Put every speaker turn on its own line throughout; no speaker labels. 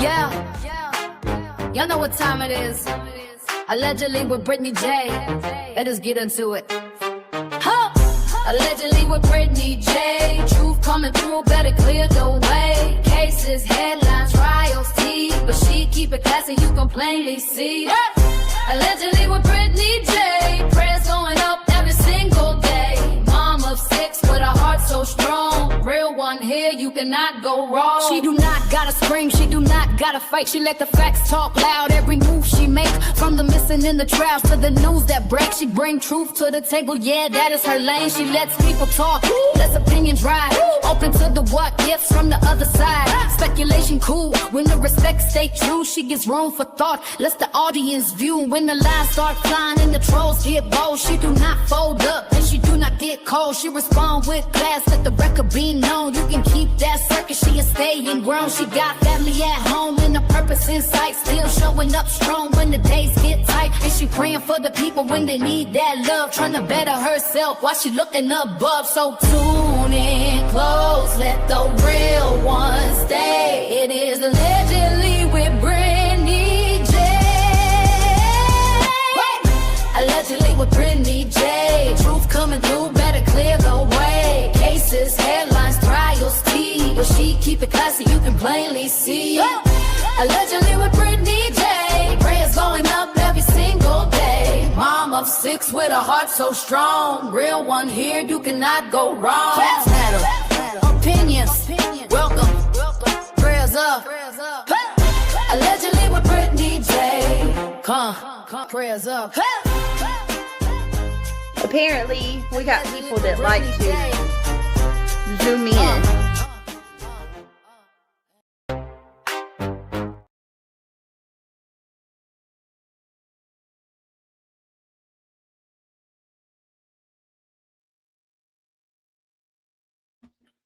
Yeah, y'all know what time it is. Allegedly with Brittany J. Let us get into it. Huh. Allegedly with Brittany J. Truth coming through, better clear the way. Cases, headlines, trials, tea, but she keep it classy, you can plainly see. Allegedly with Brittany J. Prayers going up every single day. Mom of 6 with a heart so strong. Real one here, you cannot go wrong. She do not gotta scream, she do not gotta fight. She let the facts talk loud, every move she make. From the missing in the trials to the news that breaks, she bring truth to the table, yeah, that is her lane. She lets people talk, lets opinions ride. Open to the what ifs from the other side. Speculation cool, when the respect stay true. She gives room for thought, lets the audience view. When the lies start flying and the trolls get bold, she do not fold up and she do not get cold. She respond with class, let the record be known. You can keep that circus, she is staying grown. She got family at home and a purpose in sight. Still showing up strong when the days get tight. And she praying for the people when they need that love. Trying to better herself while she looking above. So tune in close, let the real one stay. It is allegedly with Brittany J. Allegedly with Brittany J. Truth coming through, better clear the way. Cases, headlines, trials, tea, but she keep it classy, you can plainly see. Allegedly with Brittany J. Prayers going up every single day. Mom of 6 with a heart so strong. Real one here, you cannot go wrong. Facts matter, opinions, welcome, prayers up. Allegedly with Brittany J. Come, prayers up.
Apparently, we got people that like to zoom in.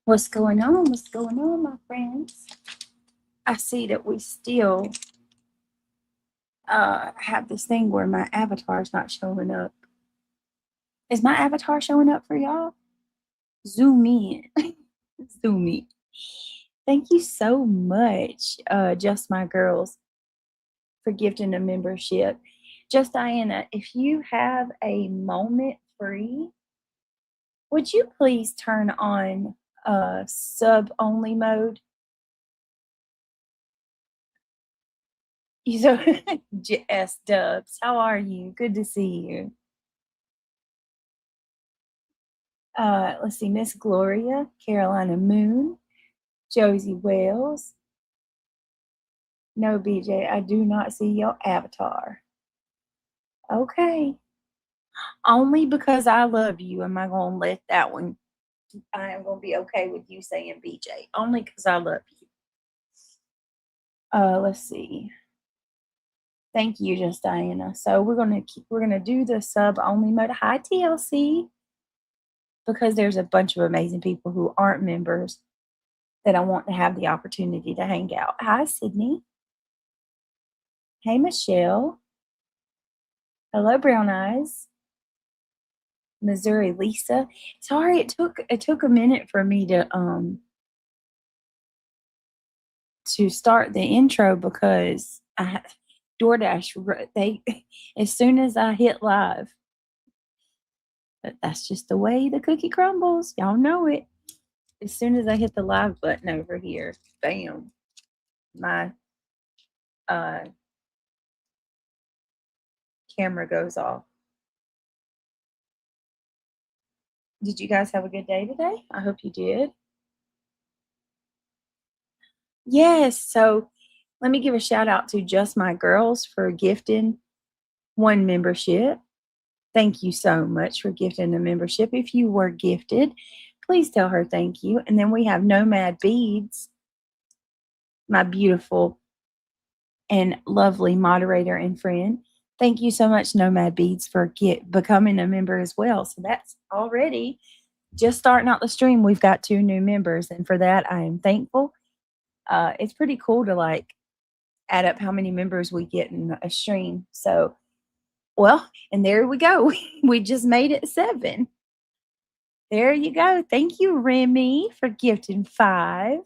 What's going on? What's going on, my friends? I see that we still have this thing where my avatar is not showing up. Is my avatar showing up for y'all? Zoom in. Zoom in. Thank you so much, Just My Girls, for gifting a membership. Just Diana, if you have a moment free, would you please turn on sub-only mode? So, S Dubs, how are you? Good to see you. Let's see, Miss Gloria, Carolina Moon, Josie Wales. No, BJ, I do not see your avatar. Okay. Only because I love you am I going to let that one. I am going to be okay with you saying BJ. Only because I love you. Let's see. Thank you, Just Diana. So we're gonna do the sub only mode. Hi, TLC. Because there's a bunch of amazing people who aren't members that I want to have the opportunity to hang out. Hi, Sydney. Hey, Michelle. Hello, Brown Eyes. Missouri Lisa. Sorry, it took a minute for me to start the intro because DoorDash, as soon as I hit live, but that's just the way the cookie crumbles. Y'all know it. As soon as I hit the live button over here, bam, my camera goes off. Did you guys have a good day today? I hope you did. Yes, so let me give a shout out to Just My Girls for gifting one membership. Thank you so much for gifting a membership. If you were gifted, please tell her thank you. And then we have Nomad Beads, my beautiful and lovely moderator and friend. Thank you so much, Nomad Beads, for becoming a member as well. So that's already just starting out the stream. We've got 2 new members, and for that, I am thankful. It's pretty cool to add up how many members we get in a stream. So, well, and there we go. We just made it 7. There you go. Thank you, Remy, for gifting 5.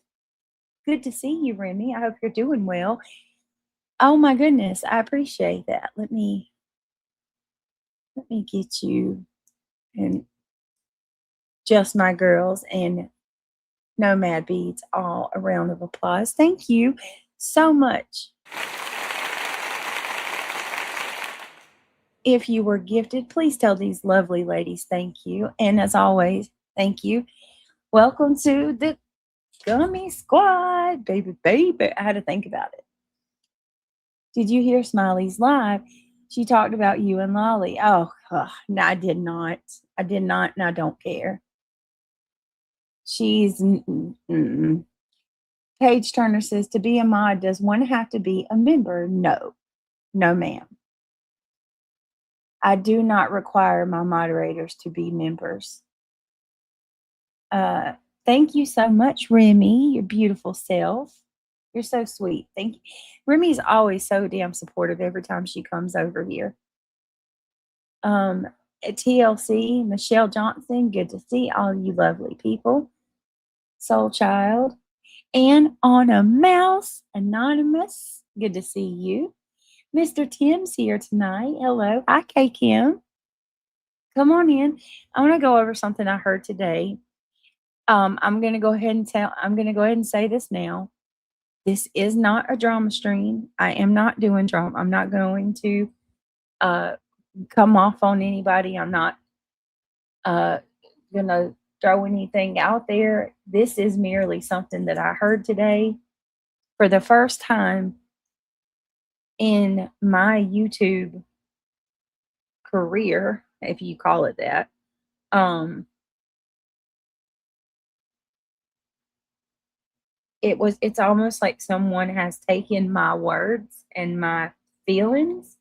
Good to see you, Remy. I hope you're doing well. Oh my goodness, I appreciate that. Let me get you and just my girls and Nomad Beads all a round of applause. Thank you so much. If you were gifted, please tell these lovely ladies thank you. And as always, thank you. Welcome to the Gummy Squad, baby, baby. I had to think about it. Did you hear Smiley's live? She talked about you and Lolly. Oh, no, I did not. I did not, and I don't care. She's. Paige Turner says, to be a mod, does one have to be a member? No. No, ma'am. I do not require my moderators to be members. Thank you so much, Remy, your beautiful self. You're so sweet. Thank you. Remy's always so damn supportive every time she comes over here. At TLC, Michelle Johnson, good to see all you lovely people. Soul Child. And on a mouse, Anonymous, good to see you. Mr. Tim's here tonight. Hello. Hi, K Kim. Come on in. I want to go over something I heard today. I'm going to go ahead and say this now. This is not a drama stream. I am not doing drama. I'm not going to come off on anybody. I'm not going to throw anything out there. This is merely something that I heard today for the first time in my YouTube career, if you call it that. It's almost like someone has taken my words and my feelings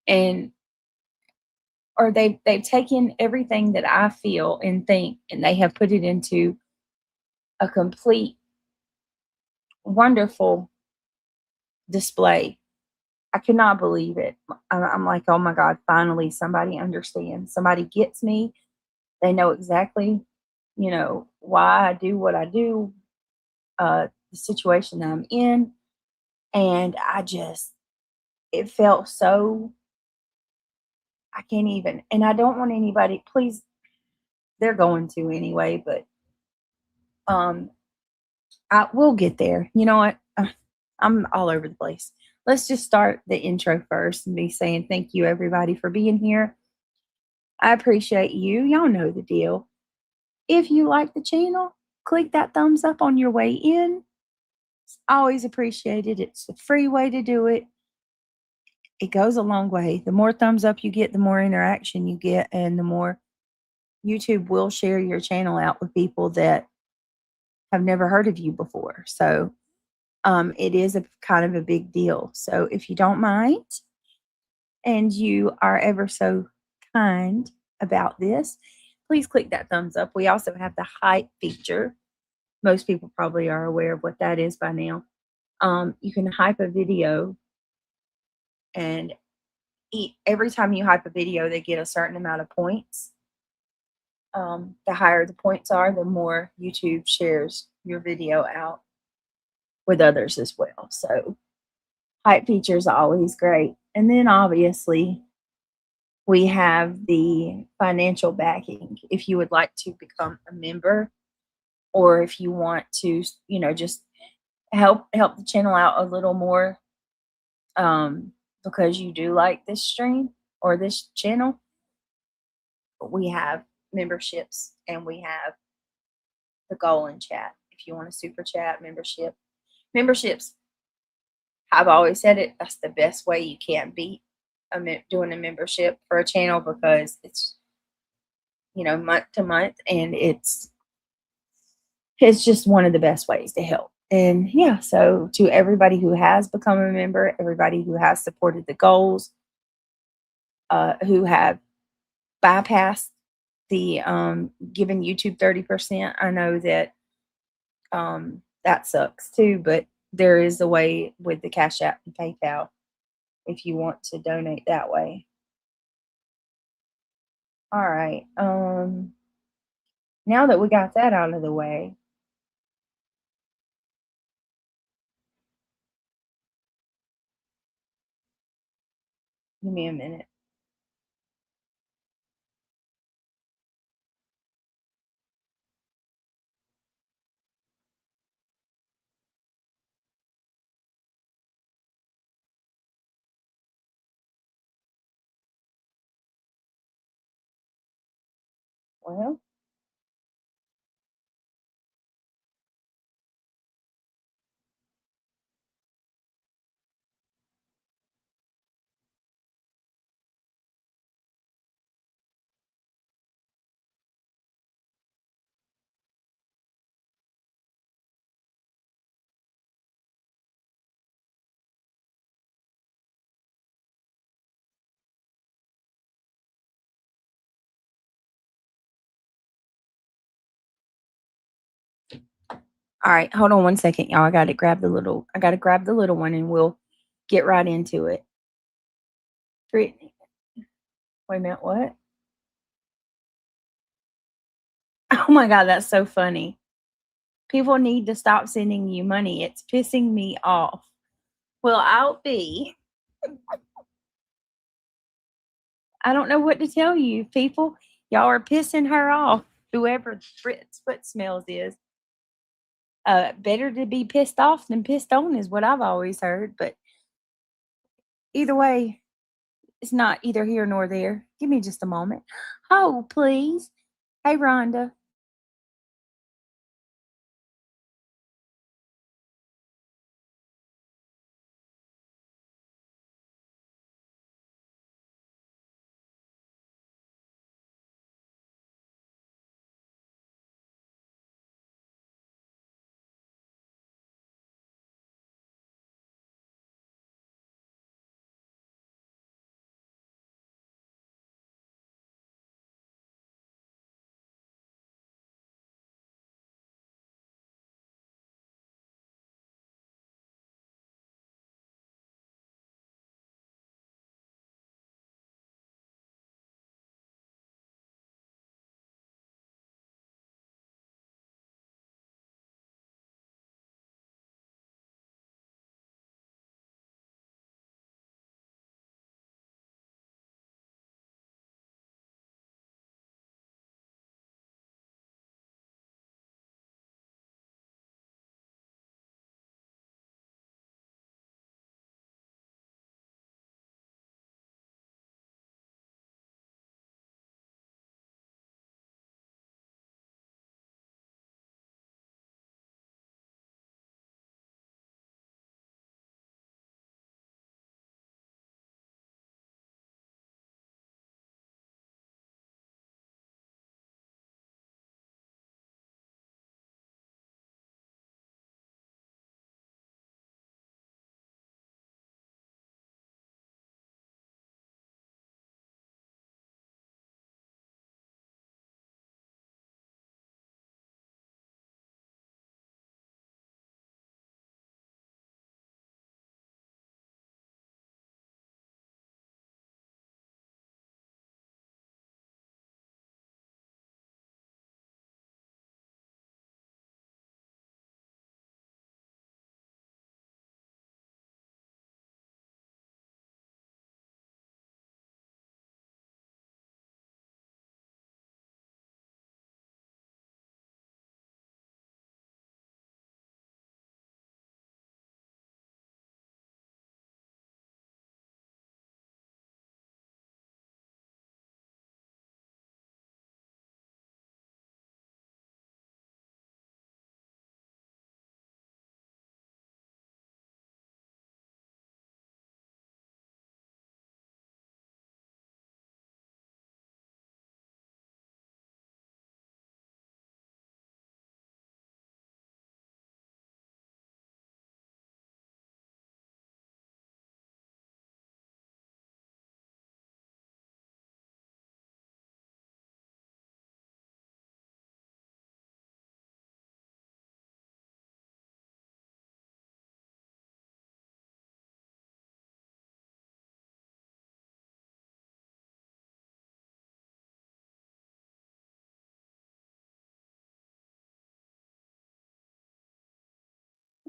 or they've taken everything that I feel and think, and they have put it into a complete wonderful display. I cannot believe it. I'm like, oh my God, finally somebody understands. Somebody gets me. They know exactly, why I do what I do, the situation I'm in. And it felt so, I can't even, and I don't want anybody, please, they're going to anyway, but I will get there. You know what? I'm all over the place. Let's just start the intro first and be saying thank you, everybody, for being here. I appreciate you. Y'all know the deal. If you like the channel, click that thumbs up on your way in. It's always appreciated. It's a free way to do it. It goes a long way. The more thumbs up you get, the more interaction you get, and the more YouTube will share your channel out with people that have never heard of you before. So it is a kind of a big deal. So if you don't mind and you are ever so kind about this, please click that thumbs up. We also have the hype feature. Most people probably are aware of what that is by now. You can hype a video, and every time you hype a video, they get a certain amount of points. The higher the points are, the more YouTube shares your video out with others as well. So hype features are always great. And then obviously we have the financial backing. If you would like to become a member, or if you want to, just help the channel out a little more, because you do like this stream or this channel, we have memberships and we have the goal in chat. If you want a super chat memberships, I've always said it, that's the best way. You can't beat doing a membership for a channel, because it's month to month, and it's just one of the best ways to help. And yeah, so to everybody who has become a member, everybody who has supported the goals, who have bypassed the giving YouTube 30%. I know that that sucks too, but there is a way with the Cash App and PayPal if you want to donate that way. All right. Now that we got that out of the way, Give me a minute. Well, all right, hold on one second, y'all. I gotta grab the little one and we'll get right into it. Brittany. Wait a minute, what? Oh my god, that's so funny. People need to stop sending you money. It's pissing me off. Well, I'll be. I don't know what to tell you, people. Y'all are pissing her off. Whoever Brit's foot smells is. Better to be pissed off than pissed on is what I've always heard. But either way, it's not either here nor there. Give me just a moment. Oh, please. Hey, Rhonda.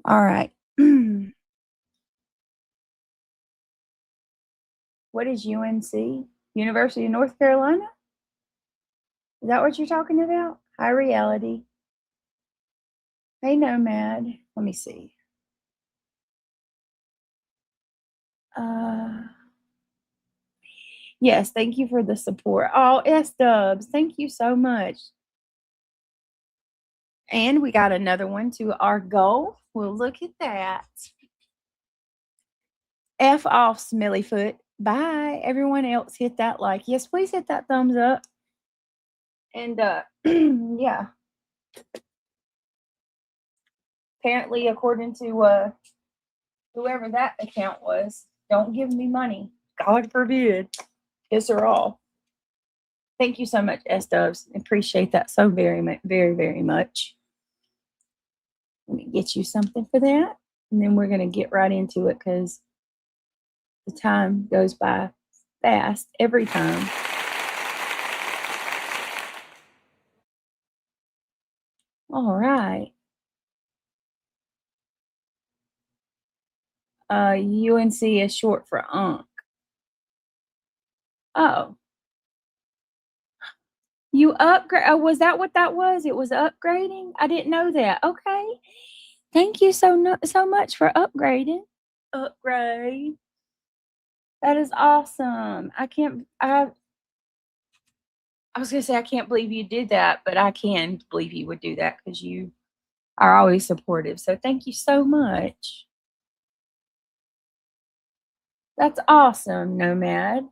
All right. What is UNC? University of North Carolina? Is that what you're talking about? High reality. Hey, Nomad. Let me see. Yes, thank you for the support. Oh, S-Dubs, thank you so much. And we got another one to our goal. Well, look at that. F off, Smellyfoot. Bye. Everyone else, hit that like. Yes, please hit that thumbs up. And yeah. Apparently, according to whoever that account was, don't give me money. God forbid. Yes or all. Thank you so much, S-Dubs. Appreciate that so very, very, very much. Let me get you something for that. And then we're going to get right into it because the time goes by fast every time. All right. UNC is short for UNC. Oh. You upgrade. Oh, was that what that was? It was upgrading? I didn't know that. Okay. Thank you so much for upgrading. Upgrade. That is awesome. I was gonna say I can't believe you did that, but I can believe you would do that because you are always supportive. So thank you so much. That's awesome, Nomad.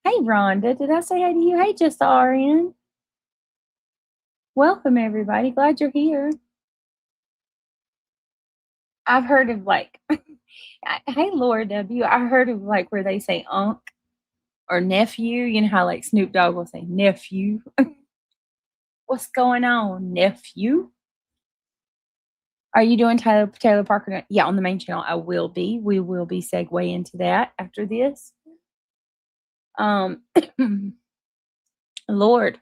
Hey, Rhonda. Did I say hi to you? Hey, just RN. Welcome, everybody. Glad you're here. I've heard of like, hey, Laura W. I heard of like where they say unc or nephew. You know how like Snoop Dogg will say nephew. What's going on, nephew? Are you doing Taylor Parker? Yeah, on the main channel. I will be. We will be segue into that after this. Lord,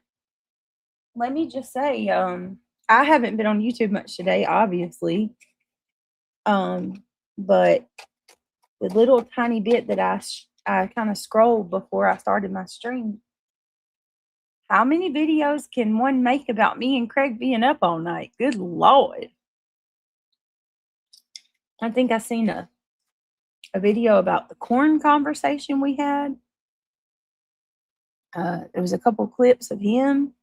let me just say, I haven't been on YouTube much today, obviously. But the little tiny bit that I kind of scrolled before I started my stream. How many videos can one make about me and Craig being up all night? Good Lord. I think I seen a video about the corn conversation we had. There was a couple clips of him.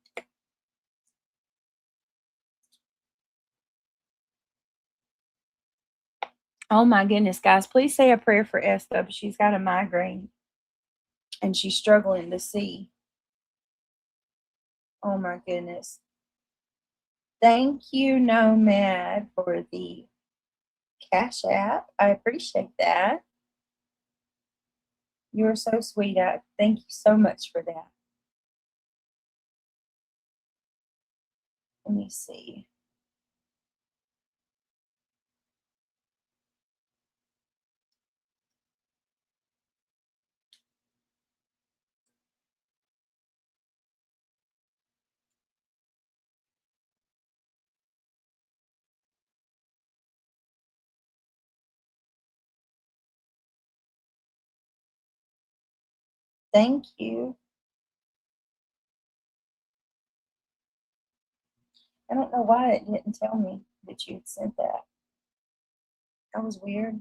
Oh my goodness, guys, please say a prayer for S-Dub. She's got a migraine and she's struggling to see. Oh my goodness. Thank you, Nomad, for the Cash App. I appreciate that. You're so sweet. Thank you so much for that. Let me see. Thank you. I don't know why it didn't tell me that you had sent that. That was weird.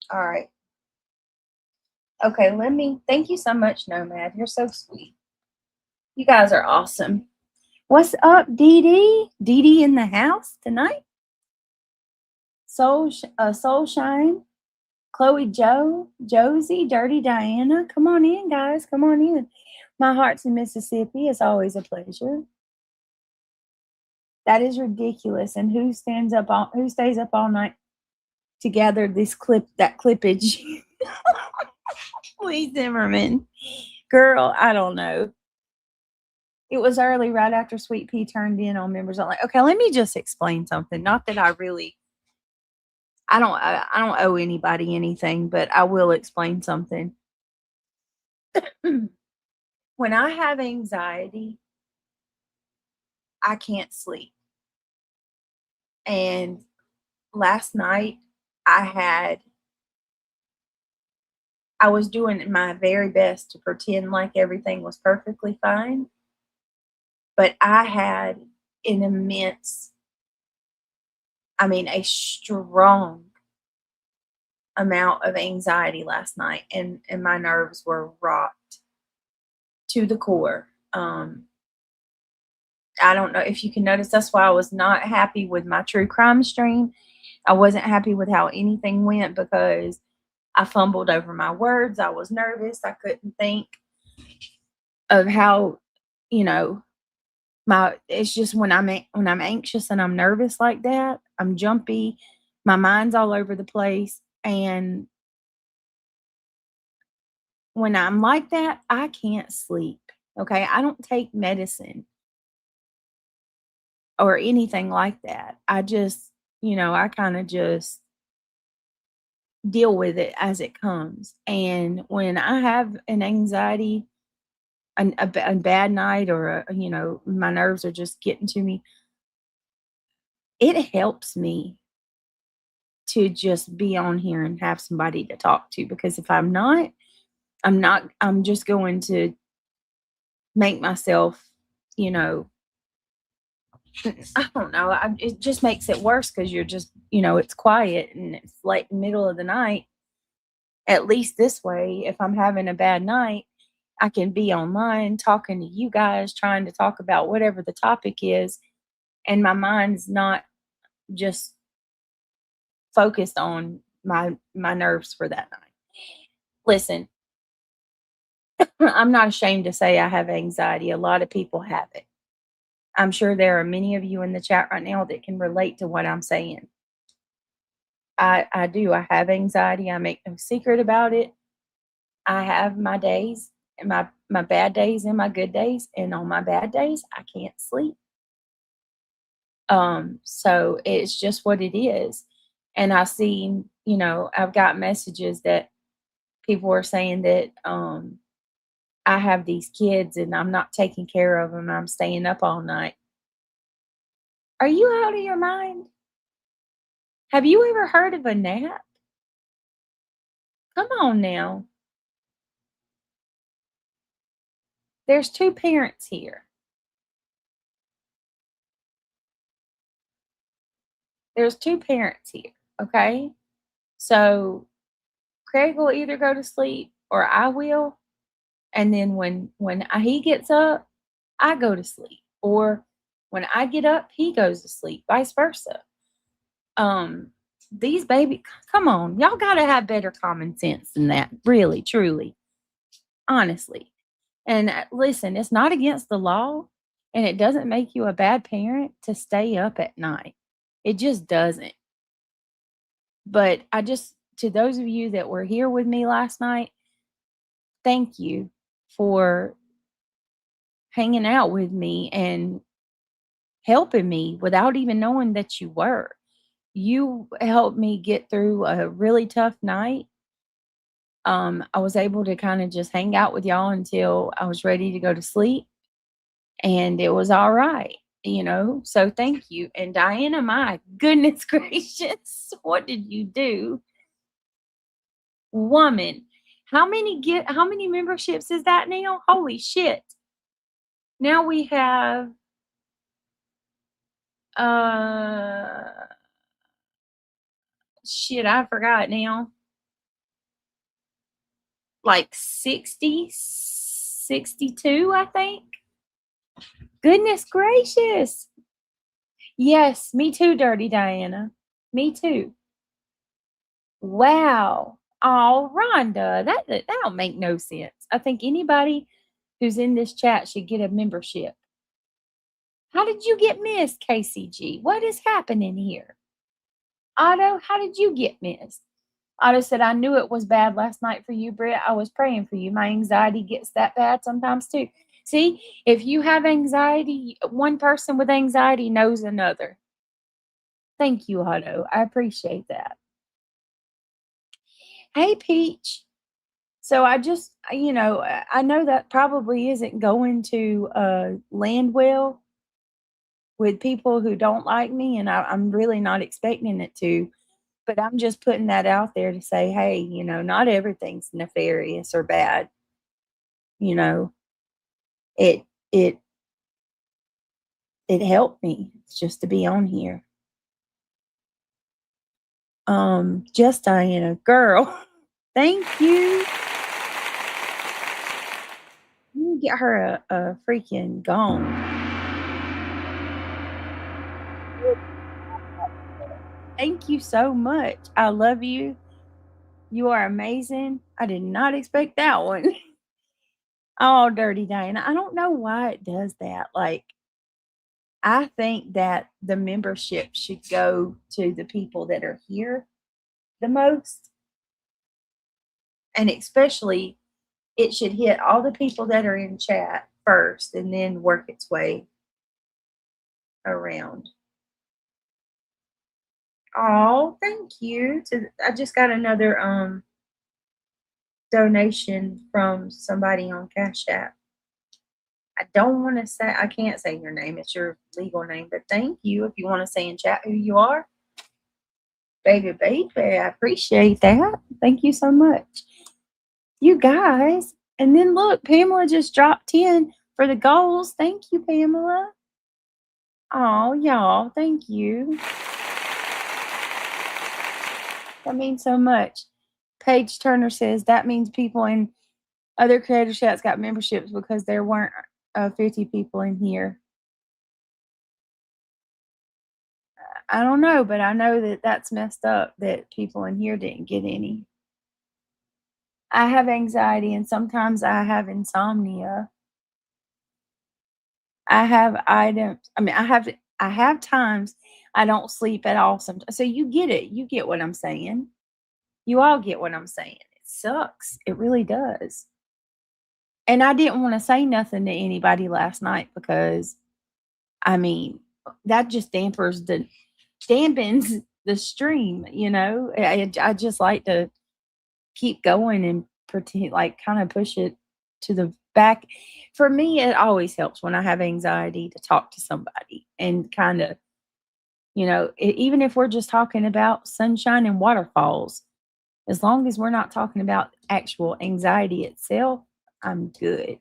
All right. Okay, thank you so much, Nomad. You're so sweet. You guys are awesome. What's up, Dee Dee? Dee Dee in the house tonight? Soul Shine, Chloe Josie, Dirty Diana. Come on in, guys. Come on in. My heart's in Mississippi. It's always a pleasure. That is ridiculous. And who stays up all night to gather that clippage? Lee Zimmerman. Girl, I don't know. It was early, right after Sweet Pea turned in on members. I'm like, okay, let me just explain something. Not that I don't owe anybody anything, but I will explain something. When I have anxiety, I can't sleep. And last night I was doing my very best to pretend like everything was perfectly fine, but I had an immense, a strong amount of anxiety last night, and my nerves were rocked to the core. I don't know if you can notice, that's why I was not happy with my true crime stream. I wasn't happy with how anything went because I fumbled over my words. I was nervous. I couldn't think of how, you know, it's just when I'm anxious and I'm nervous like that, I'm jumpy, my mind's all over the place, and when I'm like that, I can't sleep. Okay? I don't take medicine or anything like that. I just, I kind of just deal with it as it comes. And when I have an anxiety, a bad night, or my nerves are just getting to me, it helps me to just be on here and have somebody to talk to, because if I'm just going to make myself, you know, I don't know. It just makes it worse because you're just, it's quiet and it's late middle of the night. At least this way, if I'm having a bad night, I can be online talking to you guys, trying to talk about whatever the topic is, and my mind's not just focused on my nerves for that night. Listen, I'm not ashamed to say I have anxiety. A lot of people have it. I'm sure there are many of you in the chat right now that can relate to what I'm saying. I do. I have anxiety. I make no secret about it. I have my days, and my bad days and my good days. And on my bad days, I can't sleep. So it's just what it is. And I see, I've got messages that people are saying that I have these kids and I'm not taking care of them. I'm staying up all night. Are you out of your mind? Have you ever heard of a nap? Come on now. There's two parents here. There's two parents here, okay? So Craig will either go to sleep or I will, and then when he gets up, I go to sleep. Or when I get up, he goes to sleep, vice versa. These baby, come on, y'all gotta have better common sense than that, really, truly, honestly. And listen, it's not against the law, and it doesn't make you a bad parent to stay up at night. It just doesn't. But to those of you that were here with me last night, thank you for hanging out with me and helping me without even knowing that you were. You helped me get through a really tough night. I was able to kind of just hang out with y'all until I was ready to go to sleep, and it was all right, So thank you. And Diana, my goodness gracious, what did you do? Woman, how many memberships is that now? Holy shit. Now we have shit, I forgot now. Like 60, 62, I think. Goodness gracious. Yes, me too, Dirty Diana. Me too. Wow. Oh, Rhonda, that don't make no sense. I think anybody who's in this chat should get a membership. How did you get missed, KCG? What is happening here? Otto, how did you get missed? Otto said, I knew it was bad last night for you, Britt. I was praying for you. My anxiety gets that bad sometimes too. See, if you have anxiety, one person with anxiety knows another. Thank you, Otto. I appreciate that. Hey, Peach. So I just, I know that probably isn't going to land well with people who don't like me, and I'm really not expecting it to. But I'm just putting that out there to say, hey, not everything's nefarious or bad. You know, it it it helped me just to be on here. Just Diana, girl. Thank you. You get her a freaking gong. Thank you so much. I love you. You are amazing. I did not expect that one. Oh, dirty Diana. I don't know why it does that. Like, I think that the membership should go to the people that are here the most. And especially, it should hit all the people that are in chat first and then work its way around. Oh, thank you. I just got another donation from somebody on Cash App. I don't want to say, I can't say your name. It's your legal name, but thank you. If you want to say in chat who you are, baby, I appreciate that. Thank you so much. You guys. And then look, Pamela just dropped 10 for the goals. Thank you, Pamela. Oh, y'all. Thank you. That means so much. Paige Turner says that means people in other creator chats got memberships because there weren't 50 people in here. I don't know, but I know that that's messed up that people in here didn't get any. I have anxiety and sometimes I have insomnia. I have items. I mean, I have times I don't sleep at all sometimes. So you get it. You get what I'm saying. You all get what I'm saying. It sucks. It really does. And I didn't want to say nothing to anybody last night because I mean, that just dampens the stream, I just like to keep going and pretend like kind of push it to the back. For me, it always helps when I have anxiety to talk to somebody and kind of, even if we're just talking about sunshine and waterfalls, as long as we're not talking about actual anxiety itself, I'm good.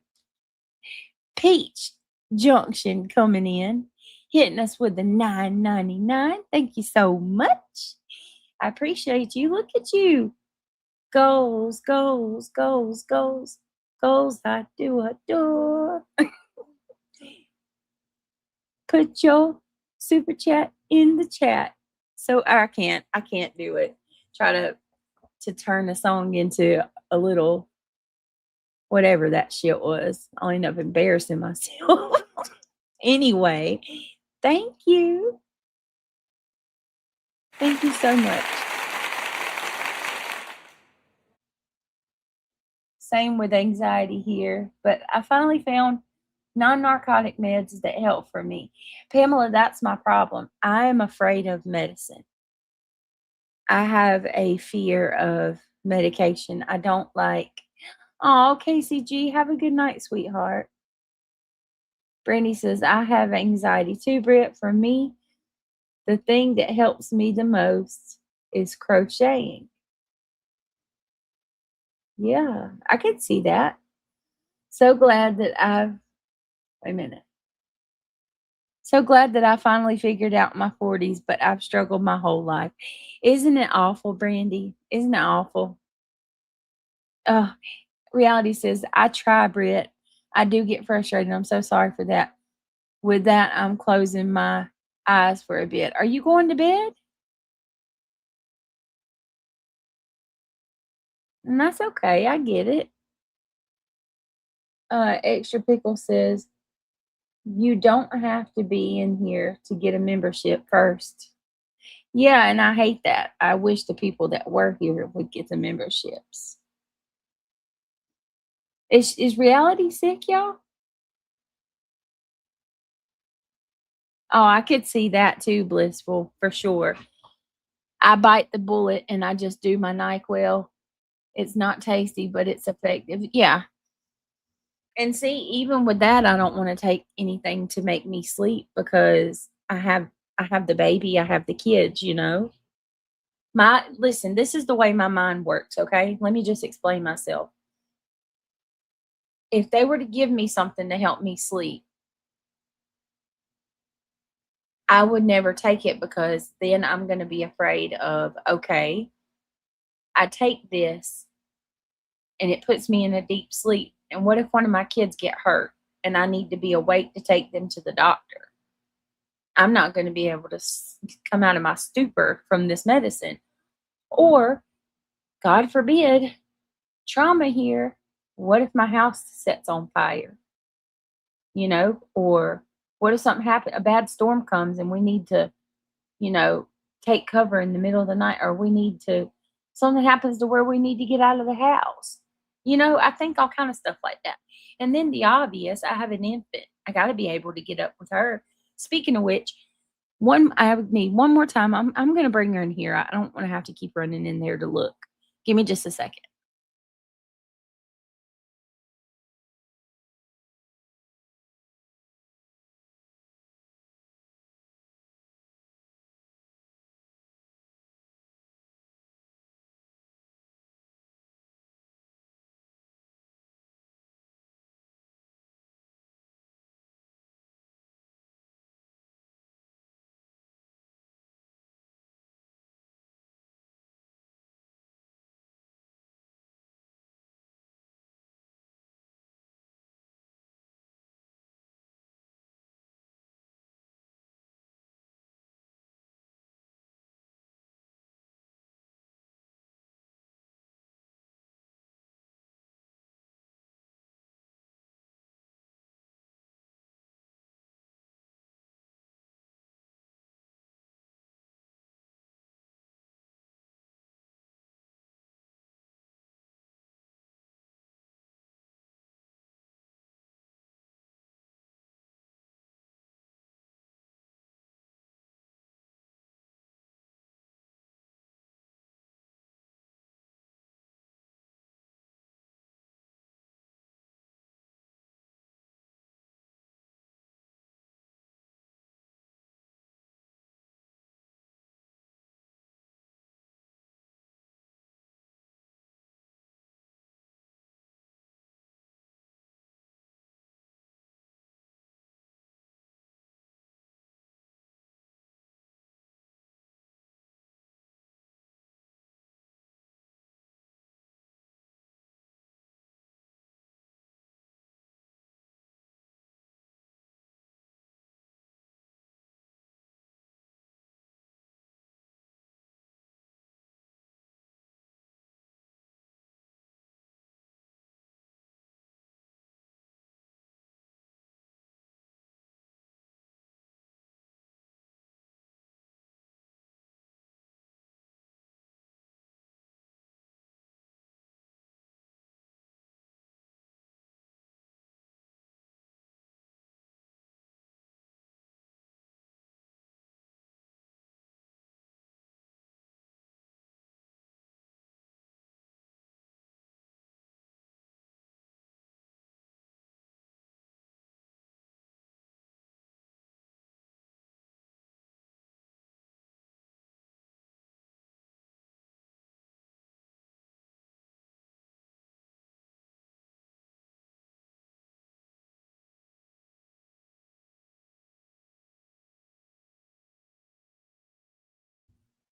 Peach Junction coming in, hitting us with the $9.99. Thank you so much. I appreciate you. Look at you. Goals, goals, goals, goals, goals. I do adore. Put your super chat in the chat. So I can't do it. Try to turn the song into a little whatever that shit was. I'll end up embarrassing myself. Anyway, thank you. Thank you so much. Same with anxiety here, but I finally found non-narcotic meds that help for me. Pamela, that's my problem. I am afraid of medicine. I have a fear of medication. I don't like. Oh, KCG, have a good night, sweetheart. Brandy says, I have anxiety too, Britt. For me, the thing that helps me the most is crocheting. Yeah, I could see that. So glad that wait a minute. So glad that I finally figured out my 40s, but I've struggled my whole life. Isn't it awful, Brandy? Isn't it awful? Reality says, I try, Britt. I do get frustrated. I'm so sorry for that. With that, I'm closing my eyes for a bit. Are you going to bed? And that's okay. I get it. Extra Pickle says, you don't have to be in here to get a membership first. Yeah, and I hate that. I wish the people that were here would get the memberships. Is reality sick, y'all? Oh, I could see that too, Blissful, for sure. I bite the bullet and I just do my NyQuil. It's not tasty, but it's effective. Yeah. And see, even with that, I don't want to take anything to make me sleep because I have the baby, I have the kids, you know. My listen, this is the way my mind works, okay? Let me just explain myself. If they were to give me something to help me sleep, I would never take it because then I'm going to be afraid of, okay, I take this and it puts me in a deep sleep. And what if one of my kids get hurt and I need to be awake to take them to the doctor? I'm not going to be able to come out of my stupor from this medicine. Or, God forbid, trauma here. What if my house sets on fire? You know, or what if something happens, a bad storm comes and we need to, you know, take cover in the middle of the night, or we need to, something happens to where we need to get out of the house. You know, I think all kind of stuff like that. And then the obvious, I have an infant. I got to be able to get up with her. Speaking of which, I would need one more time. I'm going to bring her in here. I don't want to have to keep running in there to look. Give me just a second.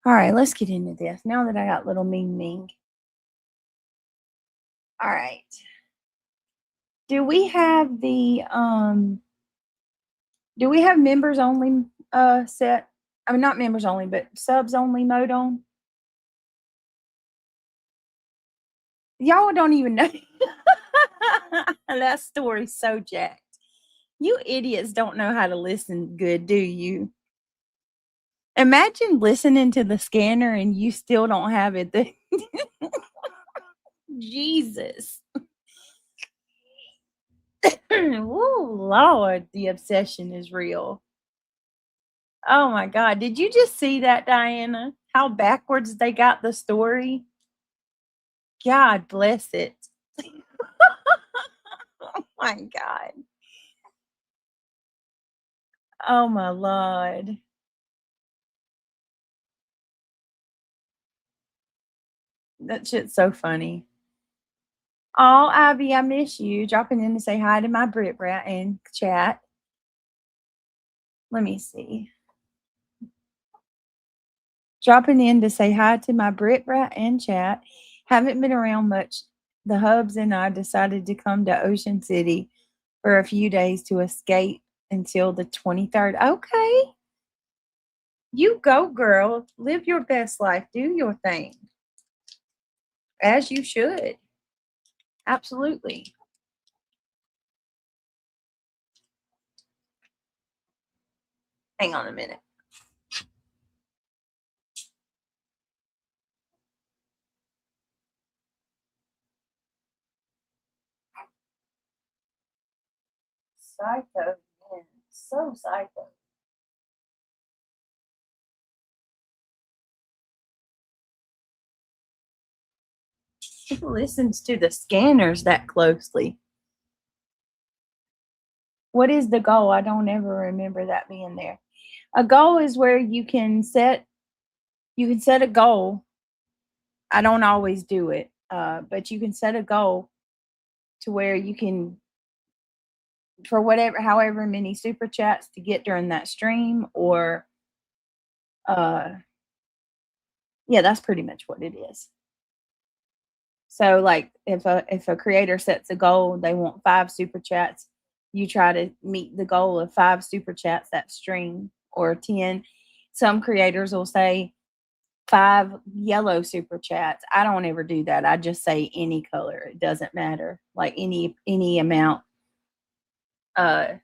All right, let's get into this. Now that I got little Ming Ming. All right. Do we have do we have members only set? I mean not members only, but subs only mode on? Y'all don't even know. That story's so jacked. You idiots don't know how to listen good, do you? Imagine listening to the scanner and you still don't have it. Jesus. Woo, Lord, the obsession is real. Oh my God. Did you just see that, Diana? How backwards they got the story? God bless it. Oh my God. Oh my Lord. That shit's so funny. Oh, Ivy, I miss you. Dropping in to say hi to my Brit Brat and chat. Let me see. Dropping in to say hi to my Brit Brat and chat. Haven't been around much. The Hubs and I decided to come to Ocean City for a few days to escape until the 23rd. Okay. You go, girl. Live your best life. Do your thing. As you should. Absolutely. Hang on a minute. Psycho, man. So psycho. Who listens to the scanners that closely? What is the goal? I don't ever remember that being there. A goal is where you can set a goal. I don't always do it, but you can set a goal to where you can, for whatever, however many super chats to get during that stream, or uh, yeah, that's pretty much what it is. So, like, if a creator sets a goal, they want 5 super chats. You try to meet the goal of 5 super chats that stream, or 10. Some creators will say 5 yellow super chats. I don't ever do that. I just say any color. It doesn't matter. Like any amount. But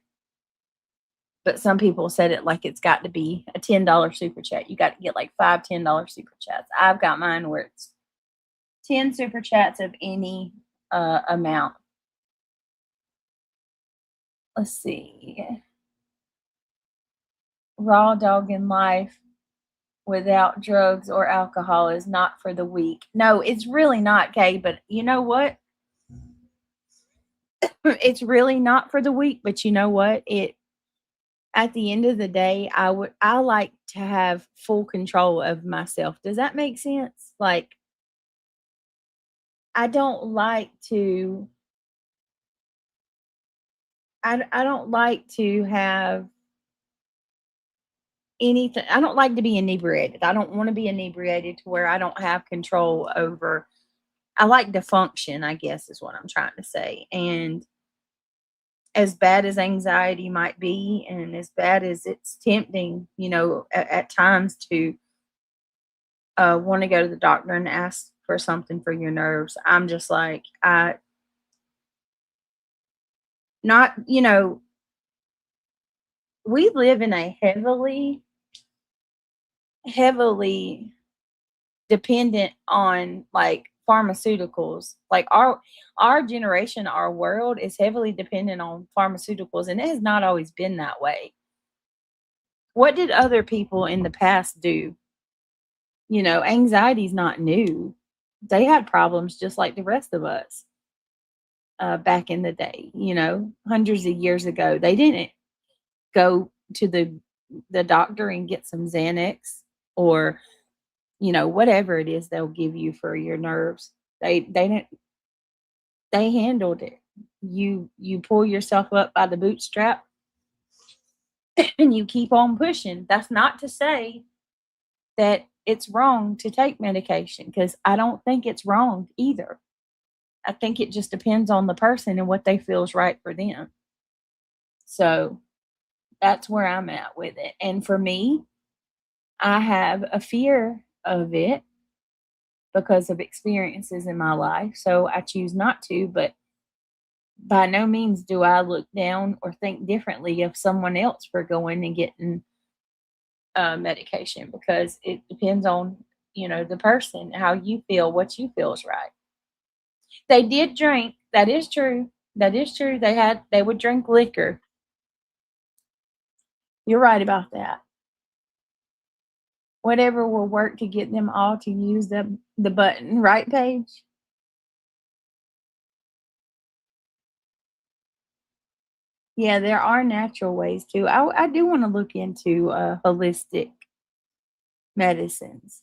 some people said it like it's got to be a $10 super chat. You got to get like 5 $10 super chats. I've got mine where it's 10 super chats of any amount. Let's see. Raw dog in life without drugs or alcohol is not for the weak. No, it's really not, Kay. But you know what? It's really not for the weak. But you know what? At the end of the day, I like to have full control of myself. Does that make sense? Like, I don't like to I don't like to have anything. I don't like to be inebriated. I don't want to be inebriated to where I don't have control over. I like to function, I guess is what I'm trying to say. And as bad as anxiety might be, and as bad as it's tempting, at times to want to go to the doctor and ask for something for your nerves, I'm just like, not, we live in a heavily dependent on like pharmaceuticals. Like our generation, our world is heavily dependent on pharmaceuticals, and it has not always been that way. What did other people in the past do? Anxiety is not new. They had problems just like the rest of us back in the day, hundreds of years ago. They didn't go to the doctor and get some Xanax, or whatever it is they'll give you for your nerves. They didn't. They handled it. You pull yourself up by the bootstrap and you keep on pushing. That's not to say that it's wrong to take medication, because I don't think it's wrong either. I think it just depends on the person and what they feel is right for them. So that's where I'm at with it. And for me, I have a fear of it because of experiences in my life. So I choose not to, but by no means do I look down or think differently of someone else for going and getting medication, because it depends on, the person, how you feel, what you feel is right. They did drink. That is true. That is true. They would drink liquor. You're right about that. Whatever will work to get them all to use the button, right, Paige? Yeah, there are natural ways too. I do want to look into holistic medicines.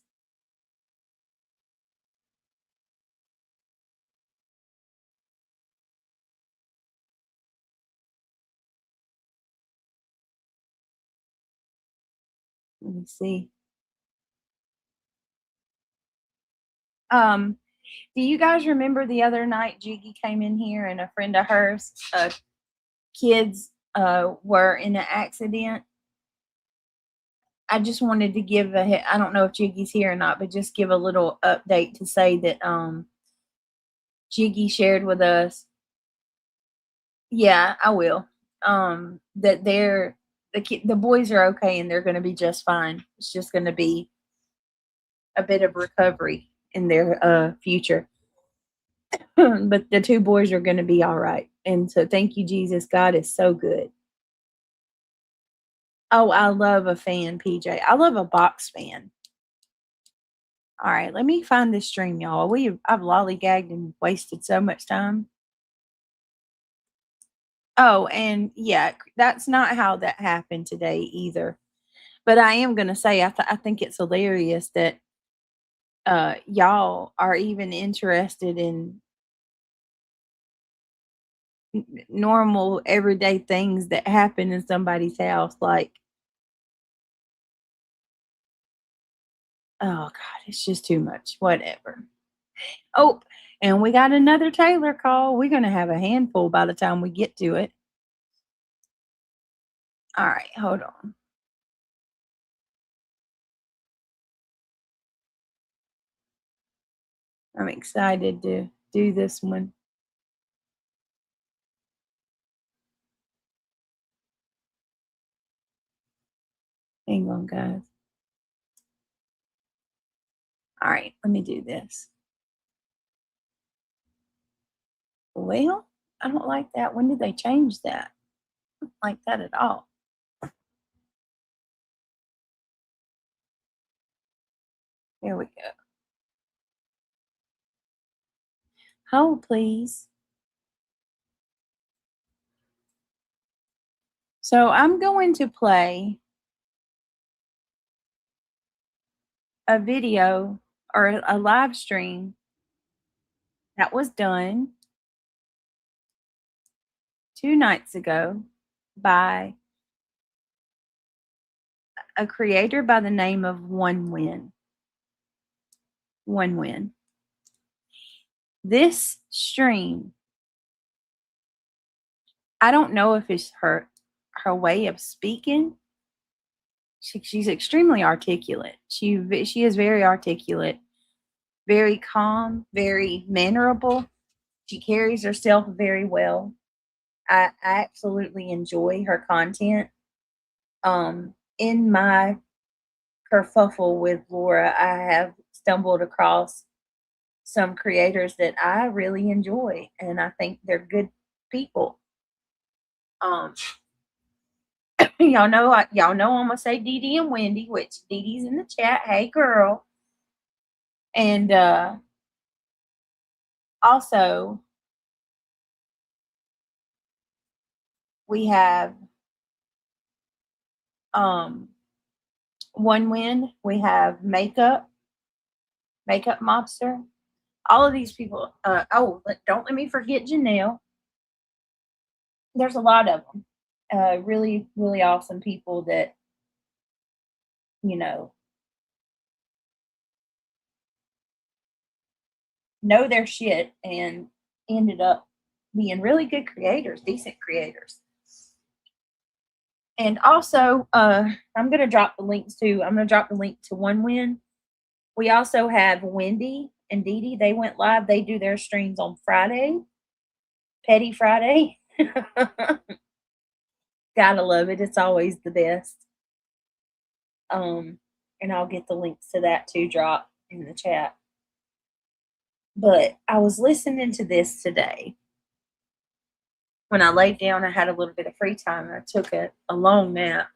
Let me see. Um, do you guys remember the other night Jiggy came in here and a friend of hers, kids were in an accident? I just wanted to give I don't know if Jiggy's here or not, but just give a little update to say that Jiggy shared with us. Yeah, I will. That the boys are okay and they're going to be just fine. It's just going to be a bit of recovery in their future. But the two boys are going to be all right. And so thank you, Jesus. God is so good. Oh, I love a fan, PJ. I love a box fan. All right, let me find this stream, y'all. I've lollygagged and wasted so much time. Oh, and yeah, that's not how that happened today either. But I am gonna say I think it's hilarious that y'all are even interested in normal everyday things that happen in somebody's house. Like, oh God, it's just too much. Whatever. Oh, and we got another Taylor call. We're gonna have a handful by the time we get to it. All right, hold on. I'm excited to do this one. Hang on, guys. All right, let me do this. Well, I don't like that. When did they change that? I don't like that at all. Here we go. Hold, please. So I'm going to play a video or a live stream that was done 2 nights ago by a creator by the name of One Win. One Win. This stream, I don't know if it's her way of speaking. She's extremely articulate. She is very articulate, very calm, very mannerable. She carries herself very well. I absolutely enjoy her content. In my kerfuffle with Laura, I have stumbled across some creators that I really enjoy, and I think they're good people. Um, y'all know I'm gonna say Dee Dee and Wendy, which Dee Dee's in the chat. Hey, girl. And also we have One Win. We have Makeup Mobster. All of these people. Don't let me forget Janelle. There's a lot of them. Really, really awesome people that, you know their shit and ended up being really good creators, decent creators. And also, I'm going to drop the links to, I'm going to drop the link to One Win. We also have Wendy and Dee Dee. They went live. They do their streams on Friday, Petty Friday. Gotta love it. It's always the best. And I'll get the links to that too drop in the chat. But I was listening to this today. When I laid down, I had a little bit of free time. I took a long nap.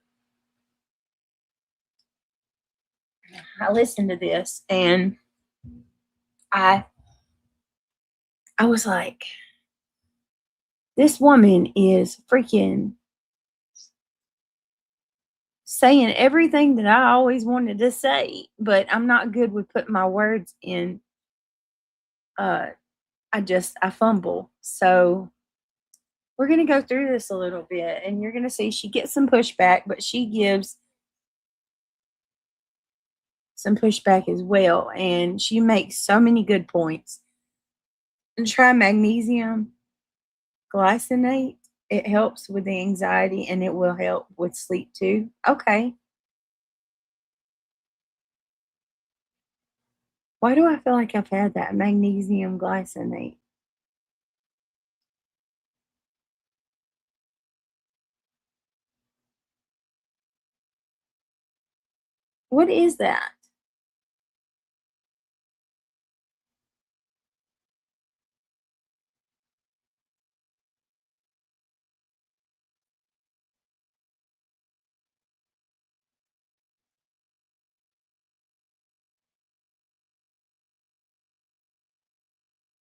I listened to this and I was like, this woman is freaking saying everything that I always wanted to say, but I'm not good with putting my words in. I fumble. So we're going to go through this a little bit and you're going to see she gets some pushback, but she gives some pushback as well. And she makes so many good points. And try magnesium glycinate. It helps with the anxiety and it will help with sleep too. Okay. Why do I feel like I've had that magnesium glycinate? What is that?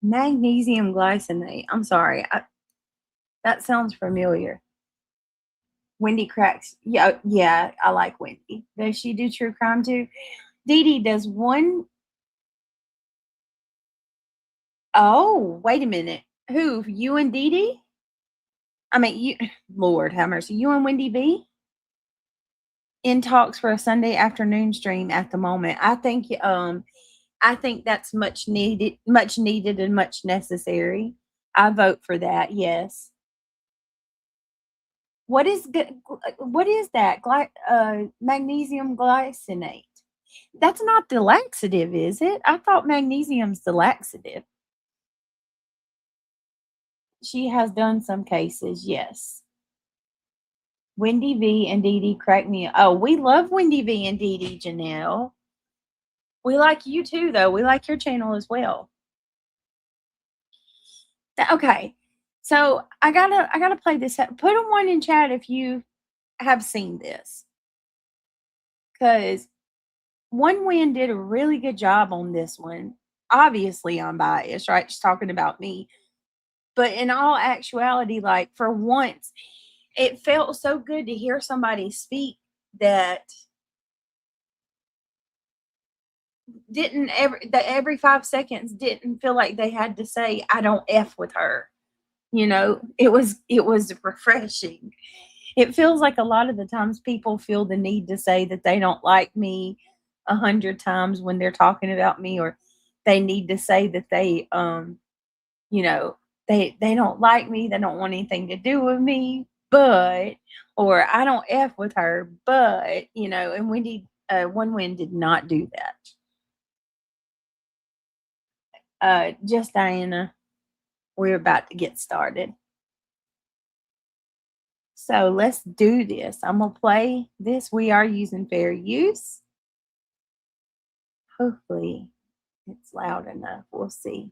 Magnesium glycinate. I'm sorry. That sounds familiar. Wendy cracks. Yeah, I like Wendy. Does she do true crime too? Dee Dee does one. Oh, wait a minute. Who? You and Dee Dee? I mean, you. Lord have mercy. You and Wendy B? In talks for a Sunday afternoon stream at the moment. I think that's much needed and much necessary. I vote for that. Yes. What is that? Magnesium glycinate. That's not the laxative, is it? I thought magnesium's the laxative. She has done some cases, yes. Wendy V and Dee Dee crack me up. Oh, we love Wendy V and Dee Dee, Janelle. We like you too, though. We like your channel as well. Okay. So I gotta play this. Put a one in chat if you have seen this. Because One Win did a really good job on this one. Obviously, I'm biased, right? Just talking about me. But in all actuality, like for once, it felt so good to hear somebody speak that every 5 seconds didn't feel like they had to say, I don't F with her. It was refreshing. It feels like a lot of the times people feel the need to say that they don't like me 100 times when they're talking about me, or they need to say that they they don't like me, they don't want anything to do with me, but, or I don't F with her, but, and One Win did not do that. Just Diana, we're about to get started. So let's do this. I'm going to play this. We are using fair use. Hopefully it's loud enough. We'll see.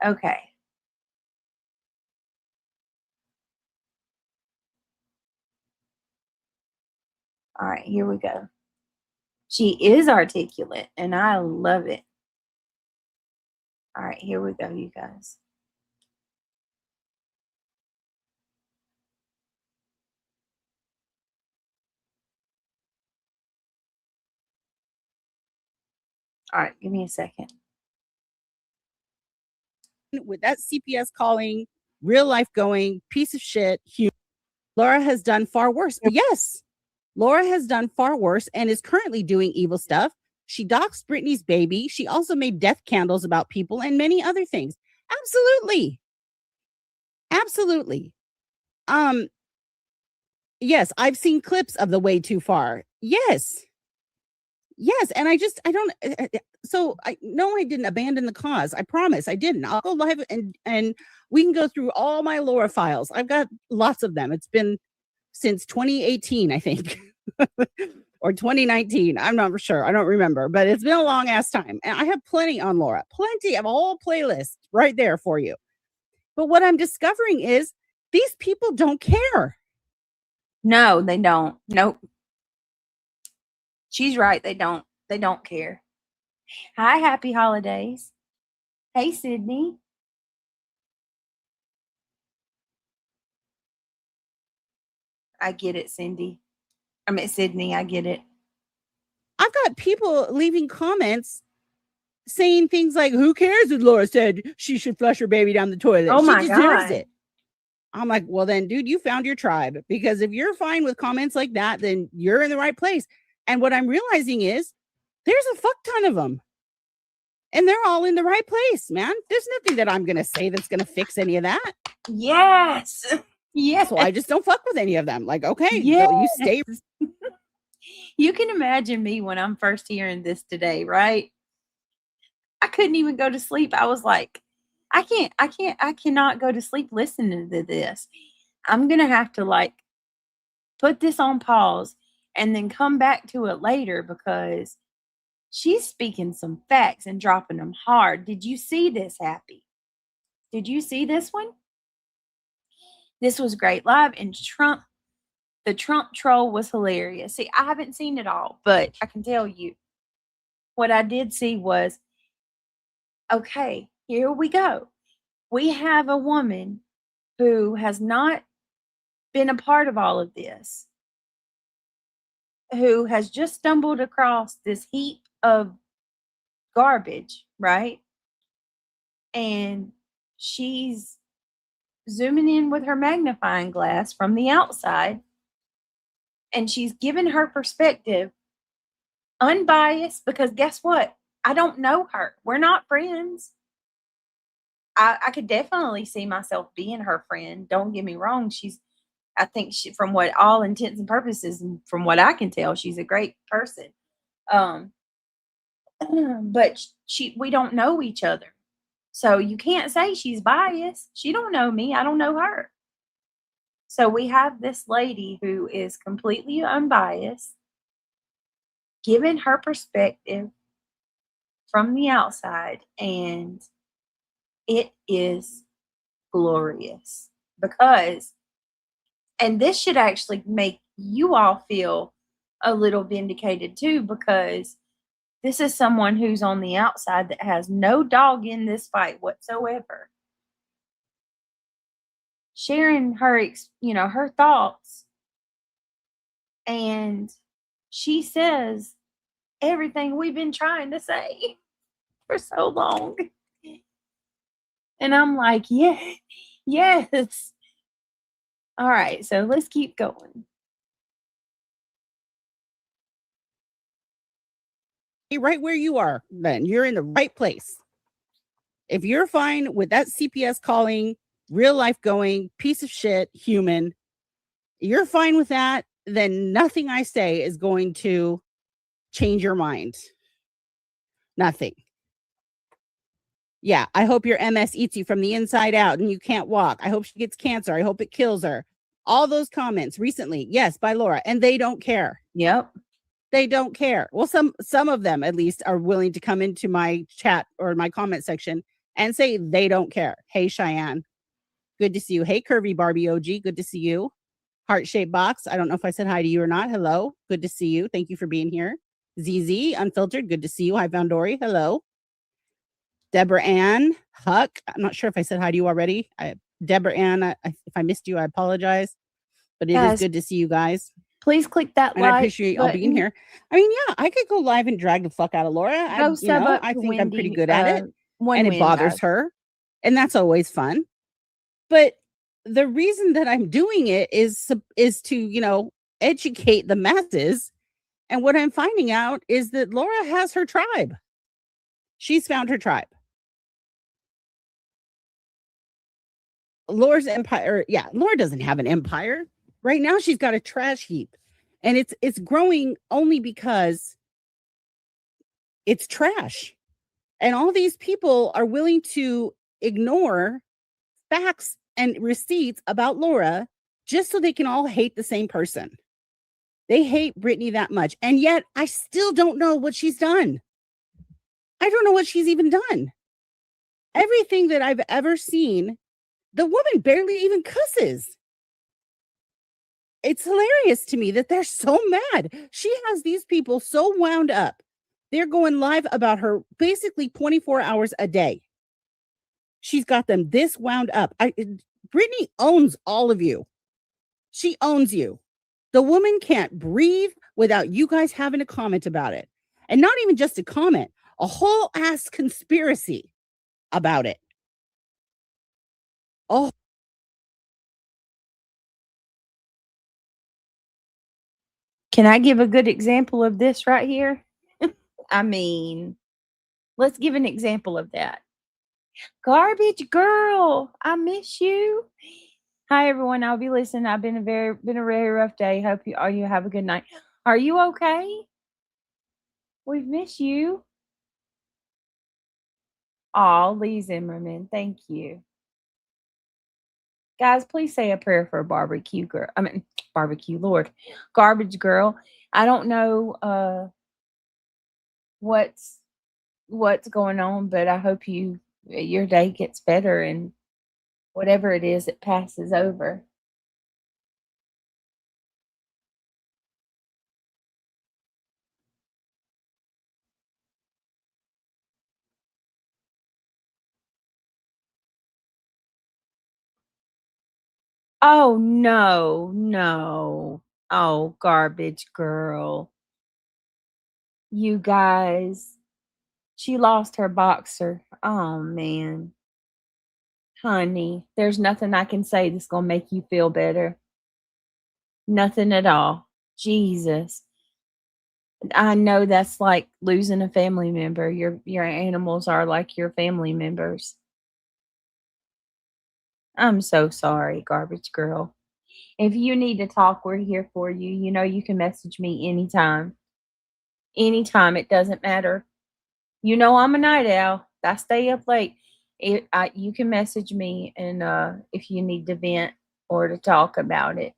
Okay. All right, here we go. She is articulate, and I love it. All right, here we go, you guys. All right, give me a second.
With that CPS calling, real life going, piece of shit, human. Laura has done far worse. Yes, Laura has done far worse and is currently doing evil stuff. She doxed Britney's baby. She also made death candles about people and many other things. Absolutely. Absolutely. Yes, I've seen clips of the way too far. Yes. Yes, and I don't. So I know I didn't abandon the cause. I promise I didn't. I'll go live and we can go through all my Laura files. I've got lots of them. It's been since 2018, I think, or 2019. I'm not sure. I don't remember, but it's been a long ass time. And I have plenty on Laura, plenty of a whole playlist right there for you. But what I'm discovering is these people don't care.
No, they don't. Nope. She's right. They don't care. Hi, happy holidays. Hey, Sydney. I get it, Cindy. I mean, Sydney, I get it.
I've got people leaving comments saying things like, who cares if Laura said she should flush her baby down the toilet?
Oh my
she deserves
God.
it. I'm like, well then, dude, you found your tribe, because if you're fine with comments like that, then you're in the right place. And what I'm realizing is there's a fuck ton of them. And they're all in the right place, man. There's nothing that I'm going to say that's going to fix any of that.
Yes. Yes.
So I just don't fuck with any of them. Like, okay,
Yes.
you stay.
You can imagine me when I'm first hearing this today, right? I couldn't even go to sleep. I was like, I cannot go to sleep listening to this. I'm going to have to like put this on pause and then come back to it later, because she's speaking some facts and dropping them hard. Did you see this, Happy? Did you see this one? This was great live, and the Trump troll was hilarious. See, I haven't seen it all, but I can tell you what I did see was, okay, here we go. We have a woman who has not been a part of all of this, who has just stumbled across this heap of garbage, right? And she's zooming in with her magnifying glass from the outside, and she's giving her perspective unbiased, because guess what? I don't know her. We're not friends. I could definitely see myself being her friend. Don't get me wrong. I think from what all intents and purposes, and from what I can tell, she's a great person. But we don't know each other. So you can't say she's biased. She don't know me. I don't know her. So we have this lady who is completely unbiased, giving her perspective from the outside, and it is glorious, because, and this should actually make you all feel a little vindicated too, because this is someone who's on the outside that has no dog in this fight whatsoever, sharing her, her thoughts. And she says everything we've been trying to say for so long. And I'm like, yeah, yes. All right, so let's keep going.
Right where you are, then you're in the right place. If you're fine with that CPS calling, real life going, piece of shit, human, you're fine with that, then nothing I say is going to change your mind. Nothing. Yeah, I hope your MS eats you from the inside out and you can't walk. I hope she gets cancer. I hope it kills her. All those comments recently, yes, by Laura, and they don't care.
Yep.
They don't care. Well, some of them at least are willing to come into my chat or my comment section and say they don't care. Hey, Cheyenne, good to see you. Hey, Curvy Barbie OG, good to see you. Heart-shaped box, I don't know if I said hi to you or not. Hello, good to see you. Thank you for being here. ZZ, unfiltered, good to see you. Hi, Vandori, hello. Deborah Ann, Huck, I'm not sure if I said hi to you already. Deborah Ann, if I missed you, I apologize. But it is good to see you guys.
Please click that
and
like
I appreciate y'all being here. I mean, yeah, I could go live and drag the fuck out of Laura. I think I'm pretty good at it. And it bothers her. And that's always fun. But the reason that I'm doing it is to, educate the masses. And what I'm finding out is that Laura has her tribe. She's found her tribe. Laura's empire. Yeah, Laura doesn't have an empire. Right now, she's got a trash heap, and it's growing only because it's trash. And all these people are willing to ignore facts and receipts about Laura just so they can all hate the same person. They hate Brittany that much. And yet I still don't know what she's done. I don't know what she's even done. Everything that I've ever seen, the woman barely even cusses. It's hilarious to me that they're so mad. She has these people so wound up. They're going live about her basically 24 hours a day. She's got them this wound up. Brittany owns all of you. She owns you. The woman can't breathe without you guys having a comment about it. And not even just a comment, a whole ass conspiracy about it. Oh,
Can I give a good example of this right here? I mean, let's give an example of that. Garbage girl, I miss you. Hi everyone, I'll be listening. I've been a very rough day. Hope you all you have a good night. Are you okay? We've missed you. Aw, Lee Zimmerman, thank you. Guys, please say a prayer for barbecue girl. I mean, barbecue, Lord. Garbage girl. I don't know what's going on, but I hope your day gets better and whatever it is, it passes over. Oh no, no. Oh, garbage girl. You guys, she lost her boxer. Oh man. Honey, there's nothing I can say that's gonna make you feel better. Nothing at all. Jesus. I know that's like losing a family member. Your animals are like your family members. I'm so sorry, garbage girl. If you need to talk, we're here for you. You know you can message me anytime. Anytime, it doesn't matter. You know I'm a night owl. I stay up late. You can message me and if you need to vent or to talk about it.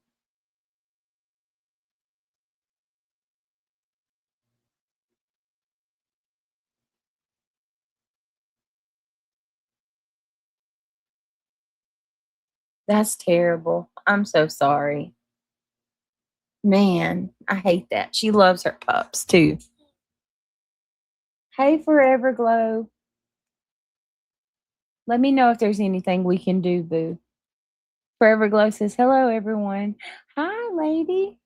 That's terrible. I'm so sorry. Man, I hate that. She loves her pups too. Hey, Forever Glow. Let me know if there's anything we can do, boo. Forever Glow says, hello, everyone. Hi, lady.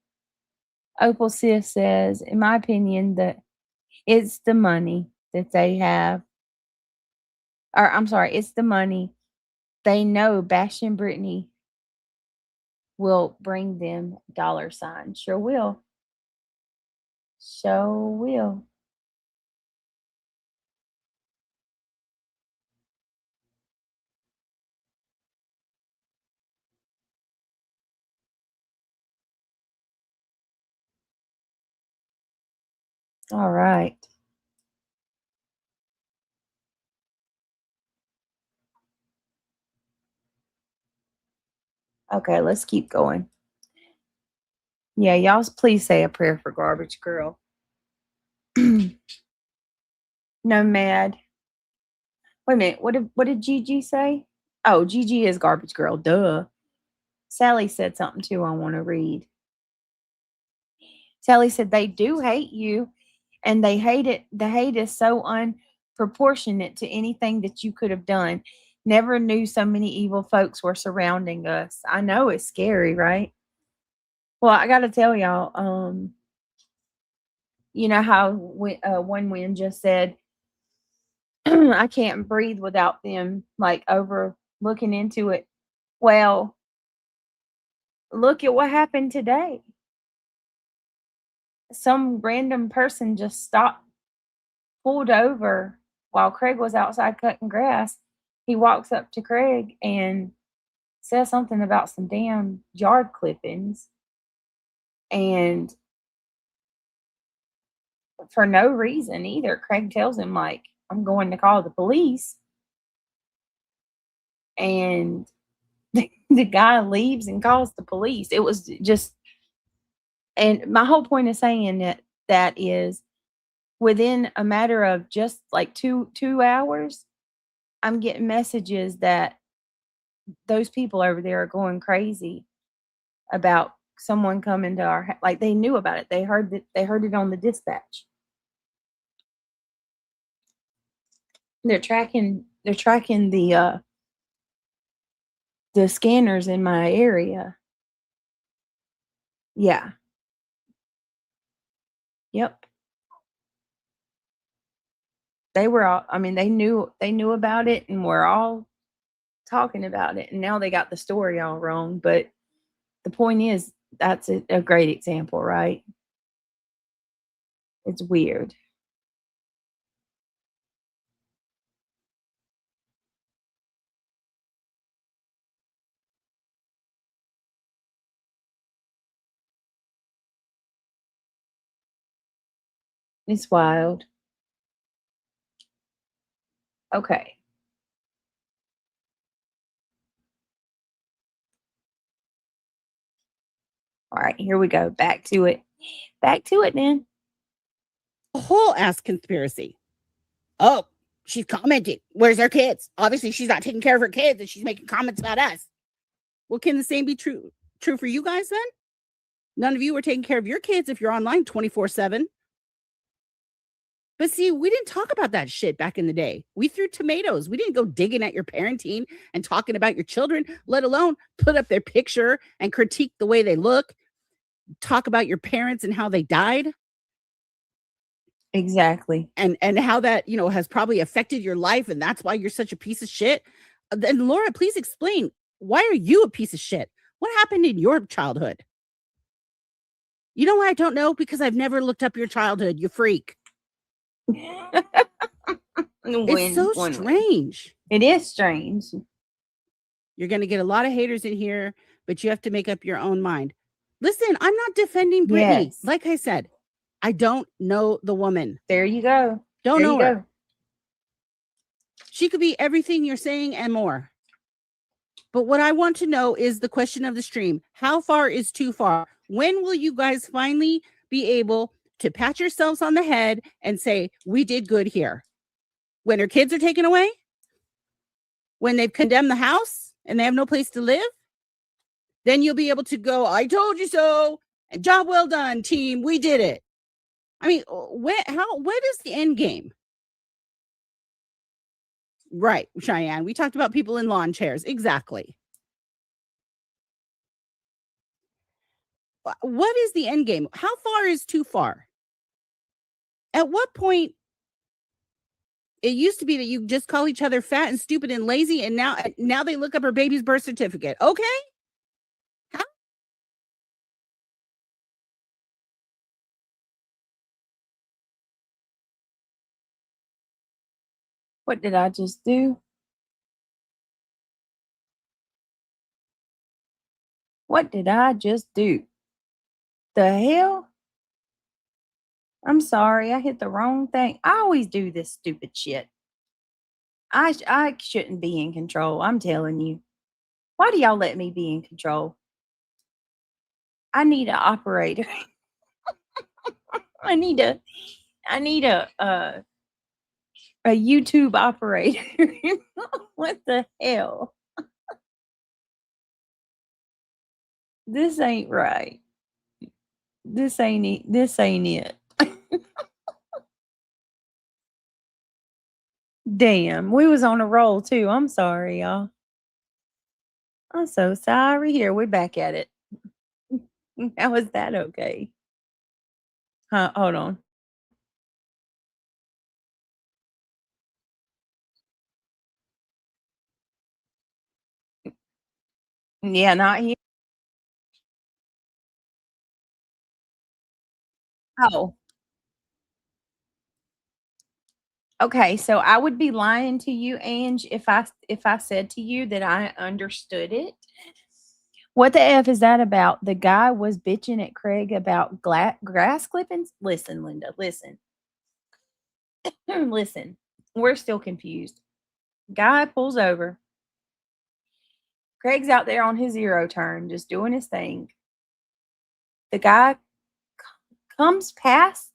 Opal Sis says, in my opinion, that it's the money that they have. Or, I'm sorry, it's the money. They know bashing Brittany will bring them dollar signs. Sure will. Sure will. All right. Okay, let's keep going. Yeah, y'all please say a prayer for Garbage Girl. Nomad. Wait a minute. What did Gigi say? Oh, Gigi is Garbage Girl. Duh. Sally said something too I want to read. Sally said they do hate you and they hate it. The hate is so unproportionate to anything that you could have done. Never knew so many evil folks were surrounding us. I know it's scary, right? Well, I got to tell y'all, you know how one wind just said, I can't breathe without them like over looking into it. Well, look at what happened today. Some random person just stopped, pulled over while Craig was outside cutting grass. He walks up to Craig and says something about some damn yard clippings. And for no reason either, Craig tells him, like, I'm going to call the police. And the guy leaves and calls the police. It was just, and my whole point of saying that is within a matter of just like two hours, I'm getting messages that those people over there are going crazy about someone come into our like they knew about it. They heard it on the dispatch. They're tracking the scanners in my area. Yeah. Yep. They were all, I mean, they knew about it and we're all talking about it. And now they got the story all wrong. But the point is, that's a great example, right? It's weird. It's wild. Okay. All right, here we go. Back to it. Back to it, then.
A whole ass conspiracy. Oh, she's commenting. Where's her kids? Obviously, she's not taking care of her kids and she's making comments about us. Well, can the same be true for you guys then? None of you are taking care of your kids if you're online 24/7. But see, we didn't talk about that shit back in the day. We threw tomatoes. We didn't go digging at your parenting and talking about your children, let alone put up their picture and critique the way they look, talk about your parents and how they died.
Exactly.
And how that, has probably affected your life. And that's why you're such a piece of shit. Then Laura, please explain, why are you a piece of shit? What happened in your childhood? You know why I don't know? Because I've never looked up your childhood, you freak. It's so strange.
It is strange.
You're going to get a lot of haters in here, but you have to make up your own mind. Listen, I'm not defending Brittany.
Yes.
Like I said, I don't know the woman.
There you go.
Don't
There
know
you
her.
go.
She could be everything you're saying and more. But what I want to know is the question of the stream. How far is too far? When will you guys finally be able to pat yourselves on the head and say, we did good here? When her kids are taken away? When they've condemned the house and they have no place to live? Then you'll be able to go, I told you so. And job well done, team. We did it. I mean, what is the end game? Right, Cheyenne. We talked about people in lawn chairs. Exactly. What is the end game? How far is too far? At what point? It used to be that you just call each other fat and stupid and lazy, and now they look up her baby's birth certificate. Okay. How?
What did I just do? What did I just do? The hell? I'm sorry, I hit the wrong thing. I always do this stupid shit. I shouldn't be in control. I'm telling you. Why do y'all let me be in control? I need an operator. I need a YouTube operator. What the hell? This ain't right. This ain't it. Damn, we was on a roll too. I'm sorry, y'all. I'm so sorry. Here, we're back at it. How is that okay? Huh, hold on. Yeah, not here. Oh. Okay, so I would be lying to you, Ange, if I said to you that I understood it. What the F is that about? The guy was bitching at Craig about grass clippings? Listen, Linda, listen. Listen, we're still confused. Guy pulls over. Craig's out there on his zero turn, just doing his thing. The guy comes past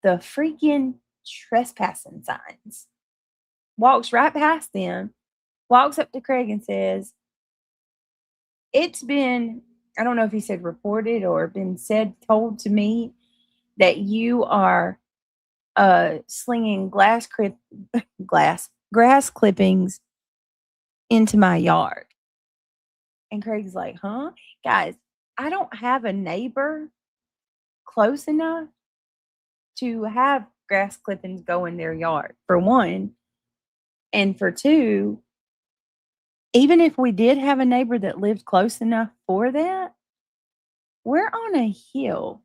the freaking trespassing signs, walks right past them, walks up to Craig and says, it's been I don't know if he said reported or been told to me that you are slinging grass clippings into my yard. And Craig's like, huh? Guys, I don't have a neighbor close enough to have grass clippings go in their yard, for one. And for two, even if we did have a neighbor that lived close enough for that, we're on a hill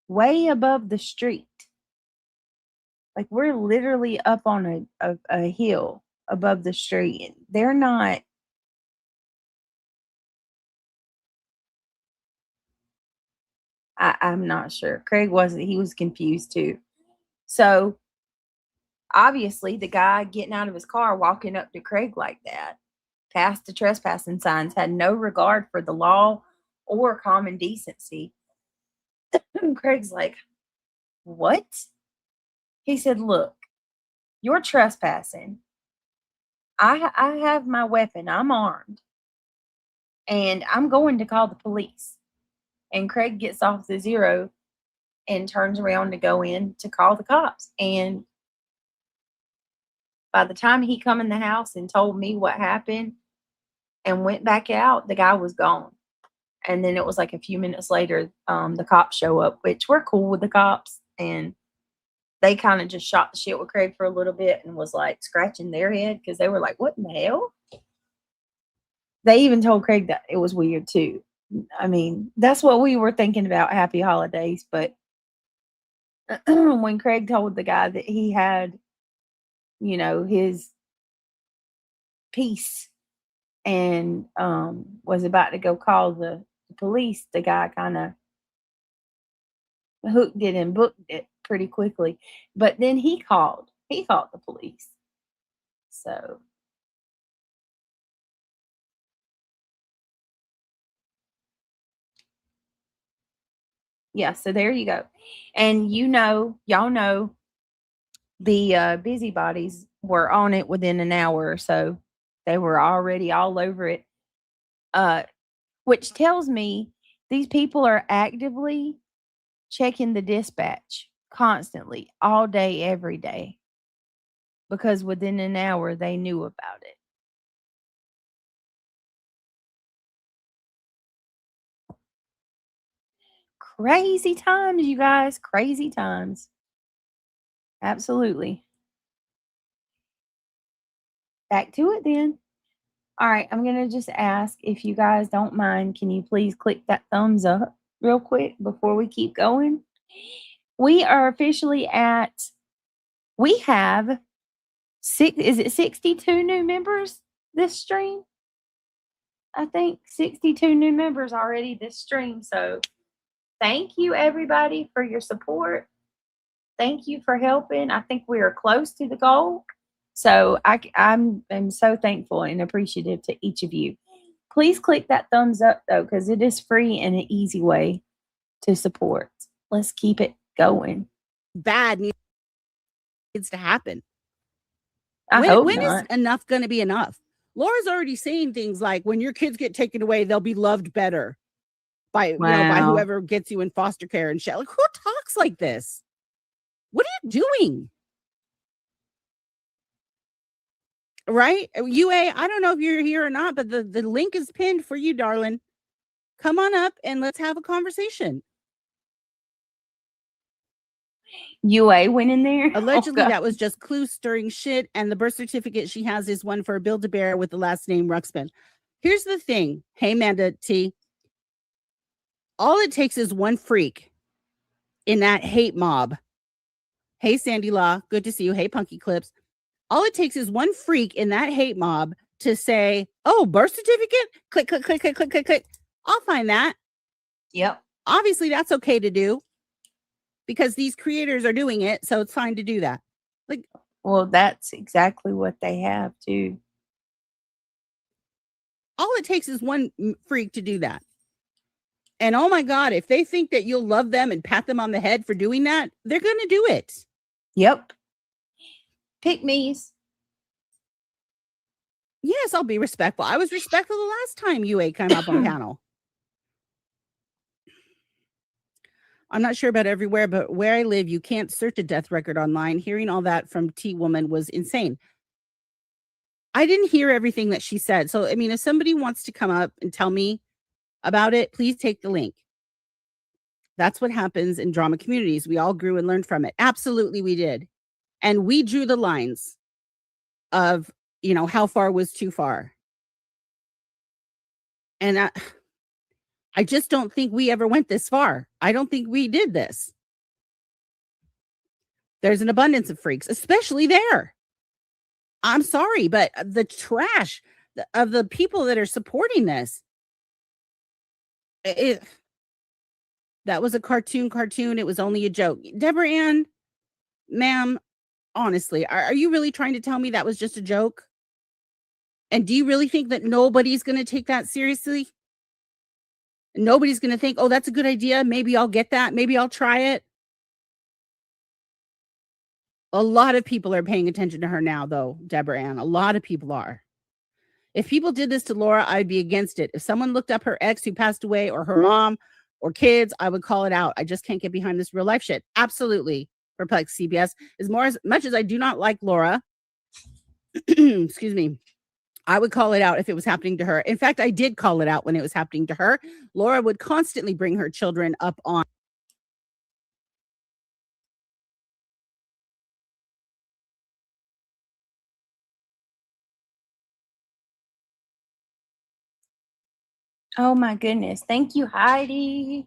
way above the street. Like, we're literally up on a hill above the street. They're not. I'm not sure. Craig wasn't. He was confused too. So obviously, the guy getting out of his car, walking up to Craig like that, past the trespassing signs, had no regard for the law or common decency. Craig's like, what? He said, look, you're trespassing. I have my weapon. I'm armed. And I'm going to call the police. And Craig gets off the zero and turns around to go in to call the cops. And by the time he come in the house and told me what happened and went back out, the guy was gone. And then it was like a few minutes later, the cops show up, which we're cool with the cops. And they kind of just shot the shit with Craig for a little bit and was like scratching their head because they were like, what in the hell? They even told Craig that it was weird too. I mean, that's what we were thinking about, happy holidays. But when Craig told the guy that he had, you know, his piece and was about to go call the police, the guy kind of hooked it and booked it pretty quickly. But then he called the police. So yeah, so there you go. And y'all know the busybodies were on it within an hour or so. They were already all over it. Which tells me these people are actively checking the dispatch constantly, all day, every day. Because within an hour they knew about it. Crazy times, you guys. Crazy times. Absolutely. Back to it then. All right, I'm going to just ask, if you guys don't mind, can you please click that thumbs up real quick before we keep going? We are officially we have 62 new members this stream? I think 62 new members already this stream. So thank you, everybody, for your support. Thank you for helping. I think we are close to the goal. So I'm so thankful and appreciative to each of you. Please click that thumbs up, though, because it is free and an easy way to support. Let's keep it going.
Bad needs to happen.
When
is enough going to be enough? Laura's already saying things like, when your kids get taken away, they'll be loved better by by whoever gets you in foster care and shit. Like, who talks like this? What are you doing? Right? UA, I don't know if you're here or not, but the link is pinned for you, darling. Come on up and let's have a conversation.
UA went in there?
Allegedly, that was just clue stirring shit. And the birth certificate she has is one for a Build-A-Bear with the last name Ruxpin. Here's the thing. Hey, Amanda T. All it takes is one freak in that hate mob. Hey, Sandy Law. Good to see you. Hey, Punky Clips. All it takes is one freak in that hate mob to say, oh, birth certificate? Click, click, click, click, click, click, click. I'll find that.
Yep.
Obviously, that's okay to do because these creators are doing it. So it's fine to do that. Like,
well, that's exactly what they have too.
All it takes is one freak to do that. And oh my God, if they think that you'll love them and pat them on the head for doing that, they're going to do it.
Yep. Pick me's.
Yes, I'll be respectful. I was respectful the last time UA came up on panel. I'm not sure about everywhere, but where I live, you can't search a death record online. Hearing all that from T woman was insane. I didn't hear everything that she said. So, I mean, if somebody wants to come up and tell me about it, please take the link. That's what happens in drama communities. We all grew and learned from it. Absolutely, we did. And we drew the lines of, how far was too far. And I just don't think we ever went this far. I don't think we did this. There's an abundance of freaks, especially there. I'm sorry, but the trash of the people that are supporting this, that was a cartoon. It was only a joke. Deborah Ann, ma'am, honestly, are you really trying to tell me that was just a joke? And do you really think that nobody's going to take that seriously? Nobody's going to think, oh, that's a good idea. Maybe I'll get that. Maybe I'll try it. A lot of people are paying attention to her now, though, Deborah Ann. A lot of people are. If people did this to Laura, I'd be against it. If someone looked up her ex who passed away or her mom or kids, I would call it out. I just can't get behind this real life shit. Absolutely. Perplexed CBS. As much as I do not like Laura, excuse me, I would call it out if it was happening to her. In fact, I did call it out when it was happening to her. Laura would constantly bring her children up on.
Oh my goodness. Thank you, Heidi.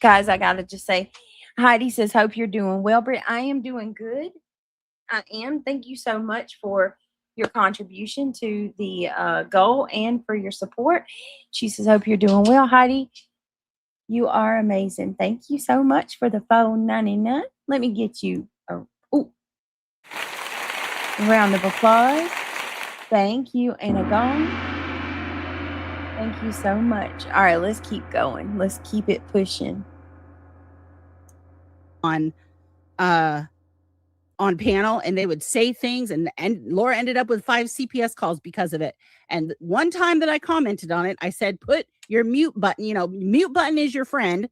Guys, I gotta just say, Heidi says, hope you're doing well. Britt, I am doing good. I am. Thank you so much for your contribution to the goal and for your support. She says, hope you're doing well, Heidi. You are amazing. Thank you so much for the phone 99. Let me get you a round of applause. Thank you, and a gong. Thank you so much. All right, let's keep going. Let's keep it pushing.
On panel, and they would say things, and Laura ended up with 5 CPS calls because of it. And one time that I commented on it, I said, put your mute button, mute button is your friend.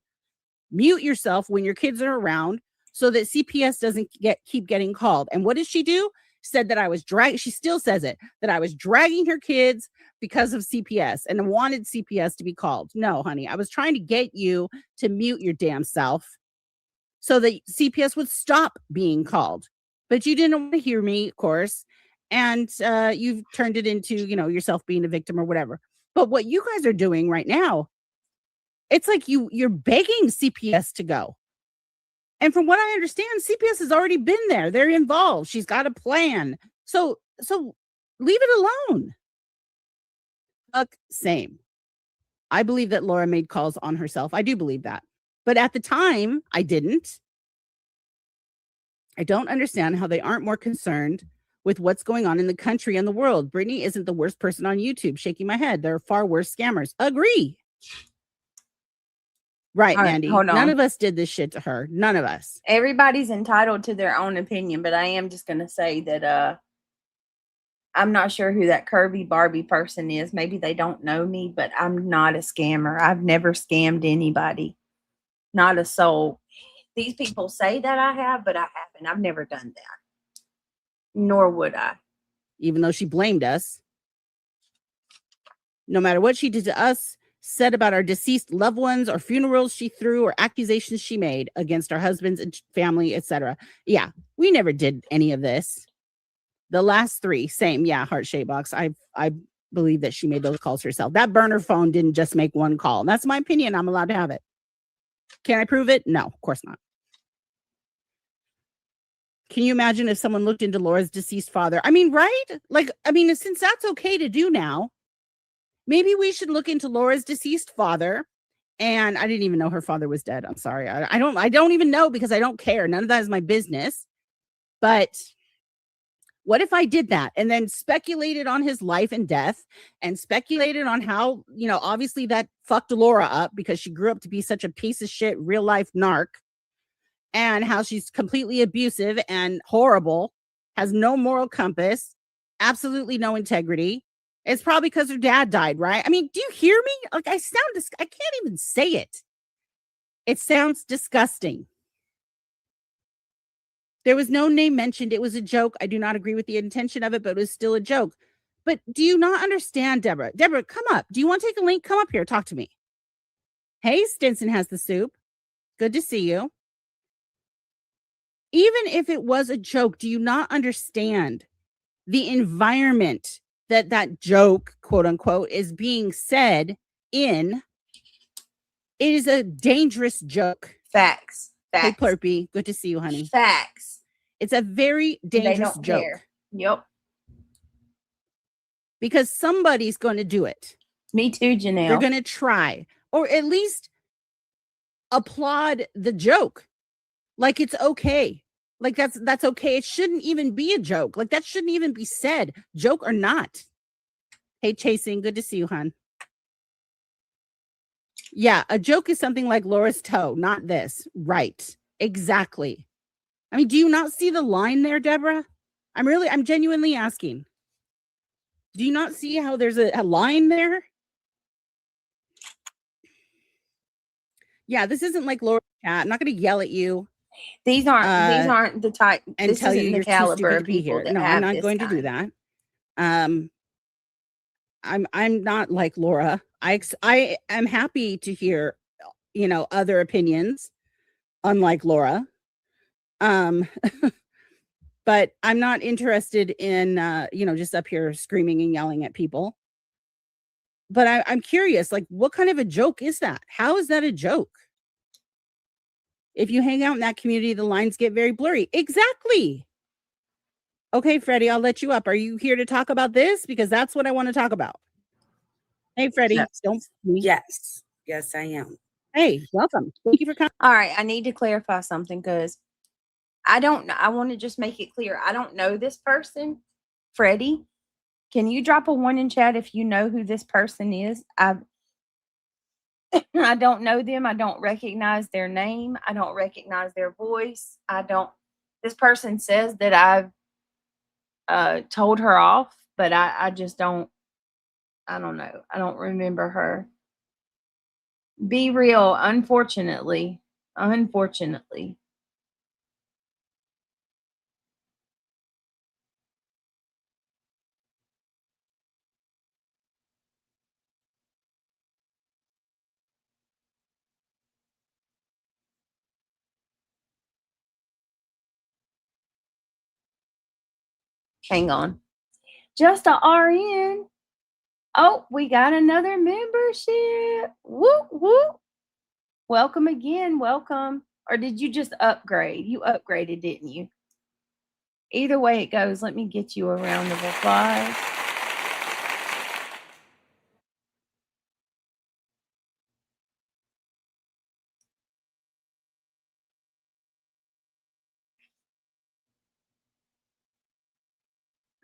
Mute yourself when your kids are around so that CPS doesn't keep getting called. And what did she do? Said that I was she still says it, that I was dragging her kids because of CPS and wanted CPS to be called. No, honey, I was trying to get you to mute your damn self so that CPS would stop being called. But you didn't want to hear me, of course. And you've turned it into, yourself being a victim or whatever. But what you guys are doing right now, it's like you're begging CPS to go. And from what I understand, CPS has already been there. They're involved. She's got a plan. So leave it alone. Look, same. I believe that Laura made calls on herself. I do believe that. But at the time, I didn't. I don't understand how they aren't more concerned with what's going on in the country and the world. Brittany isn't the worst person on YouTube. Shaking my head. There are far worse scammers. Agree. Right, Mandy.
Hold on.
None of us did this shit to her. None of us.
Everybody's entitled to their own opinion, but I am just going to say that I'm not sure who that curvy Barbie person is. Maybe they don't know me, but I'm not a scammer. I've never scammed anybody. Not a soul. These people say that I have, but I haven't. I've never done that. Nor would I.
Even though she blamed us. No matter what she did to us, said about our deceased loved ones or funerals she threw or accusations she made against our husbands and family, etc. Yeah, we never did any of this. The last 3, same. Yeah, heart shape box. I believe that she made those calls herself. That burner phone didn't just make one call. That's my opinion. I'm allowed to have it. Can I prove it? No, of course not. Can you imagine if someone looked into Laura's deceased father? I mean, right? Since that's okay to do now, maybe we should look into Laura's deceased father. And I didn't even know her father was dead. I'm sorry. I don't even know because I don't care. None of that is my business. But what if I did that and then speculated on his life and death and speculated on how, obviously that fucked Laura up because she grew up to be such a piece of shit, real life narc, and how she's completely abusive and horrible, has no moral compass, absolutely no integrity. It's probably because her dad died, right? I mean, do you hear me? Like I can't even say it. It sounds disgusting. There was no name mentioned. It was a joke. I do not agree with the intention of it, but it was still a joke. But do you not understand, Deborah? Deborah, come up. Do you want to take a link? Come up here. Talk to me. Hey, Stinson has the soup. Good to see you. Even if it was a joke, do you not understand the environment that joke, quote unquote, is being said in? It is a dangerous joke.
Facts.
Hey, Plurpy. Good to see you, honey.
Facts.
It's a very dangerous joke.
Care. Yep.
Because somebody's going to do it.
Me too, Janelle.
They're going to try, or at least applaud the joke. Like it's okay. Like that's okay. It shouldn't even be a joke. Like that shouldn't even be said, joke or not. Hey, Chasing. Good to see you, hon. Yeah, a joke is something like Laura's toe, not this. Right. Exactly. I mean, do you not see the line there, Deborah? I'm genuinely asking. Do you not see how there's a line there? Yeah, this isn't like Laura's chat. I'm not going to yell at you.
These aren't the type
and tell you you're too stupid to be here. No, I'm not going to do that. I'm not like Laura. I am happy to hear, other opinions, unlike Laura. But I'm not interested in, just up here screaming and yelling at people. But I'm curious, like, what kind of a joke is that? How is that a joke? If you hang out in that community, the lines get very blurry. Exactly. Okay, Freddie, I'll let you up. Are you here to talk about this? Because that's what I want to talk about. Hey, Freddie.
Yes.
Don't.
Yes, I am.
Hey, welcome. Thank you for coming.
All right, I need to clarify something because I want to just make it clear. I don't know this person. Freddie, can you drop a 1 in chat if you know who this person is? I don't know them. I don't recognize their name. I don't recognize their voice. This person says that I've told her off, but I just don't. I don't know. I don't remember her. Be real, unfortunately. Hang on. Just a RN. Oh, we got another membership. Whoop, whoop. Welcome again. Welcome. Or did you just upgrade? You upgraded, didn't you? Either way it goes, let me get you a round of applause.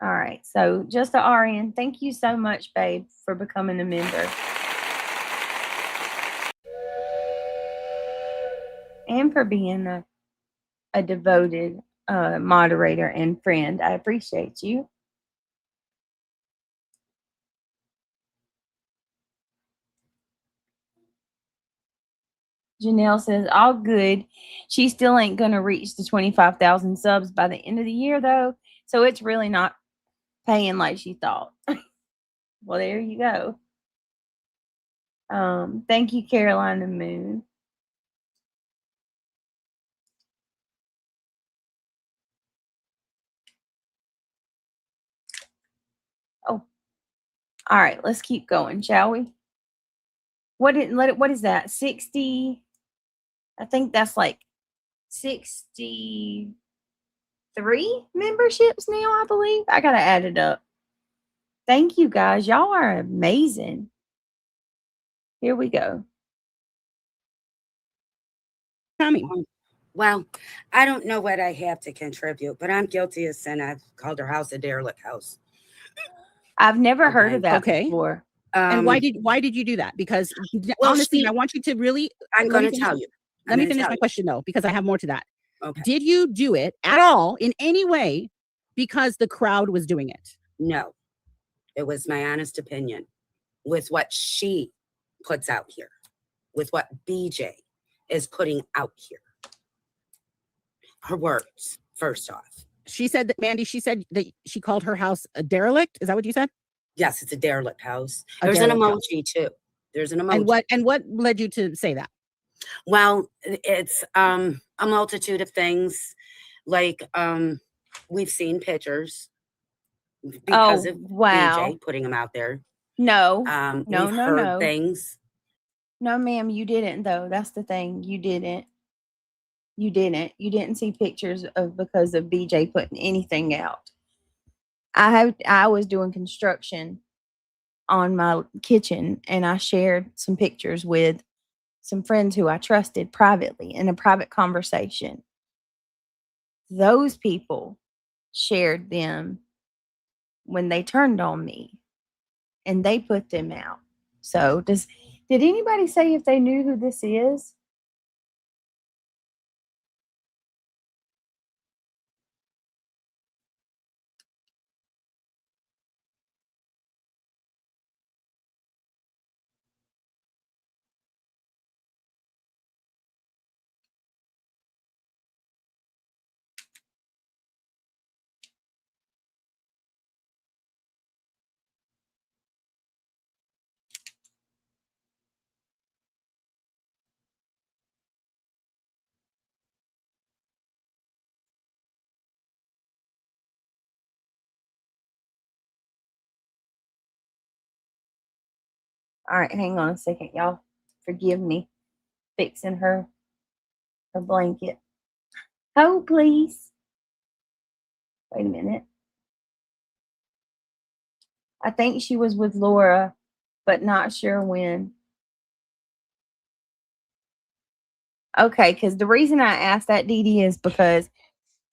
All right. So just a RN. Thank you so much, babe, for becoming a member. And for being a devoted moderator and friend. I appreciate you. Janelle says, all good. She still ain't going to reach the 25,000 subs by the end of the year, though. So it's really not paying like she thought. Well, there you go. Thank you, Carolina Moon. Oh, all right. Let's keep going, shall we? What is that? 60. I think that's like 63 memberships now, I believe. I gotta add it up. Thank you guys. Y'all are amazing. Here we go.
Coming.
Well, I don't know what I have to contribute, but I'm guilty of sin. I've called her house a derelict house.
I've never heard of that before.
And why did you do that? Because honestly, I want you to really.
I'm going to tell you.
Let me finish my question though, because I have more to that.
Okay.
Did you do it at all in any way because the crowd was doing it?
No, it was my honest opinion with what she puts out here, with what BJ is putting out here. Her words, first off.
She said that, Mandy, she said that she called her house a derelict. Is that what you said?
Yes, it's a derelict house.
A
There's an
derelict house.
emoji too. There's an emoji.
And what led you to say that?
Well, it's a multitude of things. Like we've seen pictures because of BJ putting them out there.
No.
We've heard things.
No, ma'am, you didn't though. That's the thing. You didn't. You didn't see pictures of because of BJ putting anything out. I was doing construction on my kitchen, and I shared some pictures with some friends who I trusted privately in a private conversation. Those people shared them when they turned on me, and they put them out. So did anybody say if they knew who this is? All right, hang on a second, y'all. Forgive me. Fixing her blanket. Oh, please. Wait a minute. I think she was with Laura, but not sure when. Okay, because the reason I asked that, Dee Dee, is because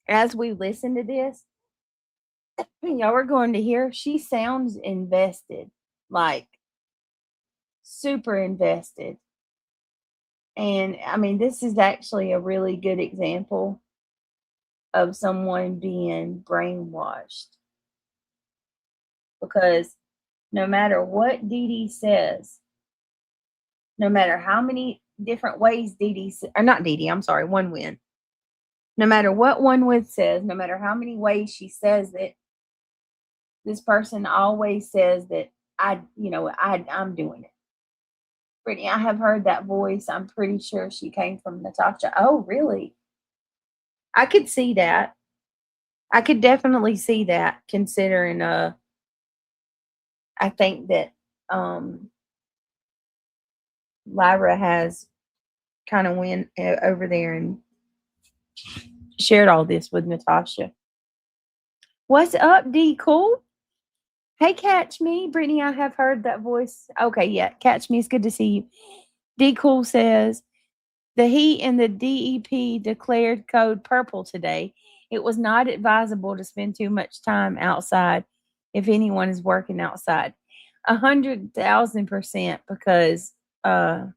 as we listen to this, y'all are going to hear she sounds invested, like super invested. And I mean, this is actually a really good example of someone being brainwashed. Because no matter what Dee Dee says, no matter how many different ways Dee Dee, or not Dee Dee, I'm sorry, One Win. No matter what One Win says, no matter how many ways she says it, this person always says that I'm doing it. Brittany, I have heard that voice. I'm pretty sure she came from Natasha. Oh, really? I could see that. I could definitely see that, considering I think that Lyra has kind of went over there and shared all this with Natasha. What's up, D Cool? Hey, Catch Me. Brittany, I have heard that voice. Okay, yeah, Catch Me. It's good to see you. D Cool says, the heat in the DEP declared code purple today. It was not advisable to spend too much time outside if anyone is working outside. 100,000%, because all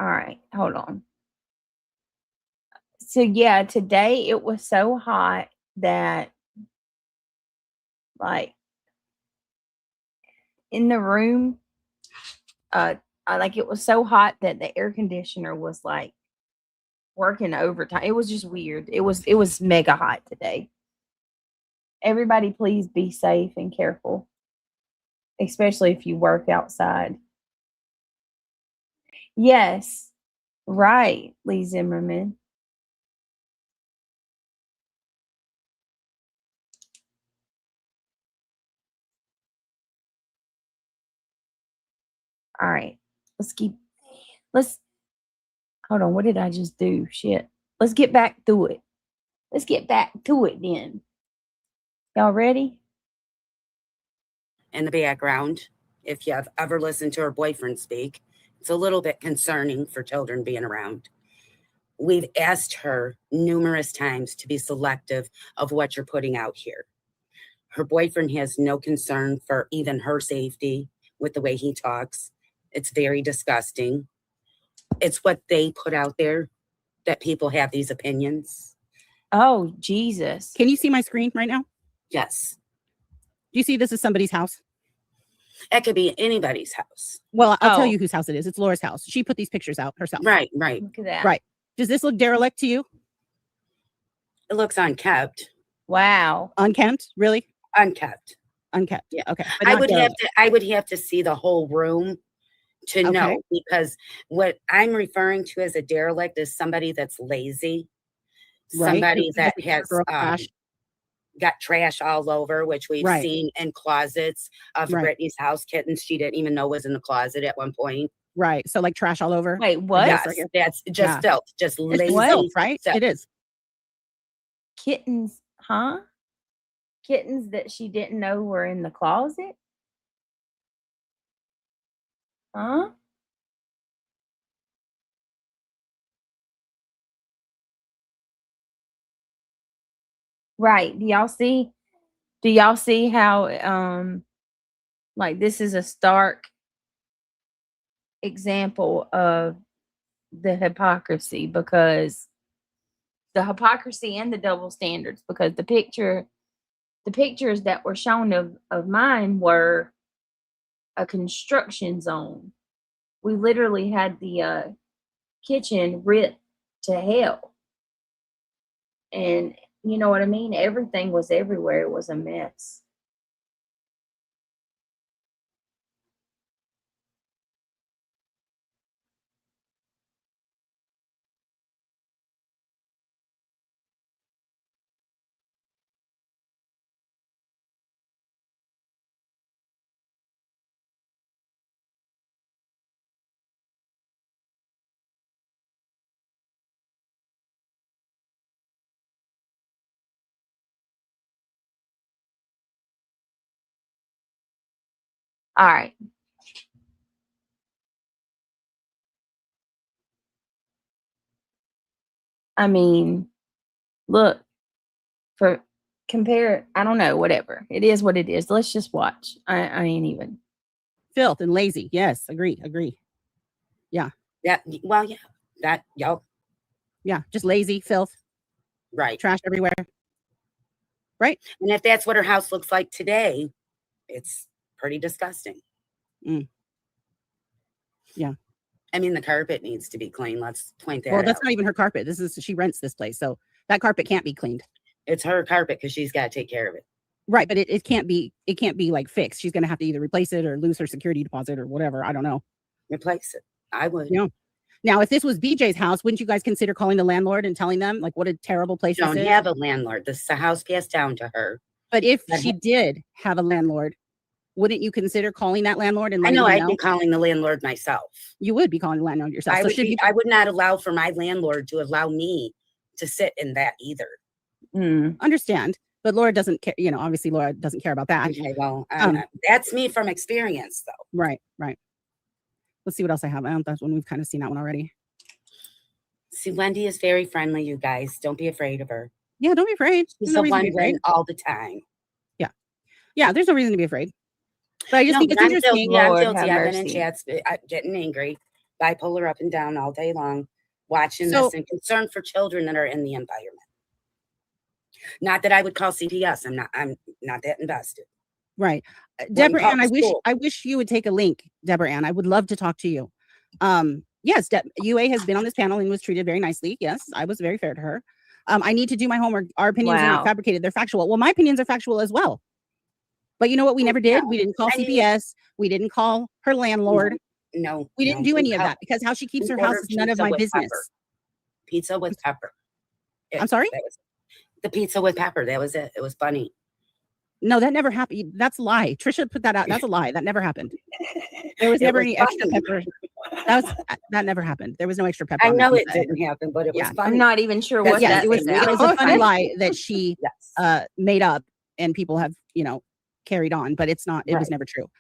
right, hold on. So yeah, today it was so hot that like in the room, like it was so hot that the air conditioner was like working overtime. It was just weird. It was mega hot today. Everybody please be safe and careful, especially if you work outside. Yes, right, Lee Zimmerman. All right, let's hold on. What did I just do? Shit. Let's get back to it. Let's get back to it then. Y'all ready?
In the background, if you have ever listened to her boyfriend speak, it's a little bit concerning for children being around. We've asked her numerous times to be selective of what you're putting out here. Her boyfriend has no concern for even her safety with the way he talks. It's very disgusting. It's what they put out there that people have these opinions.
Oh, Jesus.
Can you see my screen right now?
Yes.
Do you see this is somebody's house?
It could be anybody's house.
Well, I'll tell
Oh.
you whose house it is. It's Laura's house. She put these pictures out herself.
Right, right.
Look at that.
Right. Does this look derelict to you?
It looks unkept.
Wow.
Unkempt? Really?
Unkept.
Unkept.
Yeah.
Okay. But
I
not
would
derelict.
have to see the whole room to know,
Okay.
because what I'm referring to as a derelict is somebody that's lazy,
Right.
somebody
This is
that
the
has
girl trash.
got trash all over, which we've
Right.
seen in closets of
Right.
Brittany's house. Kittens she didn't even know was in the closet at one point.
Right. So like trash all over.
Wait, what?
Yes.
Yes,
right here.
that's just
Yeah.
filth, just
It's
lazy
just filth, right?
filth.
It is.
Kittens, huh? Kittens that she didn't know were in the closet? Huh? Right. Do y'all see how like this is a stark example of the hypocrisy, because the hypocrisy and the double standards, because the pictures that were shown of mine were a construction zone. We literally had the kitchen ripped to hell, and you know what I mean? Everything was everywhere. It was a mess. All right. I mean, look, for compare, I don't know, whatever. It is what it is. Let's just watch. I ain't even.
Filth and lazy. Yes. Agree.
That, well, yeah, that, y'all,
Yeah. Just lazy, filth,
right.
trash everywhere.
And if that's what her house looks like today, it's pretty disgusting.
Mm. Yeah.
I mean, the carpet needs to be clean. Let's point that
Well,
out.
that's not even her carpet. She rents this place. So that carpet can't be cleaned.
It's her carpet because she's got to take care of it.
Right. But it can't be like fixed. She's going to have to either replace it or lose her security deposit or whatever. I don't know.
Replace it. I would.
Yeah. Now, if this was BJ's house, wouldn't you guys consider calling the landlord and telling them like what a terrible place
Don't
this is?
have a landlord. This is a house passed down to her.
But if she did have a landlord, wouldn't you consider calling that landlord and
I
letting
know
them
I'd
know?
be calling the landlord myself.
You would be calling the landlord yourself.
I
So should you?
I would not allow for my landlord to allow me to sit in that either.
Understand, but Laura doesn't care. You know, obviously Laura doesn't care about that.
Okay, well, that's me from experience, though.
Right. Let's see what else I have. That's one we've kind of seen that one already.
See, Wendy is very friendly, you guys. Don't be afraid of her.
Yeah, don't be afraid.
She's
There's no
a
reason to be
one-win
afraid.
all the time.
Yeah, there's no reason to be afraid. But I just think
but
it's
I'm
interesting.
guilty. I'm
Lord
guilty.
have
I've been in
mercy.
chats, getting angry, bipolar up and down all day long, watching
So-
this, and concerned for children that are in the environment. Not that I would call CPS. I'm not that invested.
Right. Deborah
call
Ann,
the school.
I wish you would take a link, Deborah Ann. I would love to talk to you. Yes, UA has been on this panel and was treated very nicely. Yes, I was very fair to her. I need to do my homework. Our opinions are not
Wow.
fabricated, they're factual. Well, my opinions are factual as well. But you know what we never did?
no.
We didn't call
I mean-
CPS. We didn't call her landlord.
No,
We didn't do any of that because how she keeps her house is none of my business.
Pizza with pepper.
I'm sorry?
That was the pizza with pepper. That was it. It was funny.
No, that never happened. That's a lie. Trisha put that out. That's a lie. That never happened. There was
It
never
was
any extra
funny.
pepper. That never happened. There was no extra pepper.
I
on
know
that
it
pizza.
didn't happen, but it was
Yeah.
funny.
I'm not even sure
Yes,
what
Yes,
that
it was.
is
It was
now.
a funny lie that she
Yes.
made up, and people have carried on, but it's not. It was
Right.
never true.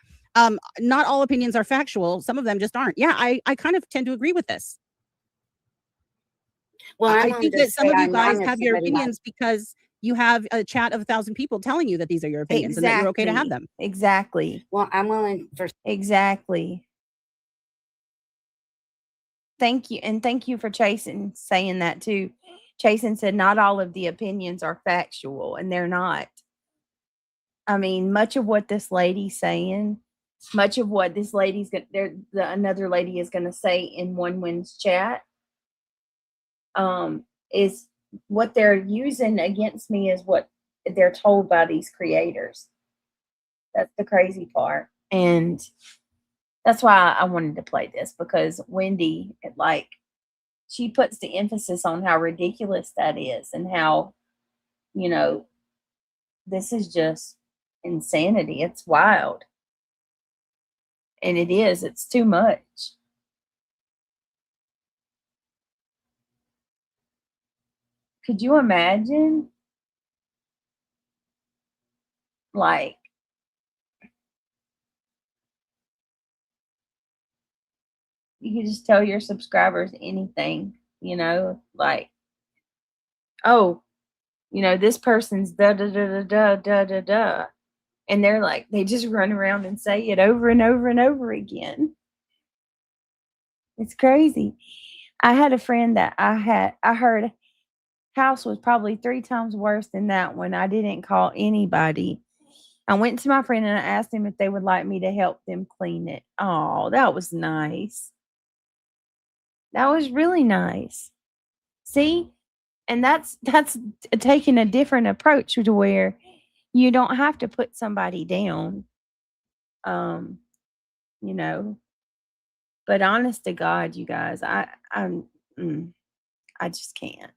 Not all opinions are factual. Some of them just aren't. Yeah, I kind of tend to agree with this.
Well,
I
I'm
think
willing to
that some
say
of you
I'm
guys
wrong if
have your
somebody
opinions because you have a chat of 1,000 people telling you that these are your opinions and that you're okay to have them.
Exactly.
Well, I'm willing for
Exactly. thank you. And thank you for Chasen saying that too. Chasen said not all of the opinions are factual, and they're not. I mean, much of what this lady's saying, much of what this lady's going another lady is gonna say in One Wins chat, is what they're using against me is what they're told by these creators. That's the crazy part. And that's why I wanted to play this, because Wendy, she puts the emphasis on how ridiculous that is and how, you know, this is just insanity. It's wild. And it is, it's too much. Could you imagine? Like, you could just tell your subscribers anything, like, oh, this person's da da da da da da da da. And they're like, they just run around and say it over and over and over again. It's crazy. I had a friend that I heard house was probably 3 times worse than that one. I didn't call anybody. I went to my friend and I asked him if they would like me to help them clean it. Oh, that was nice. That was really nice. See? And that's taking a different approach to where you don't have to put somebody down. Um, you know, but honest to God, you guys, I just can't.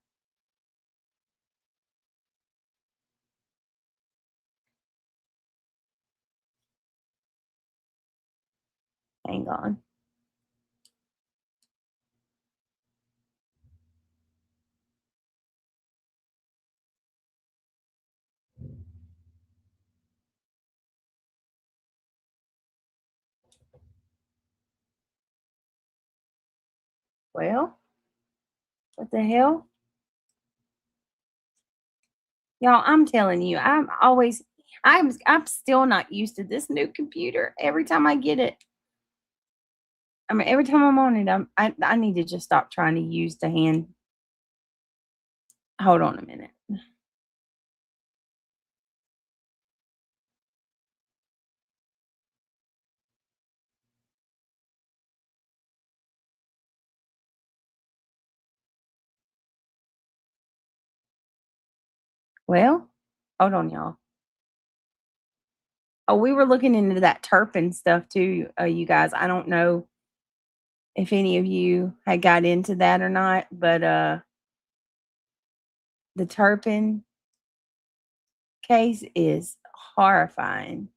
Hang on. Well, what the hell? Y'all, I'm telling you, I'm still not used to this new computer. Every time I get it, I mean, every time I'm on it, I need to just stop trying to use the hand. Hold on a minute. Well, hold on, y'all. Oh, we were looking into that Turpin stuff too, you guys. I don't know if any of you had got into that or not, but the Turpin case is horrifying.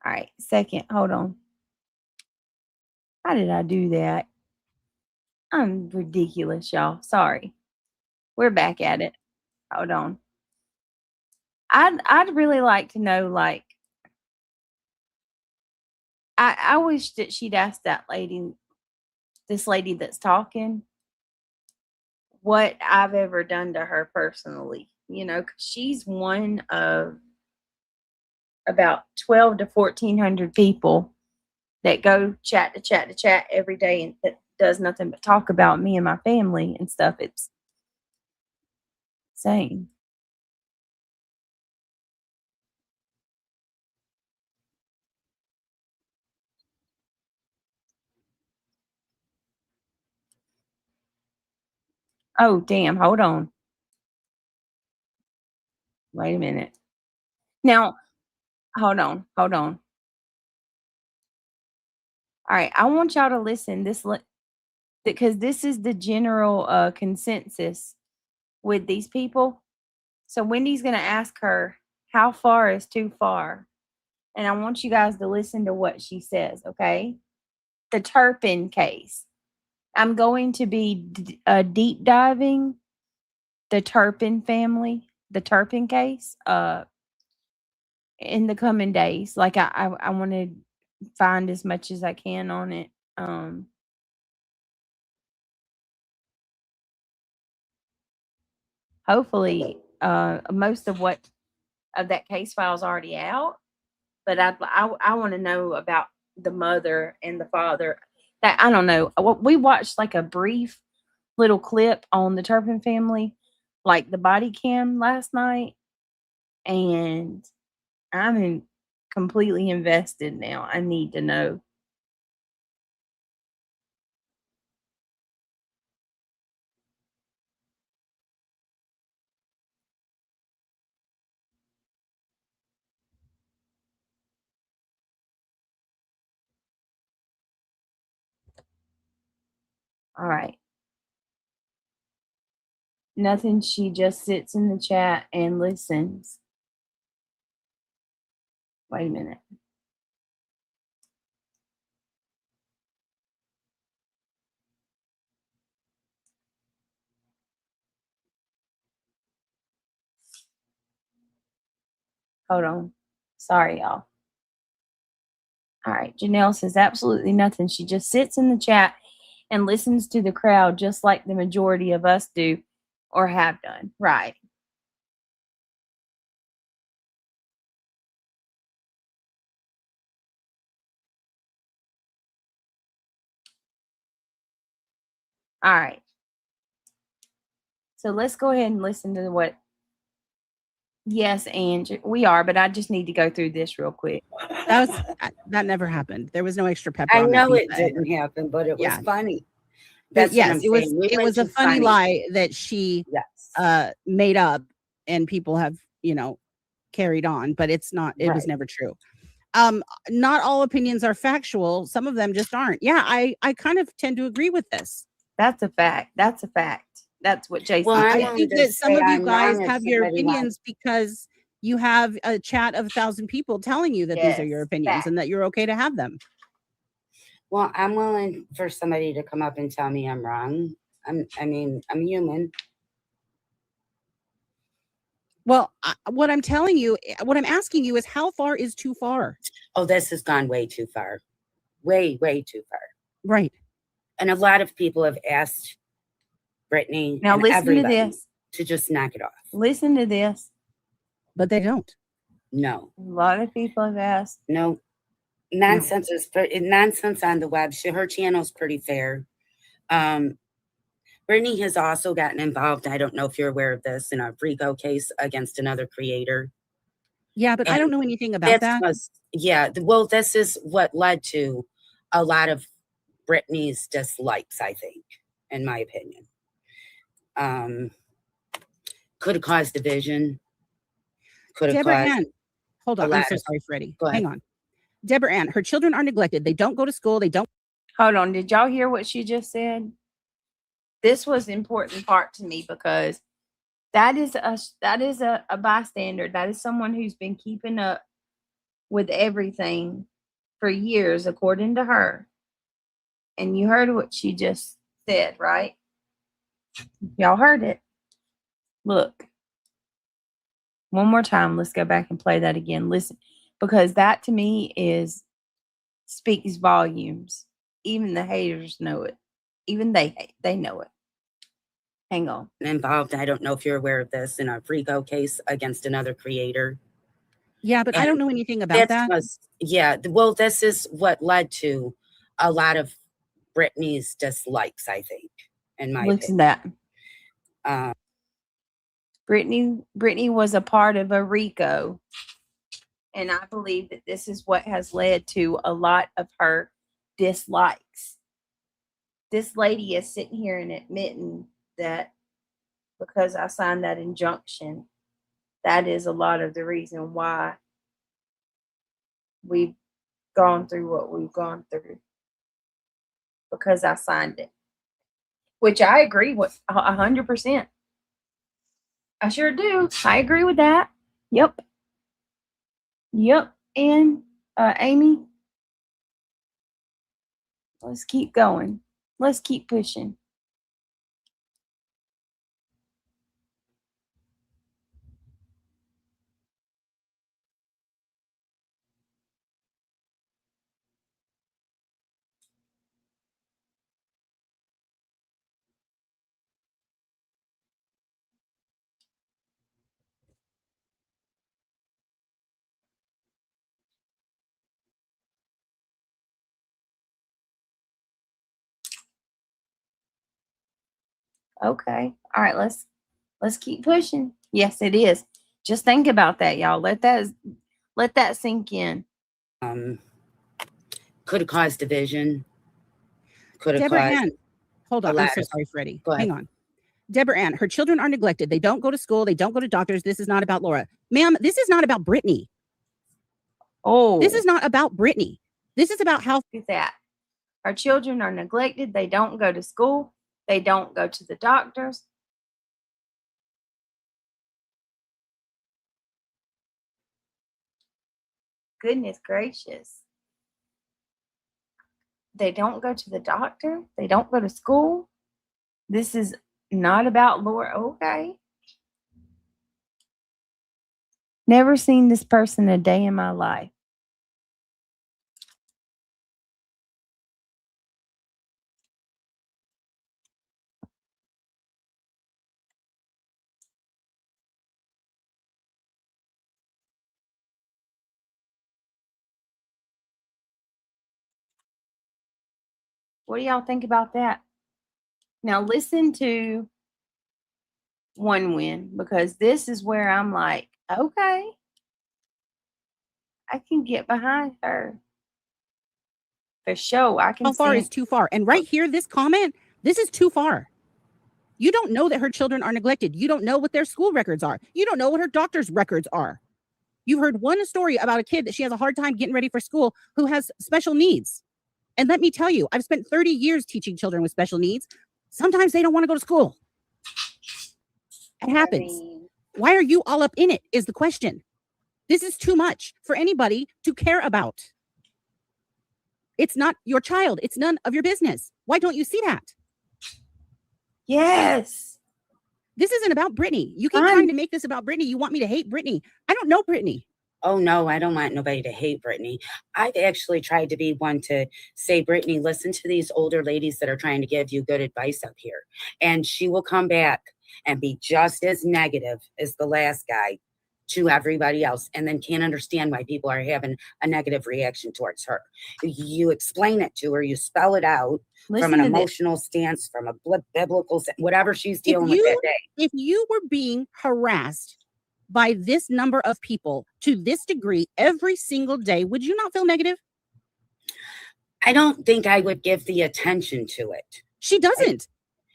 All right, second, hold on. How did I do that? I'm ridiculous, y'all. Sorry. We're back at it. Hold on. I'd really like to know, like, I wish that she'd ask this lady that's talking, what I've ever done to her personally. 'Cause she's one of about 12 to 1,400 people that go chat to chat to chat every day and that does nothing but talk about me and my family and stuff. It's insane. Oh, damn. Hold on. Wait a minute. Now, hold on. Hold on. All right. I want y'all to listen. Because this is the general consensus with these people. So Wendy's going to ask her, how far is too far? And I want you guys to listen to what she says, okay? The Turpin case. I'm going to be deep diving the Turpin family, the Turpin case, in the coming days. Like I want to find as much as I can on it. Hopefully, most of what of that case file is already out, but I want to know about the mother and the father. That I don't know. We watched like a brief little clip on the Turpin family, like the body cam last night, and completely invested now. I need to know. All right. Nothing. She just sits in the chat and listens. Wait a minute. Hold on. Sorry, y'all. All right. Janelle says absolutely nothing. She just sits in the chat and listens to the crowd just like the majority of us do or have done. Right. All right. So let's go ahead and listen to what. Yes, and we are, but I just need to go through this real quick.
That never happened. There was no extra pepper.
I
on that
know it
pizza ever.
didn't happen, but it was
Yeah.
funny.
But
That's what I'm
yes, it was.
saying. We
It
went
was a
to
funny lie that she
Yes.
made up, and people have carried on. But it's not. It was
Right.
never true. Not all opinions are factual. Some of them just aren't. Yeah, I kind of tend to agree with this.
That's a fact. That's a fact. That's what Jason.
Well,
I
willing
think
to
that some
say
of you
I'm
guys
wrong if
have your
somebody
opinions because you have a chat of 1,000 people telling you that these are your
Yes,
opinions
fact.
and that you're okay to have them.
Well, I'm willing for somebody to come up and tell me I'm wrong. I'm human.
Well, what I'm telling you, what I'm asking you is how far is too far?
Oh, this has gone way too far. Way, way too far.
Right.
And a lot of people have asked Brittany
Now
and
listen to
everybody
this.
to just knock it off.
Listen to this.
But they don't.
No.
A lot of people have asked.
No. Nonsense is nonsense on the web. Her channel's pretty fair. Brittany has also gotten involved. I don't know if you're aware of this, in a RICO case against another creator.
Yeah, but I don't know anything about that.
Well, this is what led to a lot of Brittany's dislikes, I think, in my opinion. Could have caused division. Could have
Deborah
caused.
Ann, hold on. I'm so sorry, Freddie. Hang on. Deborah Ann, her children are neglected. They don't go to school. They don't.
Hold on. Did y'all hear what she just said? This was an important part to me because that is a bystander. That is someone who's been keeping up with everything for years, according to her. And you heard what she just said, right? Y'all heard it. Look. One more time. Let's go back and play that again. Listen, because that to me speaks volumes. Even the haters know it. Even they know it. Hang on.
Involved. I don't know if you're aware of this, in a RICO case against another creator.
Yeah, but I don't know anything about that.
Well, this is what led to a lot of Brittany's dislikes, I think, in my
Listen
opinion.
to that. Brittany was a part of a RICO, and I believe that this is what has led to a lot of her dislikes. This lady is sitting here and admitting that because I signed that injunction, that is a lot of the reason why we've gone through what we've gone through, because I signed it, which I agree with 100%. I sure do. I agree with that. Yep. And Amy, let's keep going. Let's keep pushing. Okay. All right, let's keep pushing. Yes, it is. Just think about that, y'all. Let that sink in.
Could have caused division. Could have
Deborah
caused
Ann, hold
a
on. I'm
lot
so
of.
sorry, Freddie.
Go ahead.
Hang on. Deborah Ann, her children are neglected. They don't go to school. They don't go to doctors. This is not about Laura. Ma'am, this is not about Brittany.
Oh,
This is not about Brittany. This is about how
look at that. Our children are neglected. They don't go to school. They don't go to the doctors. Goodness gracious. They don't go to the doctor. They don't go to school. This is not about Laura. Okay. Never seen this person a day in my life. What do y'all think about that? Now listen to one win, because this is where I'm like, okay, I can get behind her. For sure. I can
how far
see
is too far. And right here, this comment, this is too far. You don't know that her children are neglected. You don't know what their school records are. You don't know what her doctor's records are. You've heard one story about a kid that she has a hard time getting ready for school who has special needs. And let me tell you, I've spent 30 years teaching children with special needs. Sometimes they don't want to go to school. It happens. Why are you all up in it is the question. This is too much for anybody to care about. It's not your child. It's none of your business. Why don't you see that?
Yes.
This isn't about Brittany. You keep trying to make this about Brittany. You want me to hate Brittany. I don't know Brittany.
Oh, no, I don't want nobody to hate Brittany. I've actually tried to be one to say, Brittany, listen to these older ladies that are trying to give you good advice up here. And she will come back and be just as negative as the last guy to everybody else, and then can't understand why people are having a negative reaction towards her. You explain it to her, you spell it out from an emotional stance, from a biblical, whatever she's dealing with that day.
If you were being harassed by this number of people to this degree every single day, would you not feel negative?
I don't think I would give the attention to it.
She doesn't.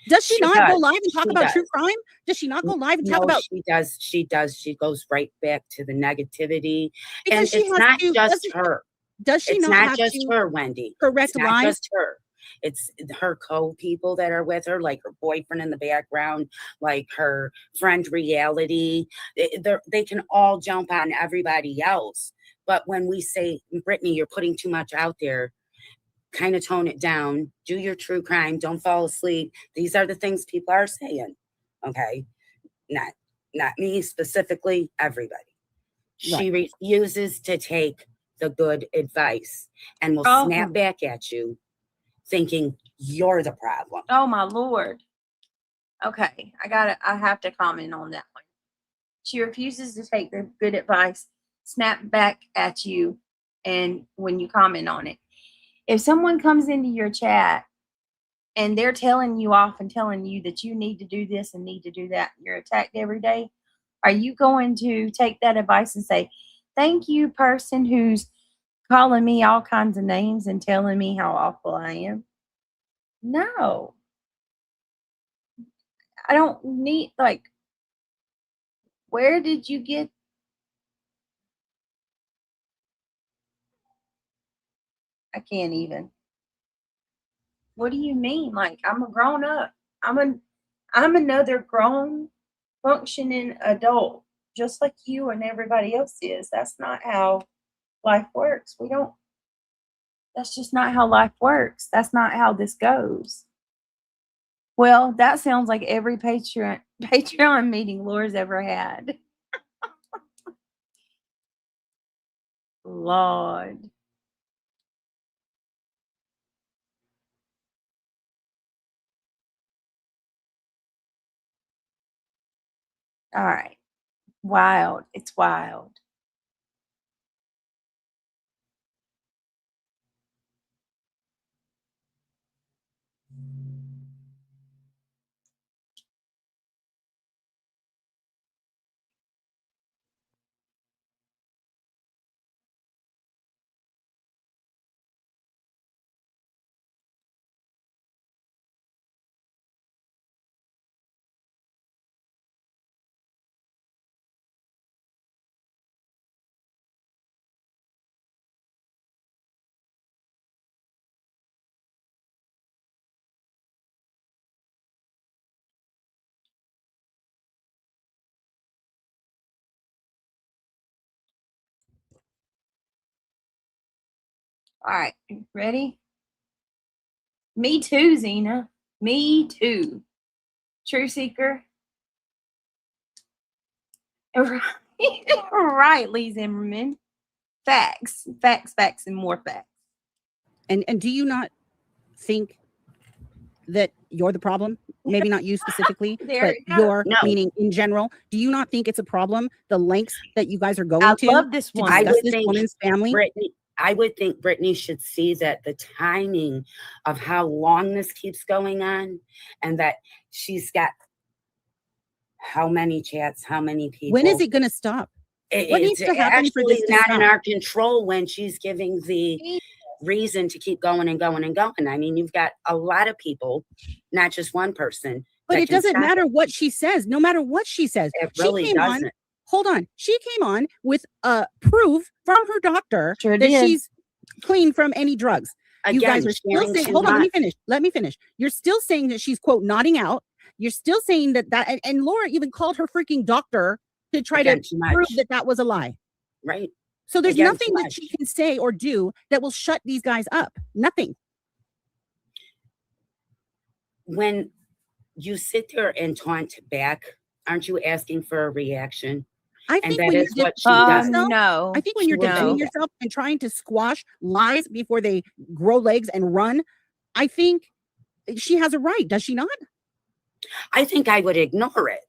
Does she not go live and talk about
does.
true crime? Does she not go live and talk about?
She does. She does. She goes right back to the negativity.
Because
and it's not just her.
Does she
it's
not
not
have
just
to
her, Wendy.
correct
It's not
lies?
just her. It's her co-people that are with her, like her boyfriend in the background, like her friend Reality. They can all jump on everybody else. But when we say, Brittany, you're putting too much out there, kind of tone it down, do your true crime, don't fall asleep. These are the things people are saying. Okay. Not me specifically, everybody. She refuses to take the good advice and will snap back at you thinking you're the problem.
Oh my Lord. Okay. I have to comment on that one. She refuses to take the good advice, snap back at you, and when you comment on it. If someone comes into your chat and they're telling you off and telling you that you need to do this and need to do that, and you're attacked every day, are you going to take that advice and say, thank you, person who's calling me all kinds of names and telling me how awful I am? No. I don't need, like, where did you get? I can't even. What do you mean? Like, I'm a grown up. I'm another grown functioning adult, just like you and everybody else is. That's not how life works. That's just not how life works. That's not how this goes. Well, that sounds like every Patreon meeting Laura's ever had. Lord. All right. Wild. It's wild. All right, ready? Me too, Zena. Me too. True seeker. Right, Lee Zimmerman. Facts, facts, facts, and more facts.
And do you not think that you're the problem? Maybe not you specifically,
There
but
you go.
you're
No.
meaning in general. Do you not think it's a problem, the lengths that you guys are going
I
to
love this
to
one.
I
discuss
would
this
think
woman's family?
I would think Brittany should see that the timing of how long this keeps going on, and that she's got how many chats, how many people.
When is it going to stop? What needs
It's
to happen for
actually
this to
not in
stop?
our control when she's giving the reason to keep going and going and going. I mean, you've got a lot of people, not just one person.
But
that
it
can
doesn't
stop
matter
it.
what she says. No matter what she says,
It
she
really
came on.
doesn't.
Hold on. She came on with proof from her doctor
Sure
that
did.
she's clean from any drugs. You
Again,
guys are still
sharing
saying,
too
hold on, let me
much.
finish. Let me finish. You're still saying that she's, quote, nodding out. You're still saying that, and Laura even called her freaking doctor to try
Again,
to
too
prove
much.
that was a lie.
Right.
So there's
Again,
nothing
too
that
much.
she can say or do that will shut these guys up. Nothing.
When you sit there and taunt back, aren't you asking for a reaction?
I
And
think
that
when
is
you're
what she does.
No.
I think when you're
She will
defending
do that.
yourself and trying to squash lies before they grow legs and run, I think she has a right, does she not?
I think I would ignore it.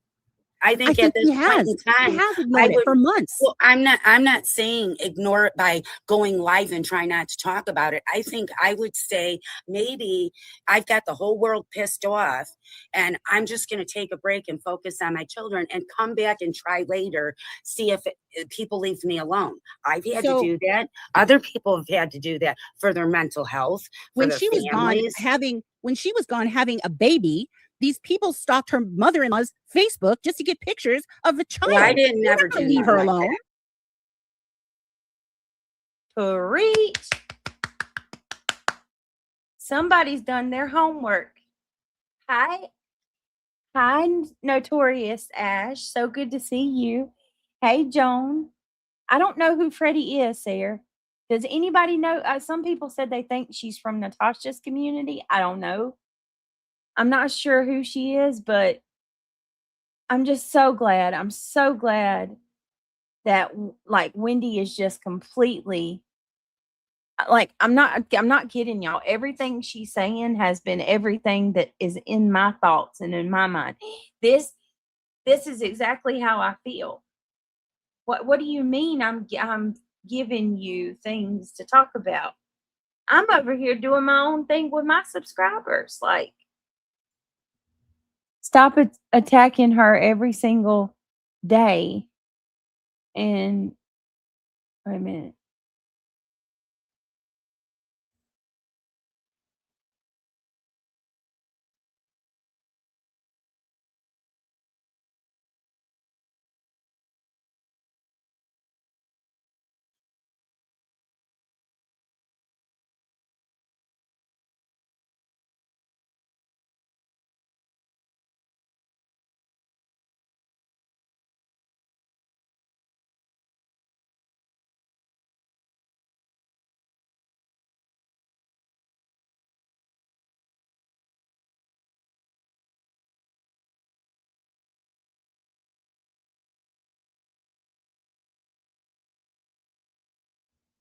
I think
I
at
think
this
she
point
has.
in
She
time,
has ignored it for months.
well, I'm not saying ignore it by going live and try not to talk about it. I think I would say maybe I've got the whole world pissed off and I'm just going to take a break and focus on my children and come back and try later, see if people leave me alone. I've had to do that. Other people have had to do that for their mental health, for
when
their
she was
families.
gone having a baby, these people stalked her mother-in-law's Facebook just to get pictures of a child.
Well, I didn't
They're
never
not gonna
do
leave her
nothing like
alone.
Preach. Somebody's done their homework. Hi, Notorious Ash. So good to see you. Hey, Joan. I don't know who Freddie is, Sarah. Does anybody know? Some people said they think she's from Natasha's community. I don't know. I'm not sure who she is, but I'm just so glad. I'm so glad that like Wendy is just completely like I'm not kidding y'all. Everything she's saying has been everything that is in my thoughts and in my mind. This is exactly how I feel. What do you mean I'm giving you things to talk about? I'm over here doing my own thing with my subscribers. Like, stop attacking her every single day. And wait a minute.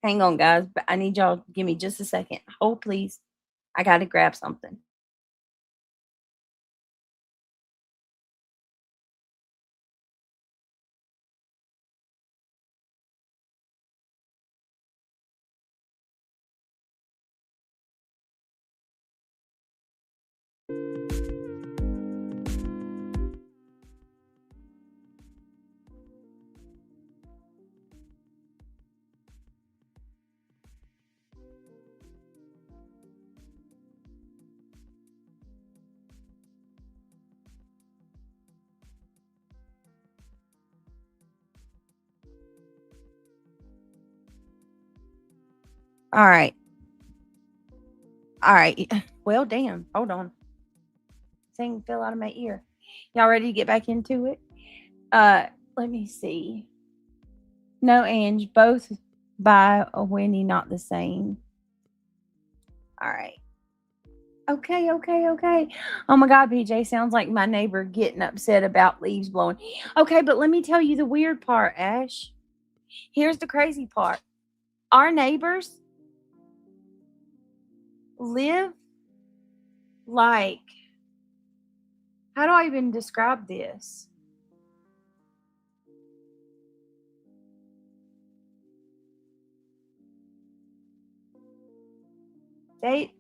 Hang on, guys. But I need y'all to give me just a second. Hold, please. I got to grab something. All right. All right. Well, damn. Hold on. Thing fell out of my ear. Y'all ready to get back into it? Let me see. No, Ange, both by a Wendy, not the same. All right. Okay. Oh my God, PJ, sounds like my neighbor getting upset about leaves blowing. Okay, but let me tell you the weird part, Ash. Here's the crazy part. Our neighbors live like, how do I even describe this? They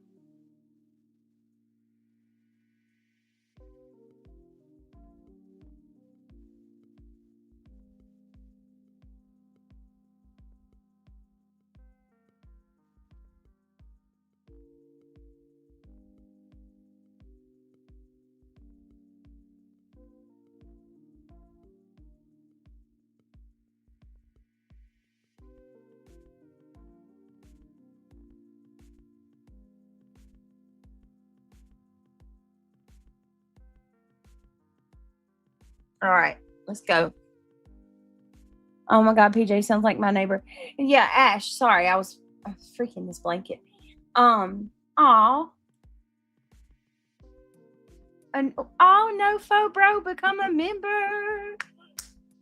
all right, let's go. Oh my God, PJ sounds like my neighbor. Yeah, Ash, sorry, I was freaking this blanket. Aw. And oh no, fo bro, become a member.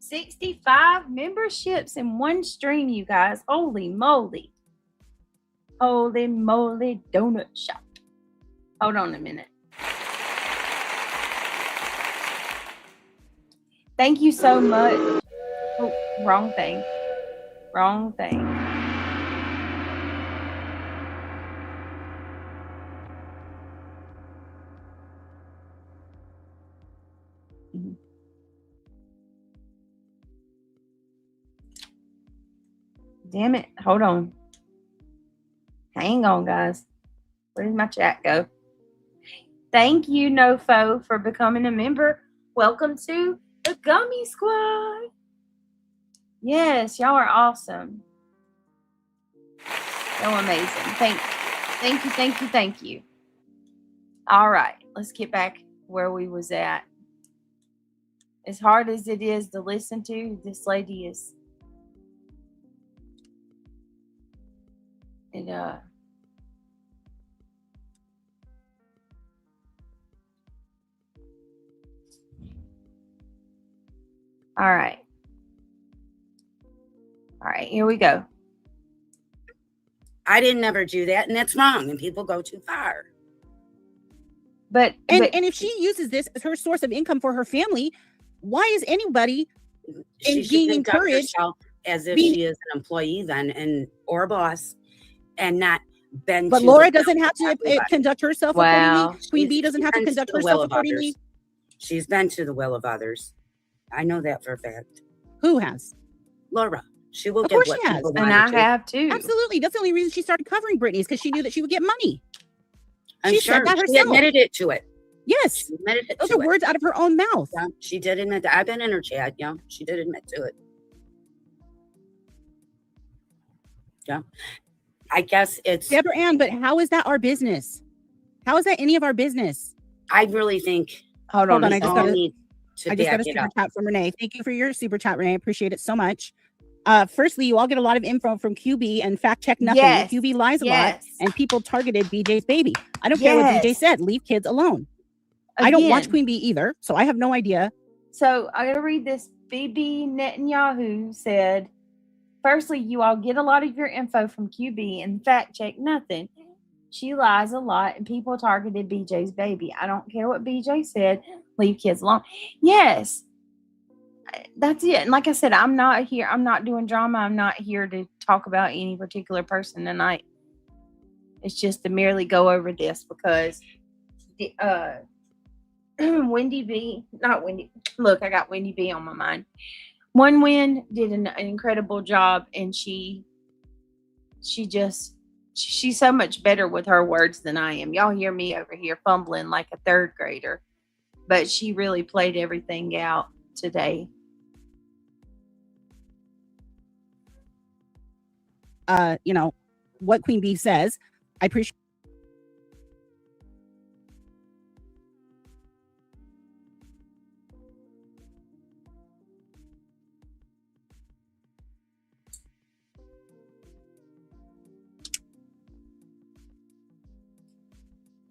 65 memberships in one stream, you guys. Holy moly. Holy moly donut shop. Hold on a minute. Thank you so much. Oh, wrong thing. Wrong thing. Damn it. Hold on. Hang on, guys. Where did my chat go? Thank you, Nofo, for becoming a member. Welcome to the Gummy Squad. Yes, y'all are awesome. So amazing. Thank you. All right, let's get back where we was at. As hard as it is to listen to, this lady is all right. All right, here we go.
I didn't ever do that, and that's wrong, and people go too far.
But
if she uses this as her source of income for her family, why is anybody being encouraged
as if she is an employee then or a boss and not been?
But Laura doesn't have to conduct herself accordingly. Queen Bee doesn't have to conduct herself accordingly.
She's been to the will of others. I know that for a fact.
Who has?
Laura. She will.
Of course she has,
and I have too.
Absolutely, that's the only reason she started covering Britney, is because she knew that she would get money.
She said that herself. She admitted it to it.
Yes, those are words out of her own mouth.
Yeah, she did admit that. I've been in her chat. Yeah, she did admit to it. Yeah, I guess it's
Deborah Ann. But how is that our business? How is that any of our business?
I really think.
Hold on. I just got a
super
chat from Renee. Thank you for your super chat, Renee. I appreciate it so much. Firstly, you all get a lot of info from QB and fact check nothing.
Yes.
QB lies a lot, and people targeted BJ's baby. I don't care what BJ said. Leave kids alone. Again, I don't watch Queen Bee either, so I have no idea.
So I gotta read this. Bibi Netanyahu said, firstly, you all get a lot of your info from QB and fact check nothing. She lies a lot, and people targeted BJ's baby. I don't care what BJ said. Leave kids alone. Yes. That's it. And like I said, I'm not here. I'm not doing drama. I'm not here to talk about any particular person tonight. It's just to merely go over this because Wendy B, not Wendy. Look, I got Wendy B on my mind. One Win did an incredible job, and she's so much better with her words than I am. Y'all hear me over here fumbling like a third grader, but she really played everything out today.
What Queen Bee says. I appreciate.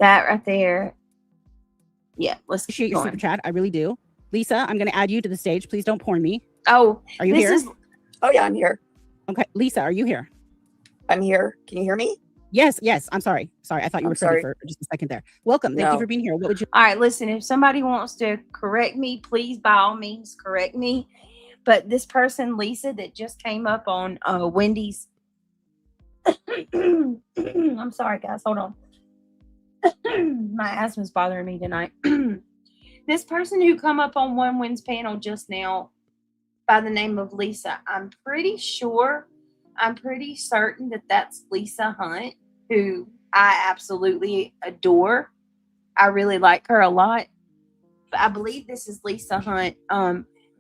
That right there. Yeah, let's
Appreciate
keep
your
going.
super chat. I really do. Lisa, I'm going to add you to the stage. Please don't porn me.
Oh,
Are you
this
here?
is
Oh yeah, I'm here.
Okay. Lisa, are you here?
I'm here. Can you hear me?
Yes. I'm sorry. I thought you
I'm
were
sorry.
for just a second there. Welcome. Thank you
No.
for being here. What would you?
all right. Listen, if somebody wants to correct me, please by all means correct me. But this person, Lisa, that just came up on Wendy's. I'm sorry, guys. Hold on. My asthma's bothering me tonight. This person who come up on One Wins panel just now by the name of Lisa, I'm pretty certain that that's Lisa Hunt, who I absolutely adore. I really like her a lot. But I believe this is Lisa Hunt.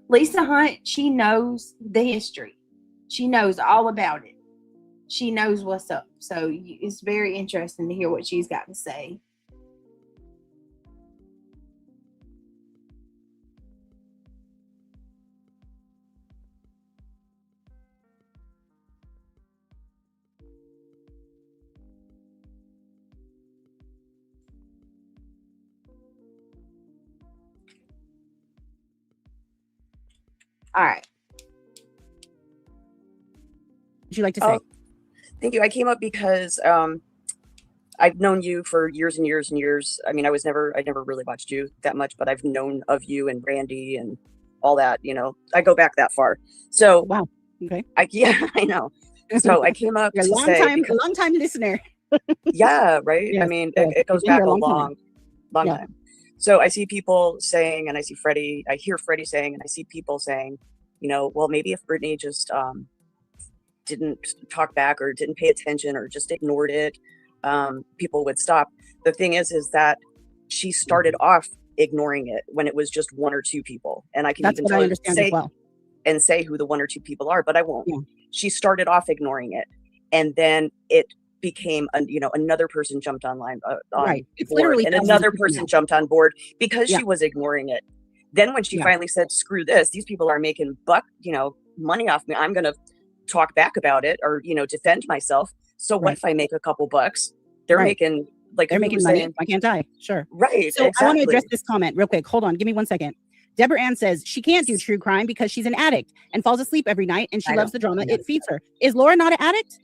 Lisa Hunt, she knows the history. She knows all about it. She knows what's up. So it's very interesting to hear what she's got to say. All right.
Would you like to say?
Oh, thank you. I came up because I've known you for years and years and years. I mean, I never really watched you that much, but I've known of you and Brandy and all that. You know, I go back that far. So
Wow. Okay.
yeah, I know. So I came up
You're
to
a long
say,
time listener.
yeah, right.
Yes,
I mean,
yes.
it goes
You've been
back
here
a
a long
long
Yeah.
time. So I see people saying, and I hear Freddie saying, and I see people saying, you know, well, maybe if Brittany just didn't talk back or didn't pay attention or just ignored it, people would stop. The thing is that she started off ignoring it when it was just one or two people. And I can
That's
even
what I understand as well.
and say who the one or two people are, but I won't.
Yeah.
She started off ignoring it, and then it became another person jumped online
Right. It's
board,
literally
and
thousands of
another
people
person
now.
jumped on board because
Yeah.
she was ignoring it. Then when she
Yeah.
finally said, screw this, these people are making money off me, I'm gonna talk back about it or defend myself. So what
Right.
if I make a couple bucks? They're
Right.
making
They're
you
making
were
money.
saying,
I can't die. Sure.
right?
So I want to
exactly.
address this comment real quick. Hold on. Give me 1 second. Deborah Ann says she can't do true crime because she's an addict and falls asleep every night and she
I
loves the
don't
drama.
know.
It feeds her. Is Laura not an addict?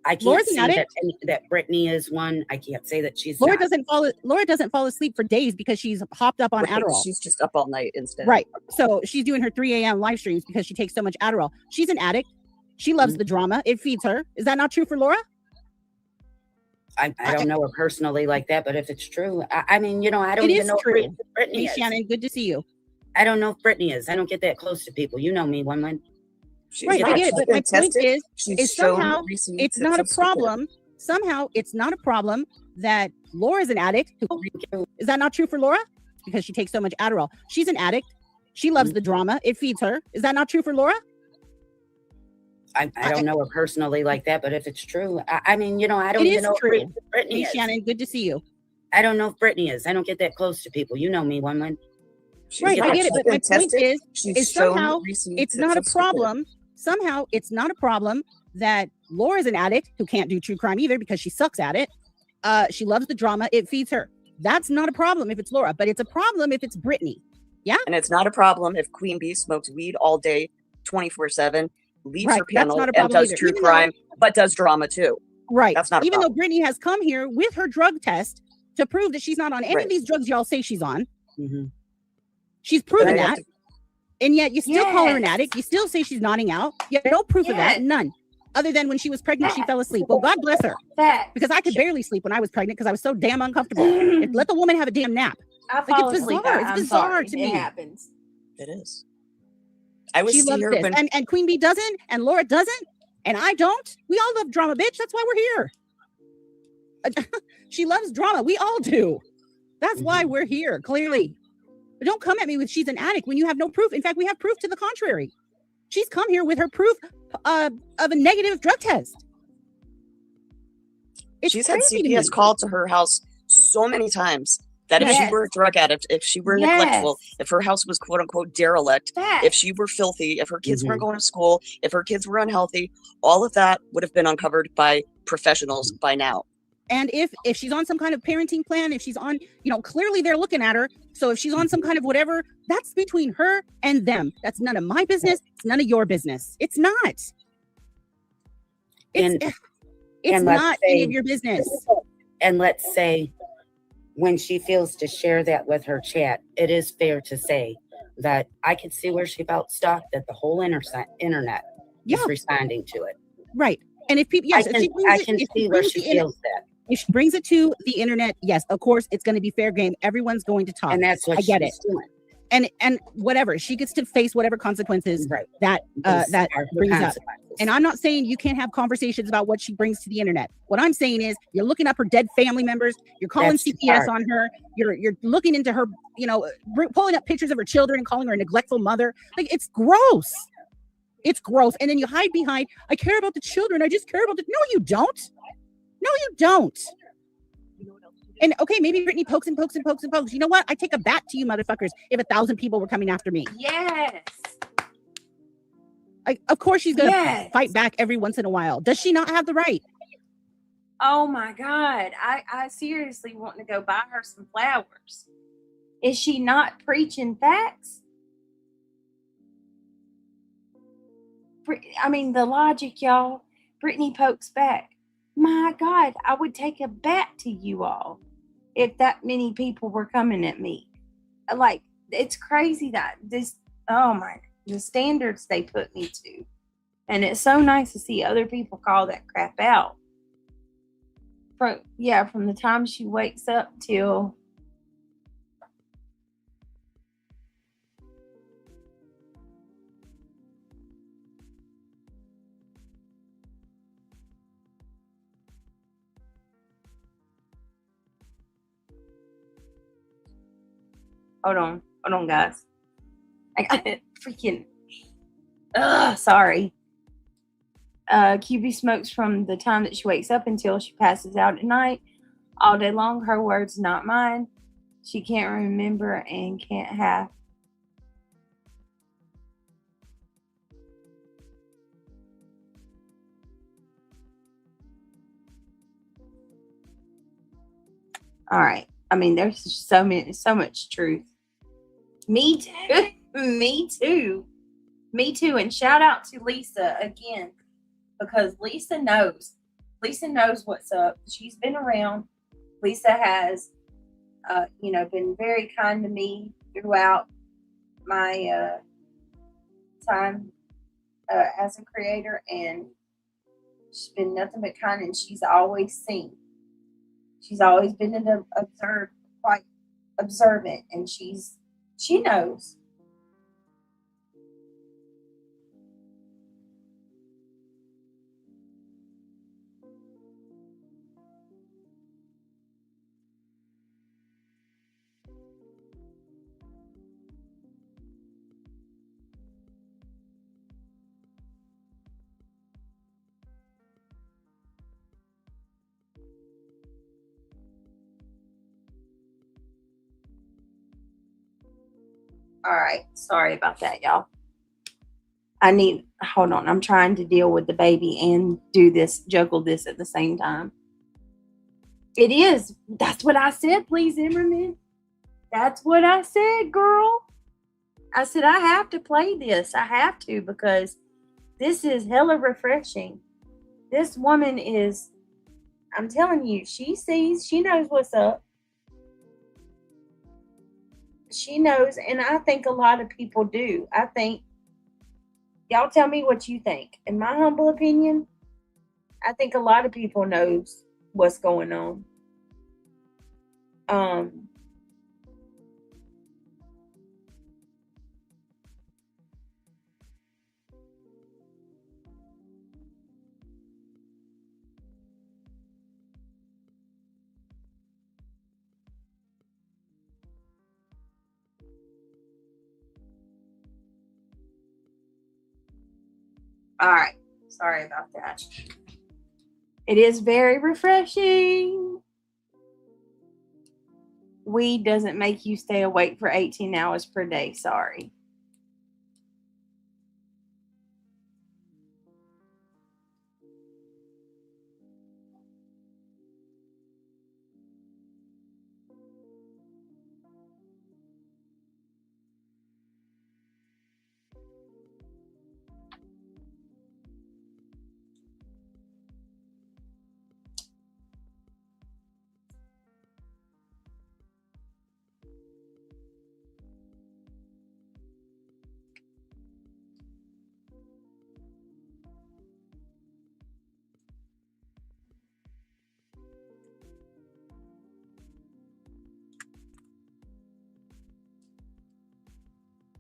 I can't
Laura's an
say that,
addict.
that Brittany is one. I can't say that she's
Laura
not.
doesn't fall asleep for days because she's hopped up on
Right,
Adderall.
she's just up all night instead.
Right. So she's doing her 3 a.m. live streams because she takes so much Adderall. She's an addict. She loves the drama. It feeds her. Is that not true for Laura?
I don't know her personally like that, but if it's true, I mean, I don't
It
even
is
know if
true.
Brittany
Hey,
is.
Shannon, good to see you.
I don't know if Brittany is. I don't get that close to people. You know me, one.
Right, I get it.
she's
But
been
my point
tested.
is
She's shown
somehow
receipts.
it's not a
so stupid.
problem. Somehow it's not a problem that Laura's an addict. Is that not true for Laura? Because she takes so much Adderall. She's an addict. She loves the drama. It feeds her. Is that not true for Laura?
I don't know her personally like that, but if it's true, I mean, I don't
It
even
is
know
true.
if Brittany
Hey,
is.
Shannon, good to see you.
I don't know if Brittany is. I don't get that close to people. You know me, one.
Right, I get it.
she's
But
been
my point
tested.
is
She's
somehow
shown receipts.
it's not a
so stupid.
problem. Somehow it's not a problem that Laura's an addict who can't do true crime either because she sucks at it. She loves the drama. It feeds her. That's not a problem if it's Laura, but it's a problem if it's Brittany.
And it's not a problem if Queen Bee smokes weed all day, 24/7, leaves
Right,
her
that's
panel
not a
and
problem
does
either.
true
Even though-
crime, but does drama too.
Right.
That's not a
Even though
problem.
Brittany has come here with her drug test to prove that she's not on any
Right.
of these drugs y'all say she's on.
Mm-hmm.
She's
But
proven
I have
that. And yet you still call her an
Yes.
addict. You still say she's nodding out. You have no proof of that.
Yes.
None. Other than when she was pregnant, she fell asleep. Well, God bless her.
Fact.
Because I could barely sleep when I was pregnant because I was so damn uncomfortable. Let the woman have a damn nap.
I
it's
fall asleep.
bizarre. It's
I'm
bizarre
sorry.
to me.
It happens.
It is. I was
She loves
here
this.
when
And Queen Bee doesn't, and Laura doesn't, and I don't. We all love drama, bitch. That's why we're here. She loves drama. We all do. That's why we're here, clearly. But don't come at me with she's an addict when you have no proof. In fact, we have proof to the contrary. She's come here with her proof of a negative drug test. It's
she's had
crazy to me.
CPS called to her house so many times that if
Yes.
she were a drug addict, if she were
Yes.
neglectful, if her house was quote unquote derelict,
Fact.
if she were filthy, if her kids
Mm-hmm.
weren't going to school, if her kids were unhealthy, all of that would have been uncovered by professionals by now.
And if she's on some kind of parenting plan, if she's on, clearly they're looking at her. So if she's on some kind of whatever, that's between her and them. That's none of my business. It's none of your business. It's not. It's not any of your business.
And let's say when she feels to share that with her chat, it is fair to say that I could see where she felt stalked, that the whole internet is responding to it.
Right. And if people, yes,
I can see where she feels that.
If she brings it to the internet, yes, of course, it's going to be fair game. Everyone's going to talk.
And that's what
I get
she's doing.
And whatever, she gets to face whatever consequences that brings up. And I'm not saying you can't have conversations about what she brings to the internet. What I'm saying is you're looking up her dead family members. You're calling CPS on her. You're looking into her, pulling up pictures of her children and calling her a neglectful mother. Like, it's gross. It's gross. And then you hide behind, I care about the children. I just care about no, you don't. No, you don't. And okay, maybe Brittany pokes and pokes and pokes and pokes. You know what? I take a bat to you motherfuckers if 1,000 people were coming after me.
Yes.
Of course she's going to fight back every once in a while. Does she not have the right?
Oh my God. I seriously want to go buy her some flowers. Is she not preaching facts? I mean, the logic, y'all. Brittany pokes back. My God, I would take a bat to you all if that many people were coming at me. Like, it's crazy that the standards they put me to. And it's so nice to see other people call that crap out. From the time she wakes up till Hold on, guys. I got it freaking. Sorry. QB smokes from the time that she wakes up until she passes out at night. All day long, her words, not mine. She can't remember and can't have. All right. I mean, there's so much truth. Me too. Me too. And shout out to Lisa again, because Lisa knows. Lisa knows what's up. She's been around. Lisa has, been very kind to me throughout my time as a creator, and she's been nothing but kind, and she's always seen. She's always been quite observant, and she knows. All right. Sorry about that, y'all. Hold on. I'm trying to deal with the baby and juggle this at the same time. It is. That's what I said, please, Zimmerman. That's what I said, girl. I said, I have to play this. I have to, because this is hella refreshing. This woman is, I'm telling you, she knows what's up. She knows, and I think a lot of people do. I think, y'all tell me what you think. In my humble opinion, I think a lot of people knows what's going on. All right. Sorry about that. It is very refreshing. Weed doesn't make you stay awake for 18 hours per day. Sorry.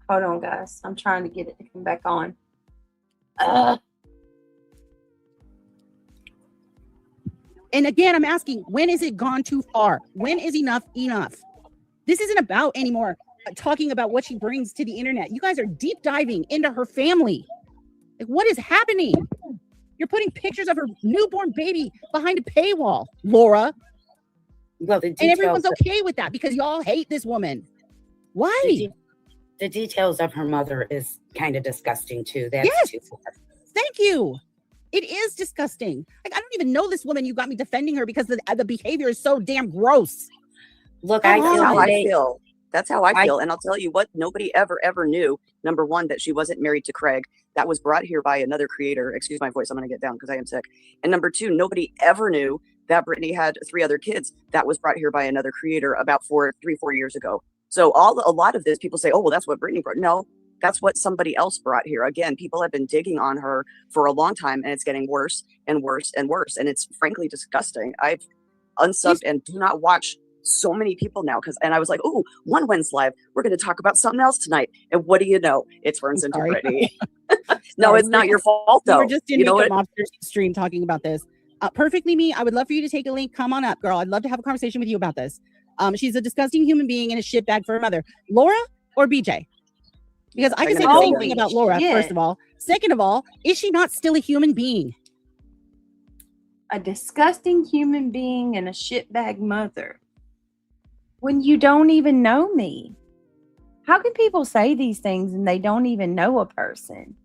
Hold on, guys. I'm trying to get it to come back on.
And again, I'm asking, when is it gone too far? When is enough enough? This isn't about anymore talking about what she brings to the internet. You guys are deep diving into her family. Like, what is happening? You're putting pictures of her newborn baby behind a paywall, Laura.
Well,
And everyone's okay with that because y'all hate this woman. Why?
The details of her mother is kind of disgusting too. That's
Yes.
too far.
Thank you. It is disgusting. Like, I don't even know this woman. You got me defending her because the behavior is so damn gross.
Look,
Come
I
on.
feel
That's how I
today,
feel. That's how I feel. And I'll tell you what, nobody ever knew. Number one, that she wasn't married to Craig. That was brought here by another creator. Excuse my voice. I'm going to get down because I am sick. And number two, nobody ever knew that Brittany had 3 other kids. That was brought here by another creator about 4 years ago. So a lot of this, people say, oh, well, that's what Brittany brought. No, that's what somebody else brought here. Again, people have been digging on her for a long time, and it's getting worse and worse and worse. And it's frankly disgusting. I've unsubbed and do not watch so many people now and I was like, oh, One Wins Live, we're going to talk about something else tonight. And what do you know? It turns into
Sorry.
Brittany. No, it's not your fault
We
though.
were just in
You know
Makeup
what?
Mobster stream talking about this. Perfectly Me, I would love for you to take a link. Come on up, girl. I'd love to have a conversation with you about this. She's a disgusting human being and a shitbag for her mother. Laura or BJ? Because I can say the
Oh,
same thing about Laura,
shit.
first of all. Second of all, is she not still a human being?
A disgusting human being and a shitbag mother. When you don't even know me. How can people say these things and they don't even know a person?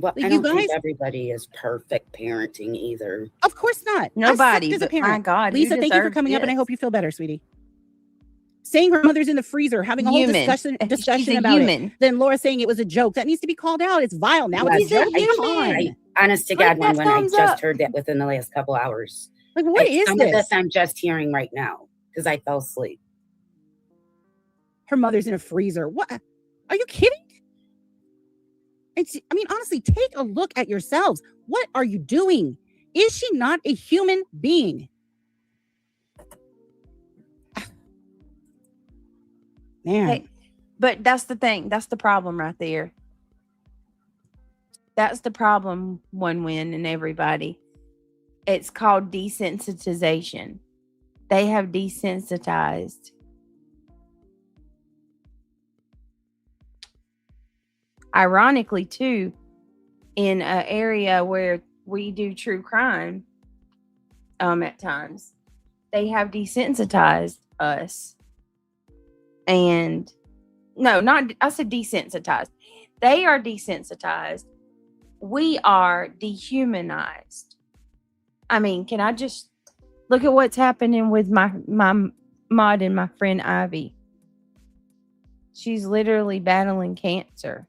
well,
Like,
I
you
don't think
guys-
everybody is perfect parenting either.
Of course not.
Nobody,
I sucked as a
but my
parent.
God, who
Lisa, thank you for
deserves
coming up, and I
this?
hope you feel better, sweetie. Saying her mother's in the freezer, having a whole
Human.
discussion
She's a
about it.
human.
Then Laura saying it was a joke. That needs to be called out. It's vile. Now it's
She's
a
a
joke. Come
human.
on.
Honest to
Put
God,
that
when I
thumbs
just
up.
heard that within the last couple hours.
Like, what is
Some of
this?
this I'm just hearing right now because I fell asleep.
Her mother's in a freezer. What? Are you kidding? I mean, honestly, take a look at yourselves. What are you doing? Is she not a human being? Man,
Hey, but that's the thing. That's the problem right there. That's the problem, One Win and everybody. It's called desensitization. They have desensitized. Ironically, too, in an area where we do true crime, at times, they have desensitized us. And no, not, I said desensitized. They are desensitized. We are dehumanized. I mean, can I just look at what's happening with my mod and my friend Ivy? She's literally battling cancer.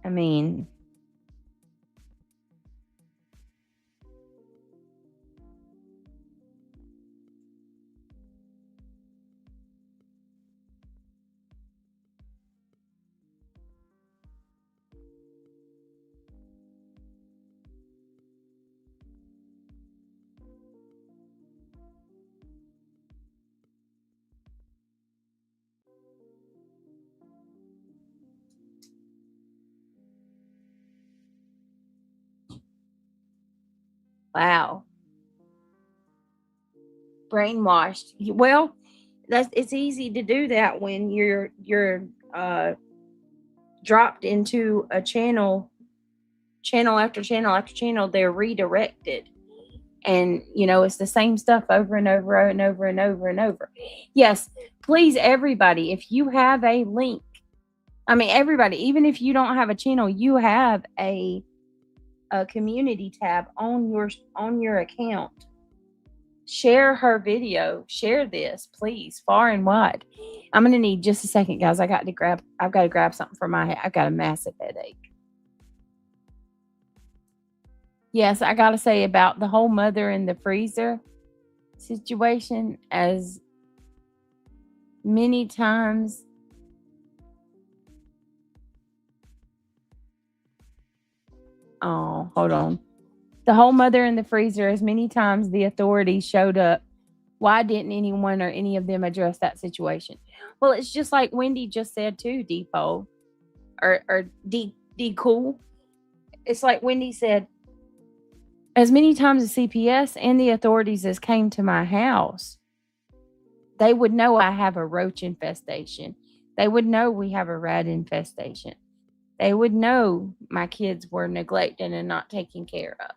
I mean, wow. Brainwashed. Well, it's easy to do that when you're dropped into a channel channel after channel after channel, they're redirected. And, it's the same stuff over and over and over and over and over. Yes, please, everybody, if you have a link, everybody, even if you don't have a channel, you have a community tab on your account. Share her video. Share this, please, far and wide. I'm going to need just a second, guys. I've got to grab something for my head. I've got a massive headache. Yes, I got to say about the whole mother in the freezer situation, as many times hold on. The whole mother in the freezer, as many times the authorities showed up, why didn't anyone or any of them address that situation? Well, it's just like Wendy just said too, Depot, or D Cool. It's like Wendy said, as many times as CPS and the authorities as came to my house, they would know I have a roach infestation. They would know we have a rat infestation. They would know my kids were neglected and not taken care of.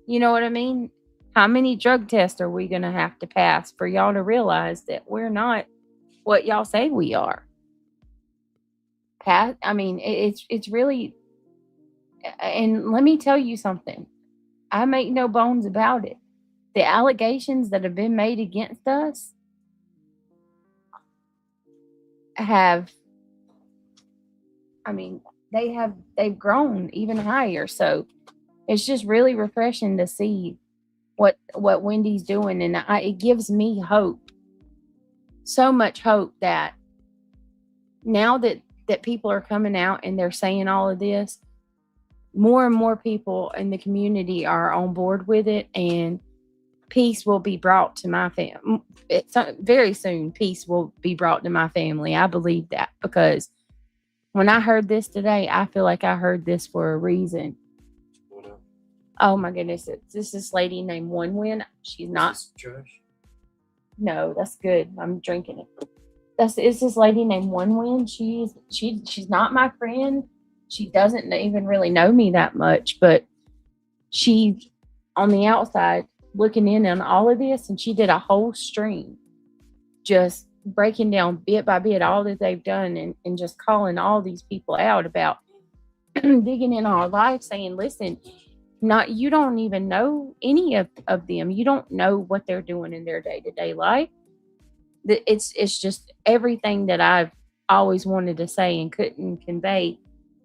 You know what I mean? How many drug tests are we going to have to pass for y'all to realize that we're not what y'all say we are? It's really, and let me tell you something. I make no bones about it. The allegations that have been made against us they've grown even higher. So it's just really refreshing to see what Wendy's doing, and it gives me hope, so much hope, that now that people are coming out and they're saying all of this, more and more people in the community are on board with it, and peace will be brought to my family. Very soon, peace will be brought to my family. I believe that, because when I heard this today, I feel like I heard this for a reason. Oh my goodness. It's this lady named One Win. She's not.
Trash?
No, that's good. I'm drinking it. It's this lady named One Win. She's not my friend. She doesn't even really know me that much, but she, on the outside, looking in on all of this, and she did a whole stream just breaking down bit by bit all that they've done, and just calling all these people out about digging in our life, saying, listen, you don't even know any of them. You don't know what they're doing in their day-to-day life. It's just everything that I've always wanted to say and couldn't convey,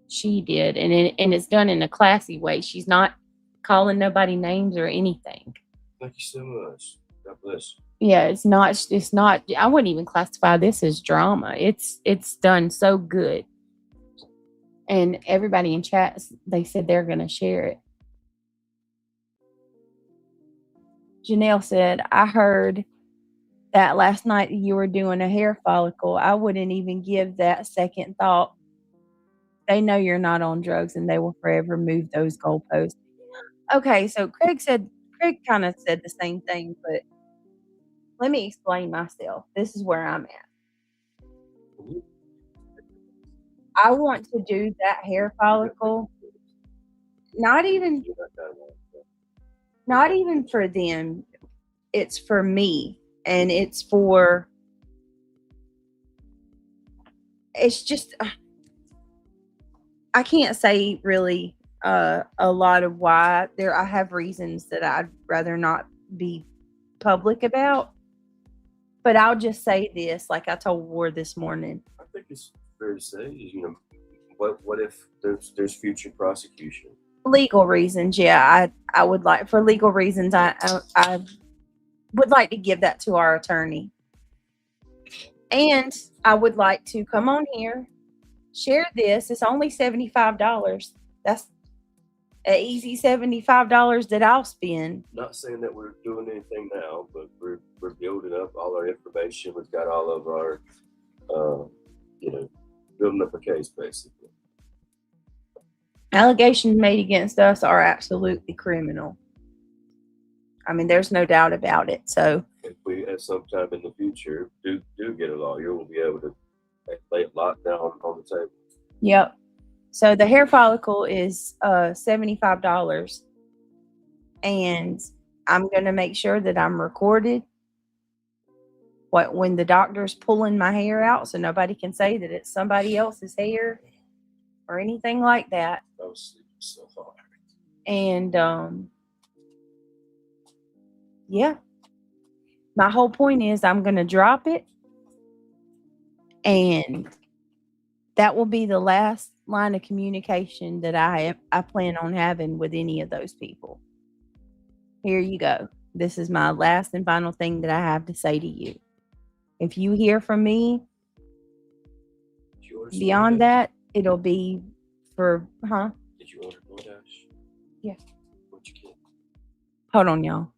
she did. And it's done in a classy way. She's not calling nobody names or anything.
Thank you so much. God bless.
Yeah, it's not, I wouldn't even classify this as drama. It's done so good. And everybody in chat, they said they're going to share it. Janelle said, I heard that last night you were doing a hair follicle. I wouldn't even give that second thought. They know you're not on drugs, and they will forever move those goalposts. Okay, so Craig kind of said the same thing, but let me explain myself. This is where I'm at. I want to do that hair follicle, not even for them. It's for me, and it's just, I can't say really a lot of why. I have reasons that I'd rather not be public about, but I'll just say this, like I told Ward this morning.
I think it's fair to say, what if there's future prosecution?
Legal reasons, yeah. I would like, for legal reasons, I would like to give that to our attorney. And I would like to come on here, share this. It's only $75. That's an easy $75 that I'll spend.
Not saying that we're doing anything now, but we're building up all our information. We've got all of our, building up a case, basically.
Allegations made against us are absolutely criminal. I mean, there's no doubt about it. So
if we at some time in the future do get a lawyer, we'll be able to lay a lot down on the table.
Yep. So the hair follicle is $75, and I'm going to make sure that I'm recorded when the doctor's pulling my hair out, so nobody can say that it's somebody else's hair or anything like that.
I was sleeping so hard.
And yeah, my whole point is I'm going to drop it, and that will be the last line of communication that I plan on having with any of those people. Here you go. This is my last and final thing that I have to say to you. If you hear from me
Did you order some
beyond
DoorDash?
that, it'll be for,
Did you order DoorDash?
Yes.
What'd you get?
Hold on, y'all.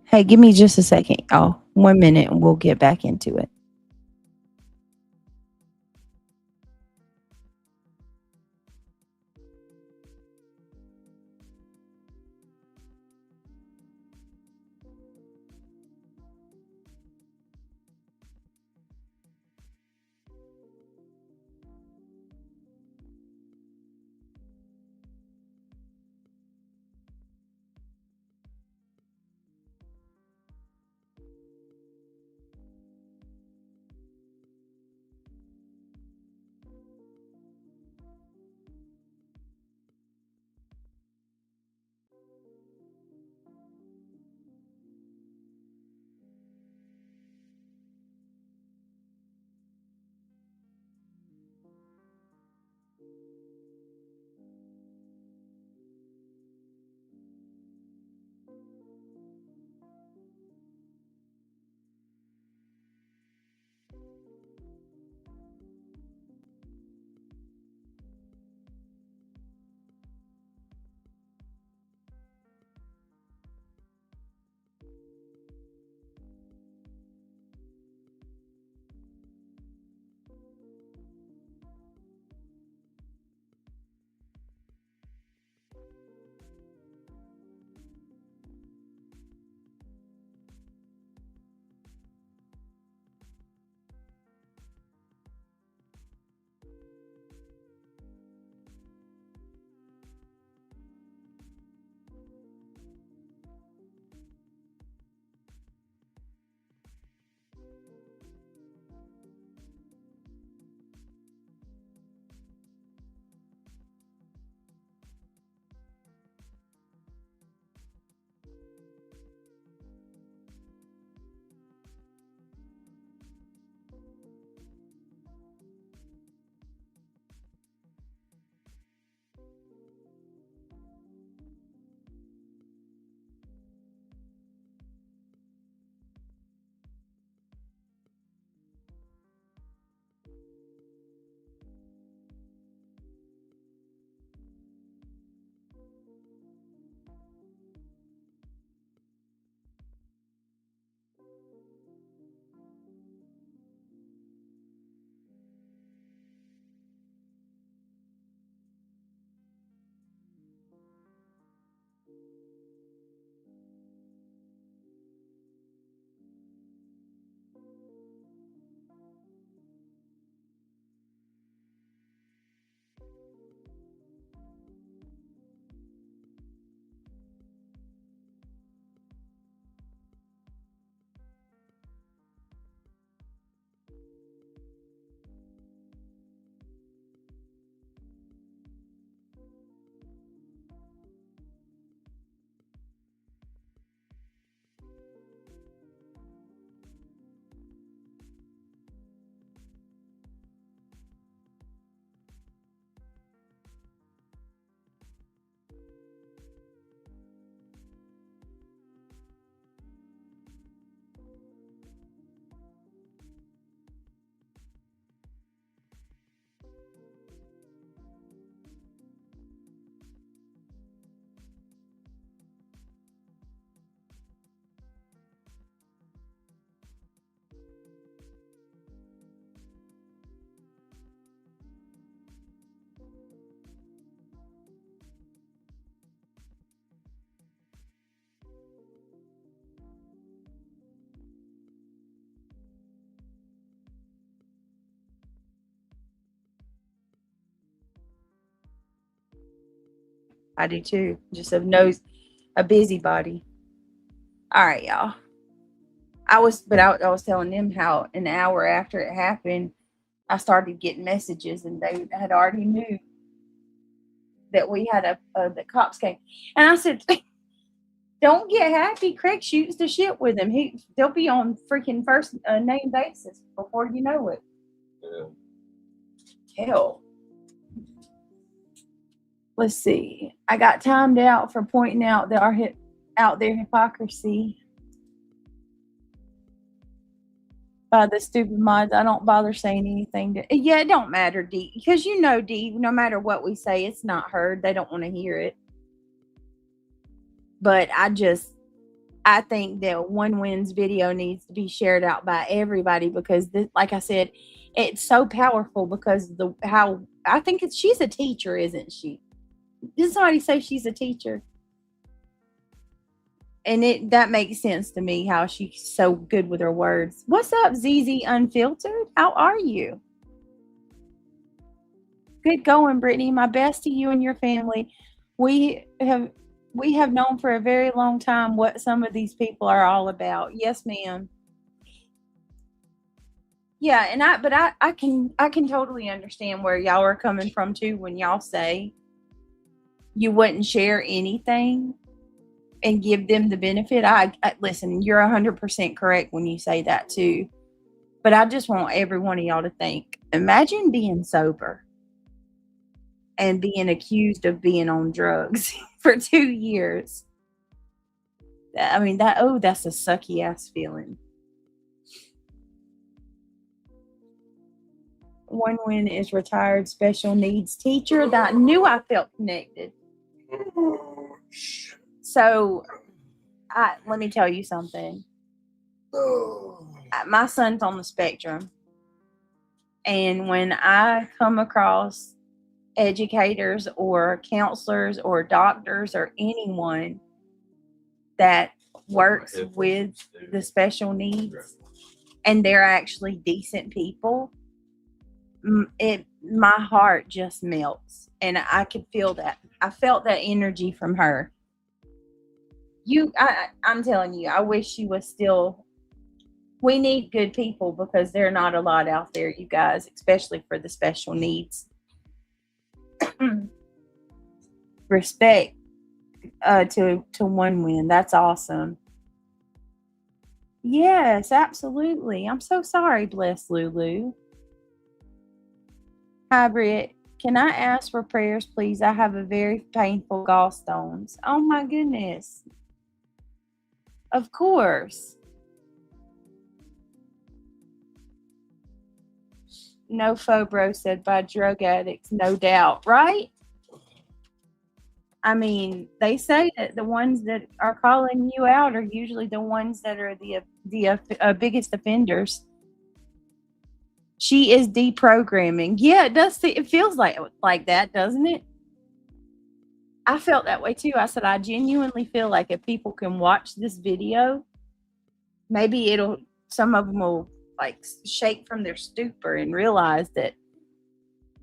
Hey, give me just a second, y'all. 1 minute and we'll get back into it. I do too. Just a busybody. All right, y'all. I was telling them how an hour after it happened, I started getting messages, and they had already knew that we had the cops came. And I said, don't get happy. Craig shoots the shit with him. They'll be on freaking first name basis before you know it.
Yeah.
Hell. Let's see. I got timed out for pointing out their hypocrisy by the stupid mods. I don't bother saying anything. Yeah, it don't matter, D. Because D, no matter what we say, it's not heard. They don't want to hear it. But I think that One Win's video needs to be shared out by everybody because, like I said, it's so powerful because I think she's a teacher, isn't she? Did somebody say she's a teacher? And that makes sense to me how she's so good with her words. What's up, ZZ Unfiltered? How are you? Good going, Brittany. My best to you and your family. We have known for a very long time what some of these people are all about. Yes, ma'am. Yeah, and I can totally understand where y'all are coming from too when y'all say you wouldn't share anything and give them the benefit. I listen, you're 100% correct when you say that too. But I just want every one of y'all to think, imagine being sober and being accused of being on drugs for 2 years. I mean, that's a sucky ass feeling. One Win is retired special needs teacher. That I knew I felt connected. So, let me tell you something. My son's on the spectrum. And when I come across educators or counselors or doctors or anyone that works with the special needs and they're actually decent people, my heart just melts. And I could feel that. I felt that energy from her. I'm telling you, I wish she was still. We need good people because there are not a lot out there, you guys, especially for the special needs. Respect to One Win. That's awesome. Yes, absolutely. I'm so sorry, bless Lulu. Hi, Britt. Can I ask for prayers, please? I have a very painful gallstones. Oh my goodness. Of course. No Fobro said by drug addicts, no doubt, right? I mean, they say that the ones that are calling you out are usually the ones that are the biggest offenders. She is deprogramming. Yeah, it does. It feels like that, doesn't it? I felt that way too. I said, I genuinely feel like if people can watch this video, maybe some of them will like shake from their stupor and realize that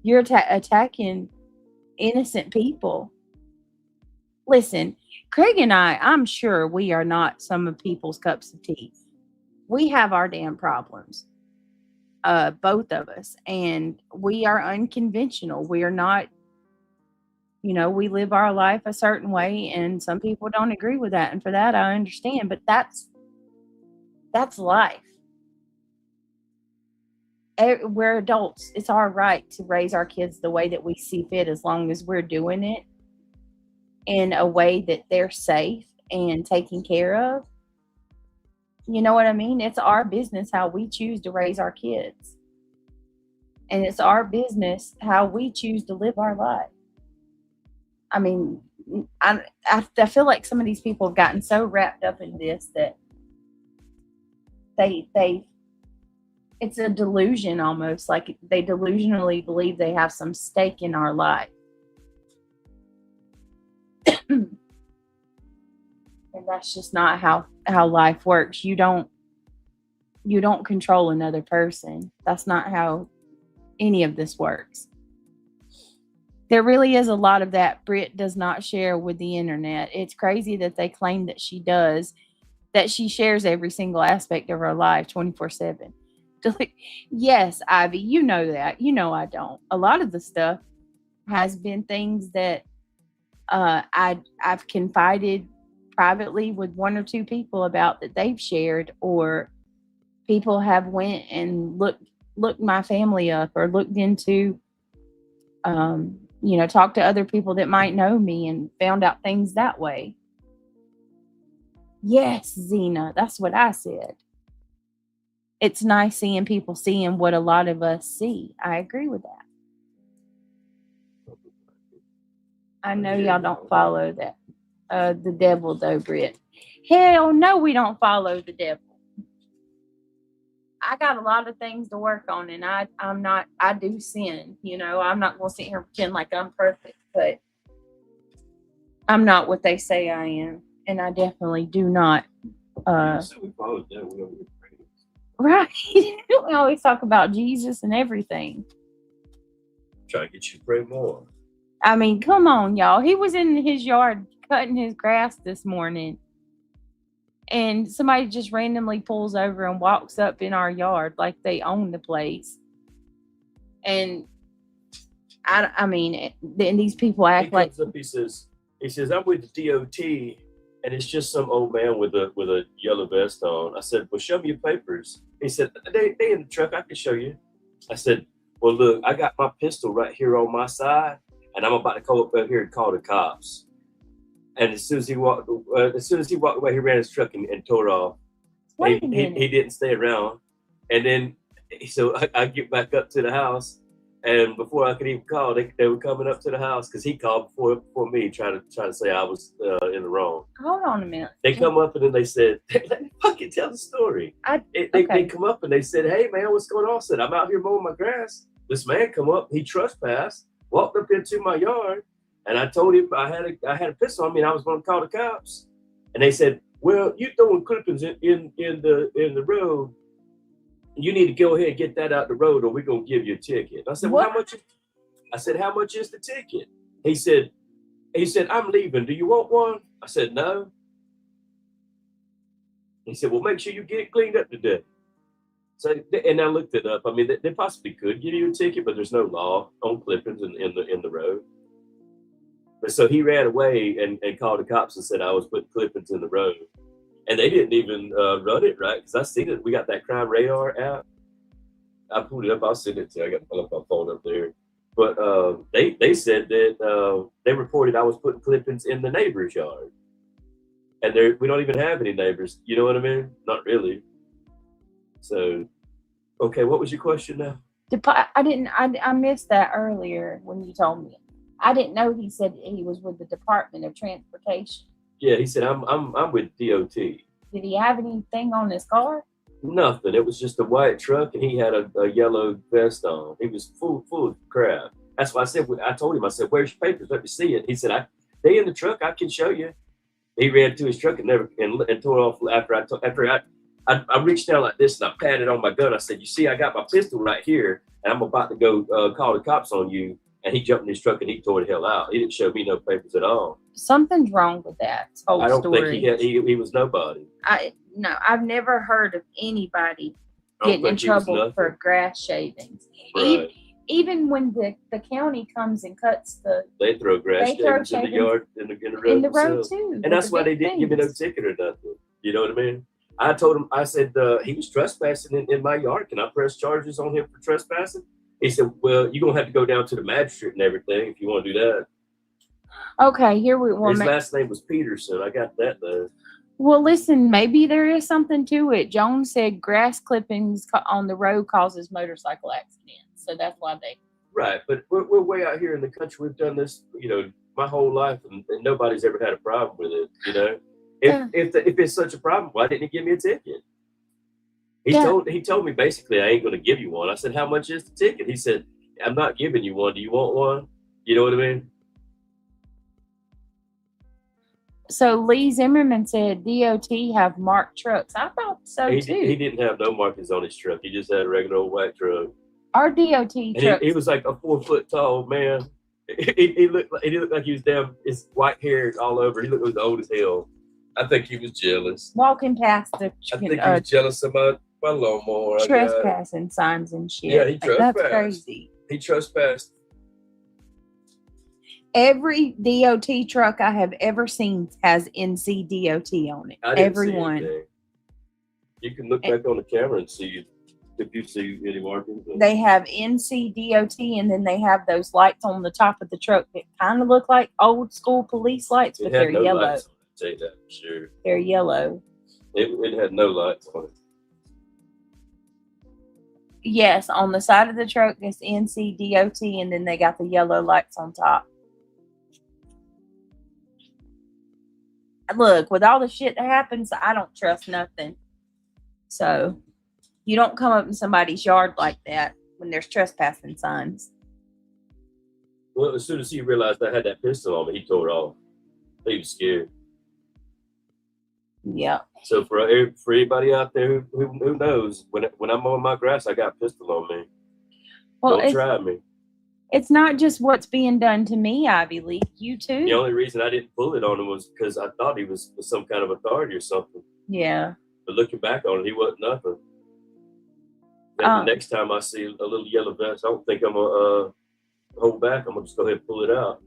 you're attacking innocent people. Listen, Craig and I'm sure we are not some of people's cups of tea. We have our damn problems, both of us, and we are unconventional. We are not, we live our life a certain way, and some people don't agree with that, and for that I understand. But that's life. We're adults. It's our right to raise our kids the way that we see fit, as long as we're doing it in a way that they're safe and taken care of. You know what I mean? It's our business how we choose to raise our kids. And it's our business how we choose to live our life. I mean, I feel like some of these people have gotten so wrapped up in this that it's a delusion almost, like they delusionally believe they have some stake in our life. And that's just not how life works. You don't control another person. That's not how any of this works. There really is a lot of that Brit does not share with the internet. It's crazy that they claim that she does, that she shares every single aspect of her life 24/7. Yes, Ivy, you know that. You know I don't. A lot of the stuff has been things that I've confided privately with one or two people about that they've shared, or people have went and looked my family up or looked into talk to other people that might know me and found out things that way. Yes, Zena, that's what I said. It's nice seeing people seeing what a lot of us see. I agree with that. I know y'all don't follow that. The devil, though, Britt. Hell no, we don't follow the devil. I got a lot of things to work on, and I do sin. I'm not going to sit here and pretend like I'm perfect, but I'm not what they say I am. And I definitely do not. Right. We always talk about Jesus and everything.
Try to get you to pray more.
I mean, come on, y'all. He was in his yard cutting his grass this morning, and somebody just randomly pulls over and walks up in our yard like they own the place. And then these people act like
he says, I'm with the DOT, and it's just some old man with a yellow vest on. I said, well, show me your papers. He said, they in the truck. I can show you. I said, well, look, I got my pistol right here on my side, and I'm about to go up here and call the cops. And as soon as he walked away, he ran his truck and tore off.
Wait a minute.
He didn't stay around. And then, so I get back up to the house, and before I could even call, they were coming up to the house because he called before me, trying to say I was in the wrong.
Hold on a minute.
They come up and then they said, let me fucking tell the story. They come up and they said, hey man, what's going on? I said, I'm out here mowing my grass. This man come up, he trespassed, walked up into my yard, and I told him I had a pistol on me and I was going to call the cops. And they said, well, you throwing clippings in the road. You need to go ahead and get that out the road, or we're gonna give you a ticket. I said, well, how much? I said, how much is the ticket? He said, I'm leaving. Do you want one? I said, no. He said, well, make sure you get it cleaned up today. So, and I looked it up. I mean, they possibly could give you a ticket, but there's no law on clippings in the road. But so he ran away and called the cops and said I was putting clippings in the road. And they didn't even run it right, because I seen it. We got that crime radar app. I pulled it up. I'll send it to you. I got to pull up my phone up there. But they said that they reported I was putting clippings in the neighbor's yard. And we don't even have any neighbors. You know what I mean? Not really. So, okay, what was your question now?
I missed that earlier when you told me. I didn't know he said he was with the Department of Transportation.
Yeah, he said, I'm with DOT.
Did he have anything on his car?
Nothing. It was just a white truck, and he had a yellow vest on. He was full of crap. That's why I told him, I said, where's your papers? Let me see it. He said, they in the truck. I can show you. He ran to his truck and tore off after I reached down like this and I patted on my gun. I said, you see, I got my pistol right here, and I'm about to go call the cops on you. And he jumped in his truck and he tore the hell out. He didn't show me no papers at all. Something's
wrong with that whole story.
I don't think he was nobody.
I've never heard of anybody getting in trouble for grass shavings.
Right.
Even when the county comes and cuts
they throw grass shavings in the yard, in the road
too.
And that's why they didn't give me no ticket or nothing. You know what I mean? I told him, I said, he was trespassing in my yard. Can I press charges on him for trespassing? He said, well, you're going to have to go down to the magistrate and everything if you want to do that.
Okay, here we
His last name was Peterson. I got that, though.
Well, listen, maybe there is something to it. Jones said grass clippings on the road causes motorcycle accidents. So that's why they...
Right, but we're way out here in the country. We've done this, my whole life, and nobody's ever had a problem with it, If it's such a problem, why didn't he give me a ticket? He told me basically I ain't going to give you one. I said, how much is the ticket? He said, I'm not giving you one. Do you want one? You know what I mean?
So Lee Zimmerman said DOT have marked trucks. I thought so too.
He didn't have no markings on his truck. He just had a regular old white truck.
Our DOT truck.
He was like a 4 foot tall man. He looked like he was damn. His white hair all over. He looked old as hell. I think he was jealous.
Walking past the
I think he was jealous of my lawnmower.
trespassing signs and shit.
Yeah, he
Like, that's
trespassed.
crazy.
He trespassed.
Every DOT truck I have ever seen has NCDOT on it.
I didn't
Every
see
one.
anything. You can look back on the camera and see if you see any markings.
They have NCDOT, and then they have those lights on the top of the truck that kind of look like old school police lights, but they're
no
yellow.
lights on it, I'll tell you that for sure.
They're yellow.
It had no lights on it.
Yes, on the side of the truck is NCDOT, and then they got the yellow lights on top. Look, with all the shit that happens, I don't trust nothing. So you don't come up in somebody's yard like that when there's trespassing signs.
Well, as soon as he realized I had that pistol on me, he tore it off. He was scared.
Yeah.
So for anybody out there who knows, when I'm on my grass, I got a pistol on me.
Well,
Don't try me.
It's not just what's being done to me, Ivy Lee. You too.
The only reason I didn't pull it on him was because I thought he was some kind of authority or something.
Yeah.
But looking back on it, he wasn't nothing. The next time I see a little yellow vest, I don't think I'm gonna hold back. I'm gonna just go ahead and pull it out.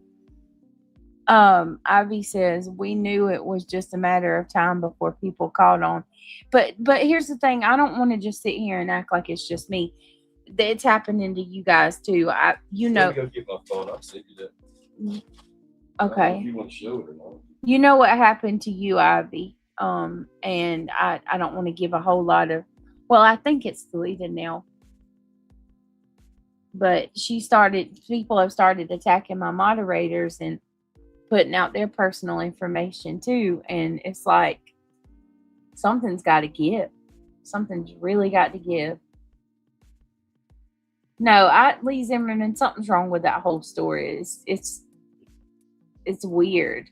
Ivy says we knew it was just a matter of time before people caught on. But here's the thing, I don't want to just sit here and act like it's just me. It's happening to you guys too.
Let me go get my phone. I'll send you that.
Okay.
If you want to show it or not.
You know what happened to you, Ivy. And I don't want to give a whole lot of, well, I think it's deleted now. But people have started attacking my moderators and putting out their personal information too. And it's like, something's got to give. Something's really got to give. No, Lee Zimmerman, something's wrong with that whole story. It's weird.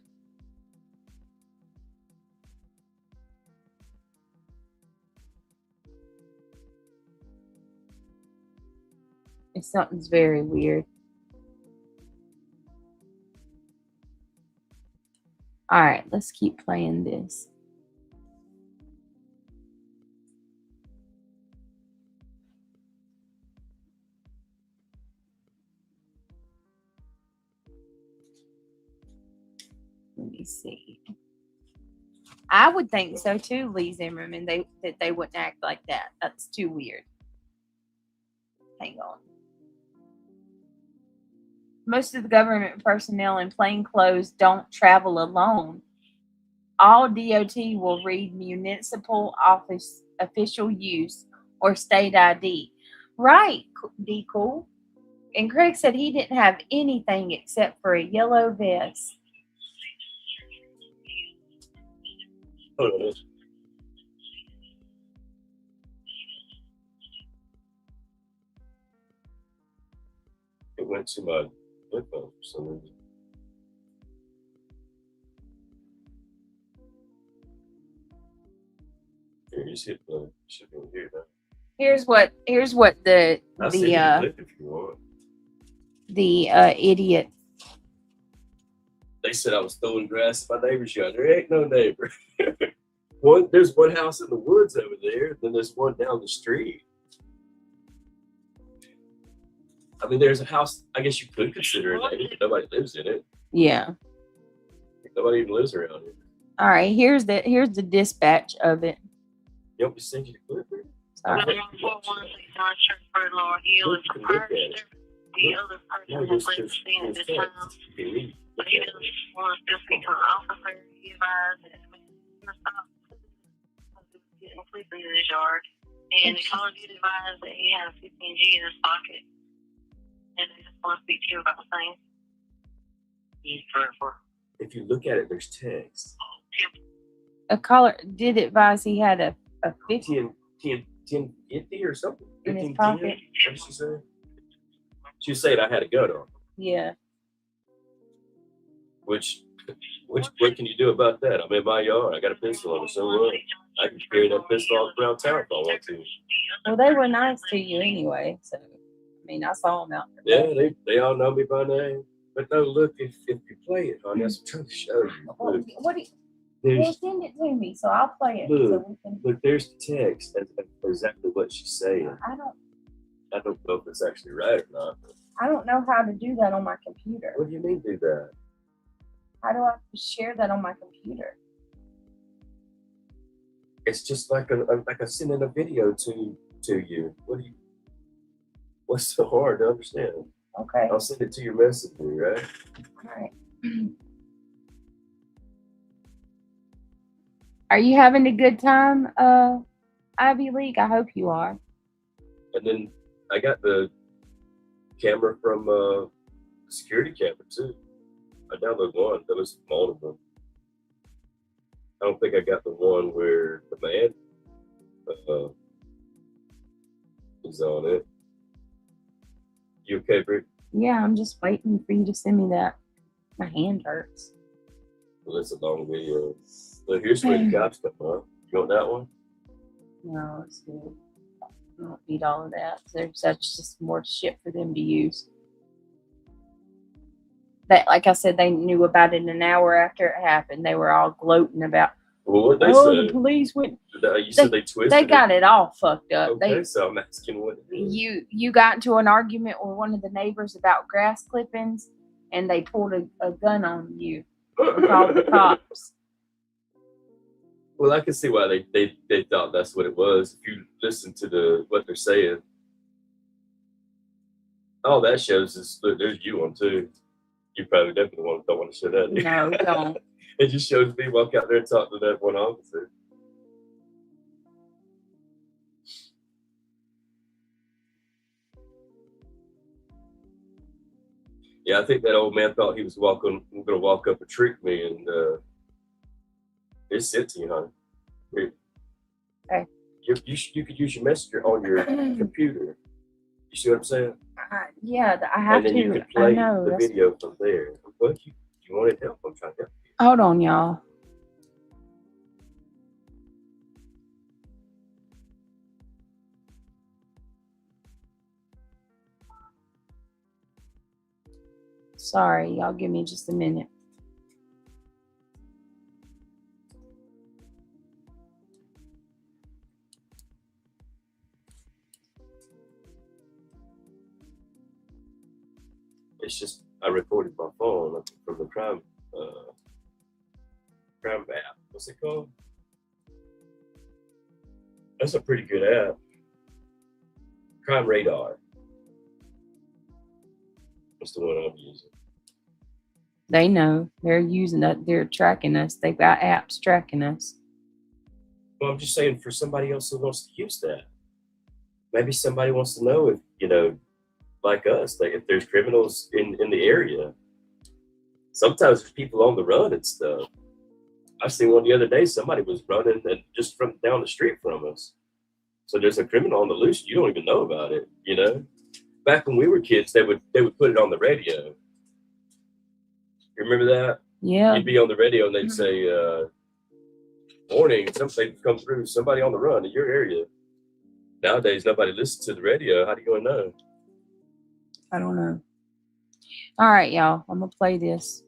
Something's very weird. All right, let's keep playing this. Let me see. I would think so too, Lee Zimmerman, that they wouldn't act like that. That's too weird. Hang on. Most of the government personnel in plain clothes don't travel alone. All DOT will read municipal office official use or state ID. Right, D. Cool. And Craig said he didn't have anything except for a yellow vest.
Hold on. It went to my headphone for some reason. Here, just hit the should be here now.
Here's what the
I'll send you the clip if you want.
The idiot.
They said I was throwing grass at my neighbor's yard. There ain't no neighbor. There's one house in the woods over there, then there's one down the street. I mean, there's a house, I guess you could consider a neighbor, but nobody lives in it.
Yeah.
Nobody even lives around here.
All right, here's the dispatch of it.
You want me to send you the clip?
Sorry.
The other person was seeing at the time. But he doesn't want to speak to an officer. He advised that he was getting sleeping in his yard. And the caller did advise that he had a 15G in his pocket. And they just want to speak to you about the same.
If you look at it, there's text.
A caller did advise he had a 50
1050 or something.
in his
1510?
pocket.
What did she say? She was saying I had a gun on.
Yeah.
Which what can you do about that? I'm in my yard. I got a pistol on me. So what? I can carry that pistol all around town if I want to.
Well, they were nice to you anyway. So, I mean, I saw them out there.
Yeah, they all know me by name. But no, look, if you play it, honey, that's what I'm trying to show you.
Well,
Look,
what do you, well,
there's,
send it to me, so I'll play it.
Look.
So we can,
look, there's the text. That's exactly what she's saying.
I
don't know if it's actually right or not.
don't know how to do that on my computer.
What do you mean do that?
How do I share that on my computer?
It's just like I sending a video to you. What's so hard to understand?
Okay.
I'll send it to your messenger, right?
All right. Are you having a good time, Ivy League? I hope you are.
And then I got the camera from security camera too. I downloaded one. There was multiple. I don't think I got the one where the man is on it. You okay, Britt?
Yeah, I'm just waiting for you to send me that. My hand hurts.
Well, it's a long video. So here's where the cops come up. You want that one?
No, it's good. I don't need all of that. That's just more shit for them to use. That, like I said, they knew about it an hour after it happened. They were all gloating about.
Well, what they
The
say?
police went.
You said they twisted.
They got it all fucked up.
Okay, so I'm asking what it is.
You got into an argument with one of the neighbors about grass clippings, and they pulled a gun on you and called the cops.
Well, I can see why they thought that's what it was. If you listen to what they're saying, all that shows is look, there's you on too. You probably definitely don't want to show that.
No, don't.
It just shows me walk out there and talk to that one officer. Yeah, I think that old man thought he was going to walk up and trick me, and it's sent to you, honey. Here.
Okay.
You could use your messenger on your computer. You see what I'm saying?
Yeah, I have
and then
to.
you could play
I know.
the video from there. But you wanted help. I'm trying to help you.
Hold on, y'all. Sorry, y'all give me just a minute.
It's just I recorded my phone from the crime app. What's it called? That's a pretty good app. Crime Radar. That's the one I'm using.
They know. They're using that. They're tracking us. They've got apps tracking us.
Well, I'm just saying for somebody else who wants to use that. Maybe somebody wants to know if, like us, like if there's criminals in the area. Sometimes there's people on the run and stuff. I seen one the other day, somebody was running and just from down the street from us. So there's a criminal on the loose, you don't even know about it, Back when we were kids, they would put it on the radio. You remember that?
Yeah.
You'd be on the radio and they'd say, warning, somebody come through, somebody on the run in your area. Nowadays, nobody listens to the radio. How do you going to know?
I don't know. All right, y'all. I'm going to play this.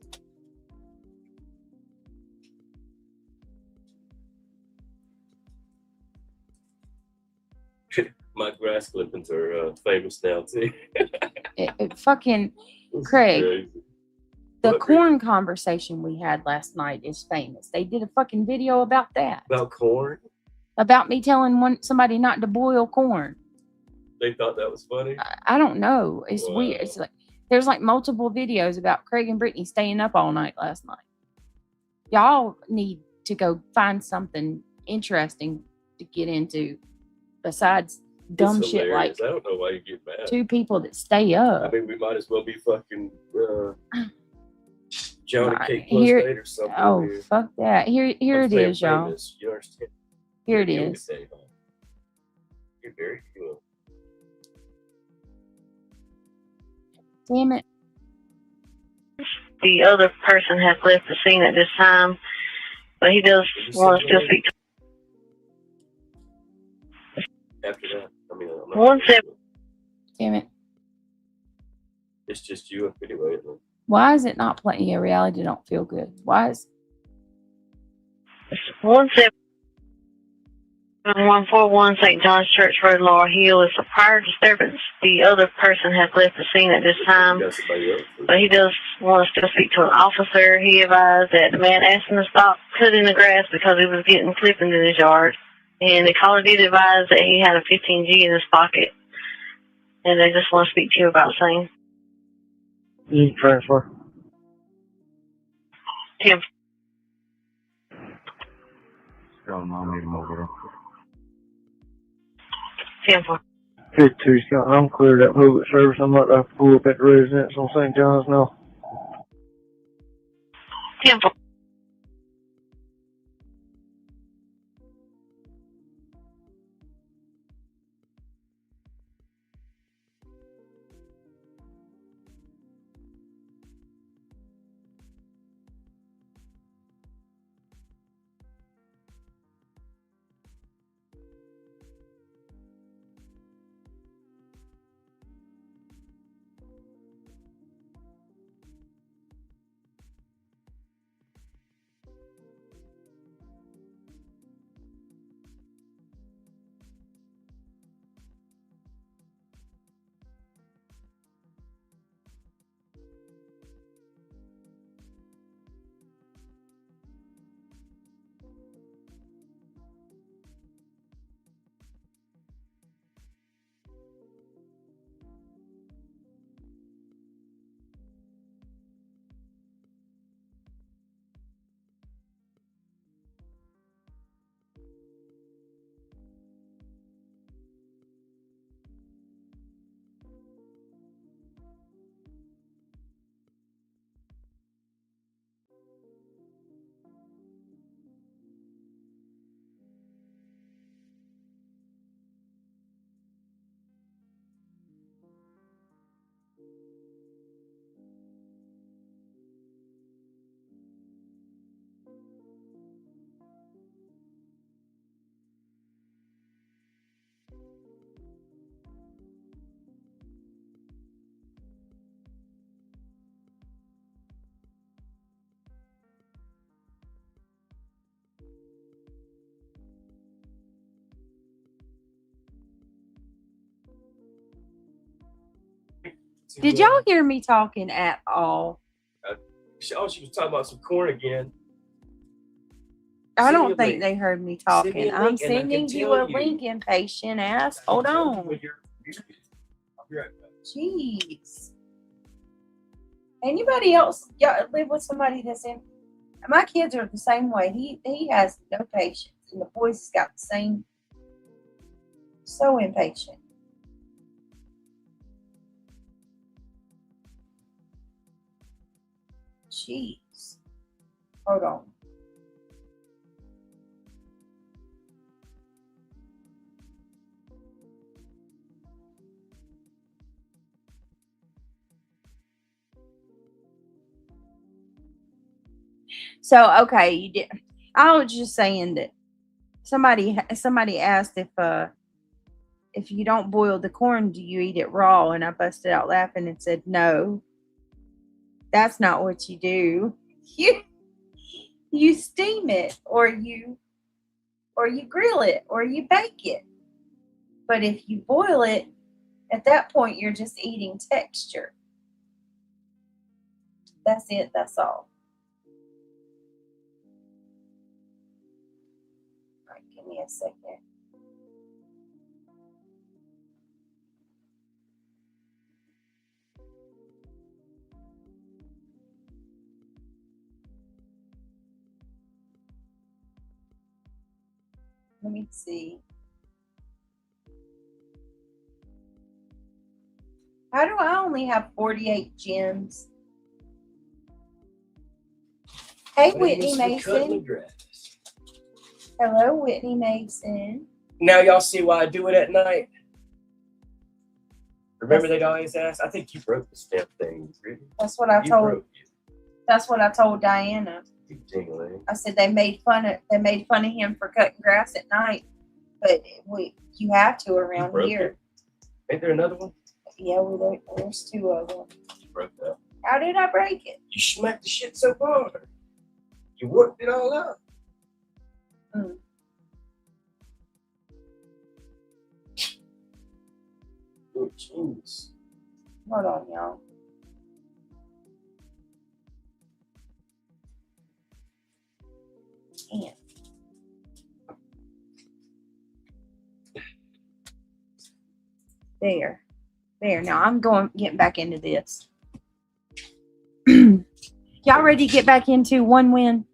My grass clippings are famous now, too.
It fucking, Craig,
Crazy.
the
What,
corn conversation we had last night is famous. They did a fucking video about that.
About corn?
About me telling somebody not to boil corn.
They thought that was funny?
I don't know. It's
Wow.
weird. It's like there's like multiple videos about Craig and Brittany staying up all night last night. Y'all need to go find something interesting to get into besides dumb
It's
shit like
hilarious. I don't know why you get mad.
two people that stay
I
up.
mean, we might as well be fucking Johnny
Right,
Cake plus
here-
8 or something.
Oh,
here.
fuck that. Here
I'm
it
saying
is, y'all.
famous. You understand?
Here it
You
is.
say, huh? You're very cool.
Damn it.
The other person has left the scene at this time, but he does want to still speak to
After that, I mean, I'm not
One
sure.
sec.
Damn it.
It's just you up anyway. Isn't it?
Why is it not playing? Yeah, reality don't feel good. Why is
17141 St. John's Church Road, Laurel Hill is a prior disturbance. The other person has left the scene at this time,
You got somebody else?
but he does want us to speak to an officer. He advised that the man asked him to stop cutting the grass because he was getting clippings in his yard. And the caller did advise that he had a 15G in his pocket. And they just want to speak to you about same.
You transfer.
10.
Scott, I need him over
10-4.
52, Scott. I'm cleared up public service. I'm about to pull up at the residence on St. John's now.
10-4.
Did y'all hear me talking at all?
She was talking about some corn again.
I
Send me
don't
a
think
link.
they heard me
Send me
talking.
a
I'm
link and I can
sending you
tell
a
you.
link, impatient ass. Hold on.
I'll be right back.
Jeez. Anybody else live with somebody that's in? My kids are the same way. He has no patience, and the boys has got the same. So impatient. Jeez. Hold on. So okay, you did. I was just saying that somebody asked if you don't boil the corn, do you eat it raw? And I busted out laughing and said, no, that's not what you do. You steam it, or you grill it, or you bake it. But if you boil it, at that point you're just eating texture. That's it. That's all. All right, give me a second. Let me see. How do I only have 48 gems? Hey, Whitney Mason. Hello, Whitney Mason.
Now y'all see why I do it at night? Remember they'd always ask? I think you broke the stamp thing, really.
That's what I
You
told.
broke it.
That's what I told Diana.
You jingling.
I said they made fun of him for cutting grass at night, but you have to around
broke
here.
Ain't there another one?
Yeah, there's two of them.
You broke that.
How did I break it?
You smacked the shit so hard. You worked it all up.
Mm.
Oh, jeez.
Hold on, y'all. And there. Now I'm getting back into this. Y'all ready to get back into one win?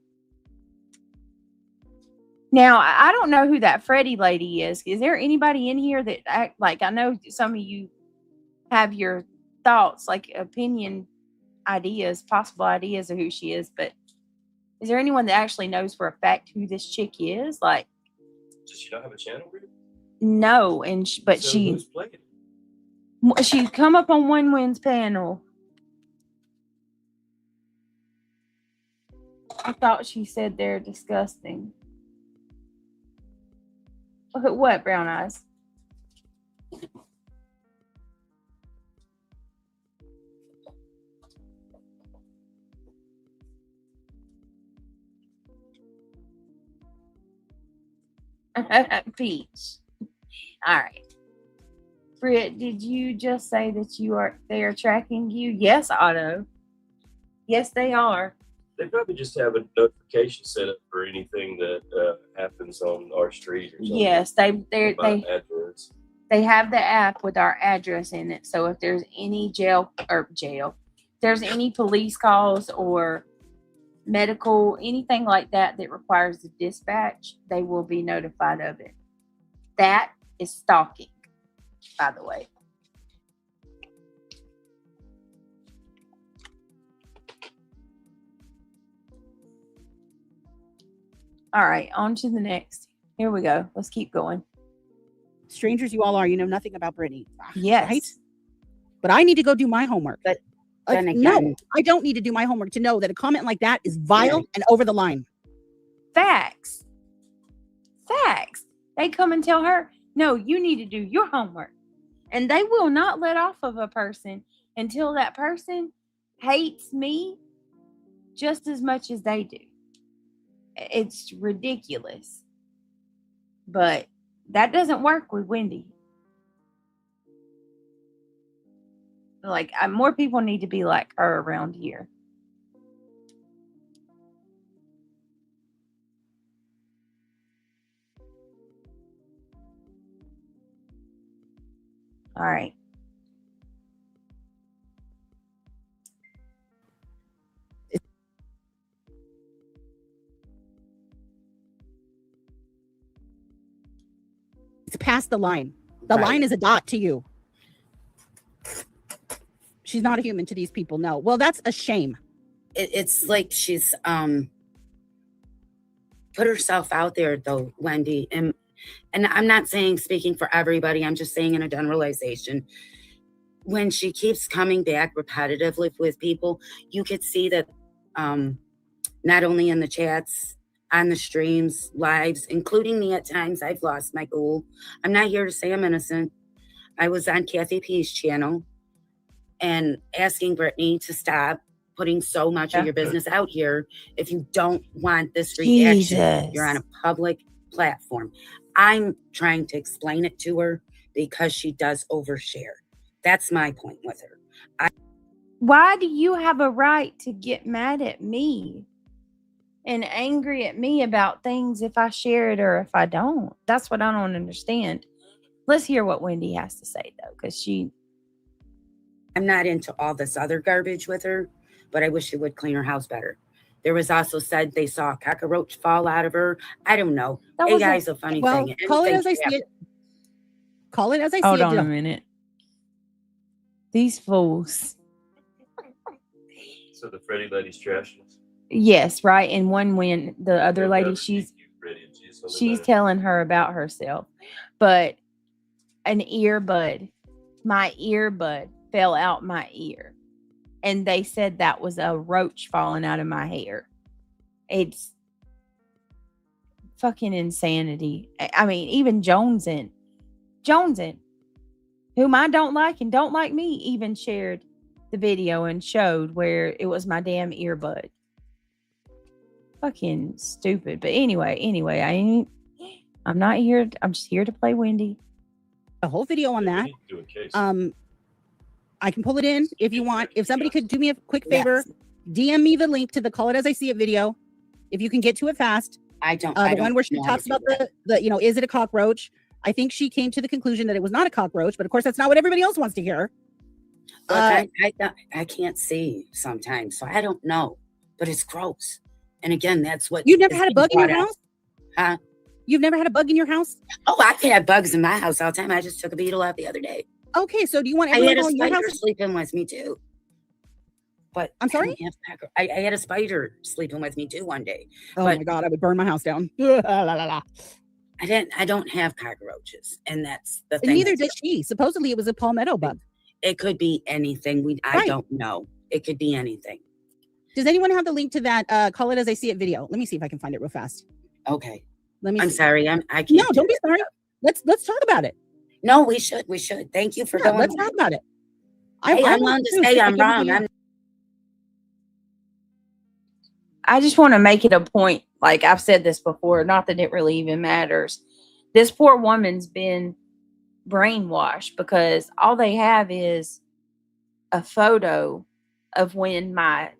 Now, I don't know who that Freddie lady is. Is there anybody in here that act like, I know some of you have your thoughts, like opinion ideas, possible ideas of who she is, but is there anyone that actually knows for a fact who this chick is? Like,
Does she not have a channel, really?
no, but
So who's playing?
she's come up on One Win's panel. I thought she said they're disgusting. What, Brown Eyes? Peach. All right. Britt, did you just say that they are tracking you? Yes, Otto. Yes, they are.
They probably just have a notification set up for anything that happens on our street or something.
Yes, they
address.
They have the app with our address in it. So if there's any jail, if there's any police calls or medical, anything like that requires the dispatch, they will be notified of it. That is stalking, by the way. All right, on to the next. Here we go. Let's keep going.
Strangers you all are, you know nothing about Brittany.
Yes.
Right? But I need to go do my homework.
But
Like,
then again,
no, I don't need to do my homework to know that a comment like that is vile and over the line.
Facts. They come and tell her, no, you need to do your homework. And they will not let off of a person until that person hates me just as much as they do. It's ridiculous. But that doesn't work with Wendy. Like, more people need to be like her around here. All right.
It's past the line. The
Right.
line is a dot to you. She's not a human to these people. No. Well, that's a shame.
It's like she's put herself out there though, Wendy. And I'm not saying speaking for everybody, I'm just saying in a generalization. When she keeps coming back repetitively with people, you could see that not only in the chats, on the streams, lives, including me at times, I've lost my cool. I'm not here to say I'm innocent. I was on Kathy P's channel and asking Brittany to stop putting so much of your business out here. If you don't want this reaction, you're on a public platform. I'm trying to explain it to her because she does overshare. That's my point with her.
Why do you have a right to get mad at me and angry at me about things if I share it or if I don't? That's what I don't understand. Let's hear what Wendy has to say, though, because
I'm not into all this other garbage with her, but I wish she would clean her house better. There was also said they saw a cockroach fall out of her. I don't know. AI is a funny thing.
Call it as I see it. Call it as I see it.
Hold on a minute. These fools.
So the Freddie lady's trashing us.
Yes, right. And one when the other lady, she's telling her about herself. But an earbud, my earbud fell out my ear. And they said that was a roach falling out of my hair. It's fucking insanity. I mean, even Jonesin, whom I don't like and don't like me, even shared the video and showed where it was my damn earbud. Fucking stupid. But anyway, I'm not here. I'm just here to play Wendy.
A whole video on
Yeah, we
that.
need to do a case.
I can pull it in if you want. If somebody could do me a quick favor, DM me the link to the Call It As I See It video. If you can get to it fast.
I don't.
The one where she talks about the, is it a cockroach? I think she came to the conclusion that it was not a cockroach, but of course that's not what everybody else wants to hear.
Look, I can't see sometimes, so I don't know, but it's gross. And again, that's what.
You've never had a bug in your house?
Huh?
You've never had a bug in your house?
Oh, I've had bugs in my house all the time. I just took a beetle out the other day.
Okay, so do you want
I
everyone
had a
in your
spider
house?
sleeping with me too. But
I'm sorry?
I had a spider sleeping with me too one day.
Oh
but
my God, I would burn my house down.
I don't have cockroaches, and that's the thing.
And neither did she. Supposedly it was a palmetto bug.
It could be anything. I don't know. It could be anything.
Does anyone have the link to that Call It As I See It video? Let me see if I can find it real fast.
Okay.
Let me.
I'm
see.
sorry. I can't.
No, don't be sorry. Let's talk about it.
No, we should. Thank you for going.
Let's talk about it.
Hey, I'm willing to say I'm wrong.
I just want to make it a point. Like I've said this before, not that it really even matters. This poor woman's been brainwashed because all they have is a photo of when my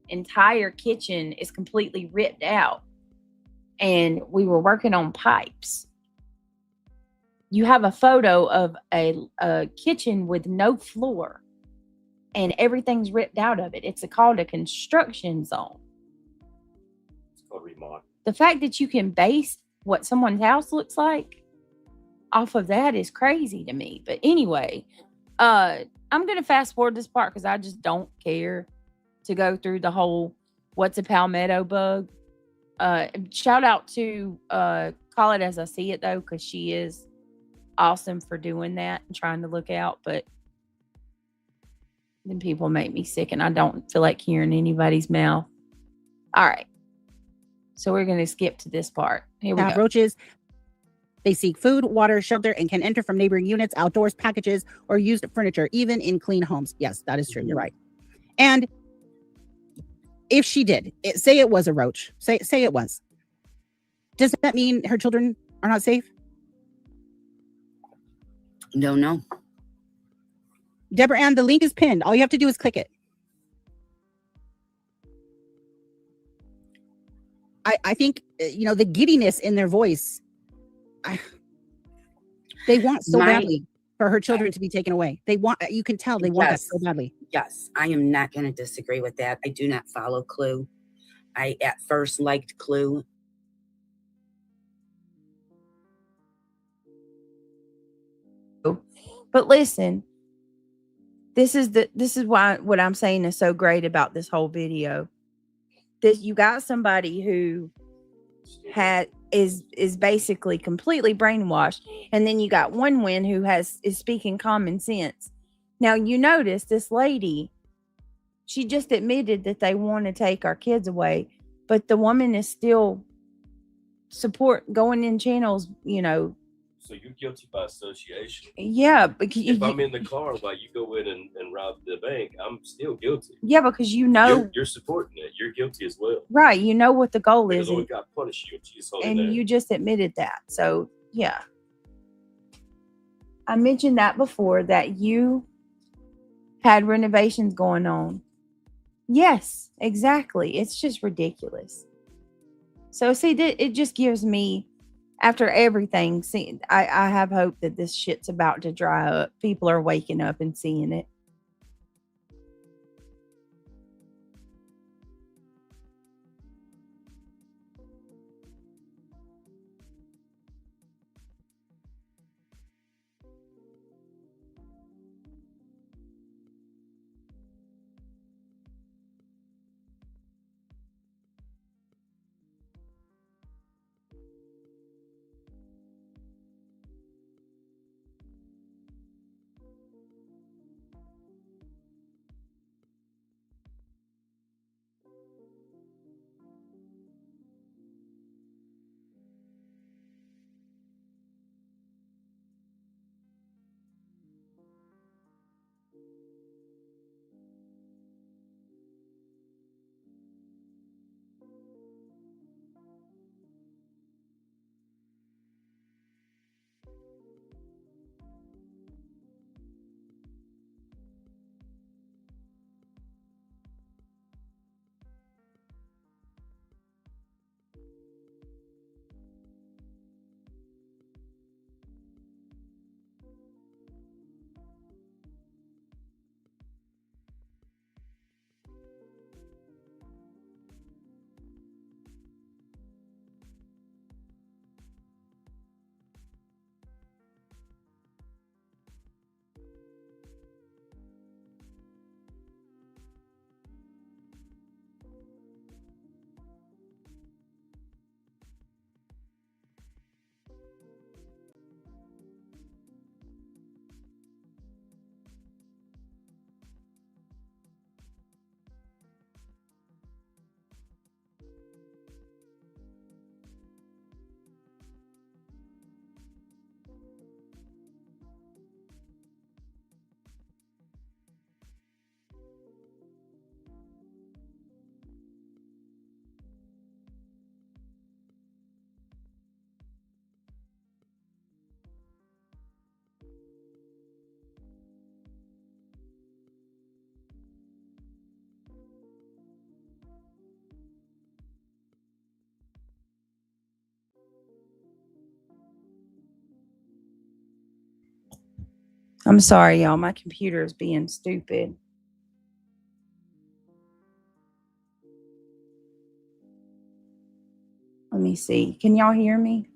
entire kitchen is completely ripped out and we were working on pipes. You have a photo of a kitchen with no floor and everything's ripped out of it. It's called a construction zone.
It's called remodel.
The fact that you can base what someone's house looks like off of that is crazy to me. But anyway, I'm going to fast forward this part because I just don't care to go through the whole what's a palmetto bug. Shout out to Call It As I See It, though, because she is awesome for doing that and trying to look out. But then people make me sick and I don't feel like hearing anybody's mouth. All right. So we're going to skip to this part. Here we go.
Roaches. They seek food, water, shelter, and can enter from neighboring units, outdoors, packages, or used furniture, even in clean homes. Yes, that is true. You're right. And if she did, say it was a roach, say it was, does that mean her children are not safe?
No.
Deborah Ann, the link is pinned. All you have to do is click it. I think, the giddiness in their voice, they want so badly for her children to be taken away. You can tell they want that so badly.
Yes, I am not going to disagree with that. I do not follow Clue. I at first liked Clue.
But listen, this is why what I'm saying is so great about this whole video. That you got somebody who is basically completely brainwashed, and then you got one win who is speaking common sense. Now you notice this lady, she just admitted that they want to take our kids away, but the woman is still going in channels,
So you're guilty by association.
Yeah,
If I'm in the car while you go in and rob the bank, I'm still guilty.
Yeah, because
you're supporting it. You're guilty as well.
Right. You know what the goal is.
Because God punish you
and you just admitted that. So yeah. I mentioned that before, that you had renovations going on. Yes, exactly. It's just ridiculous. So see, it just gives me, after everything, I have hope that this shit's about to dry up. People are waking up and seeing it. I'm sorry, y'all. My computer is being stupid. Let me see. Can y'all hear me?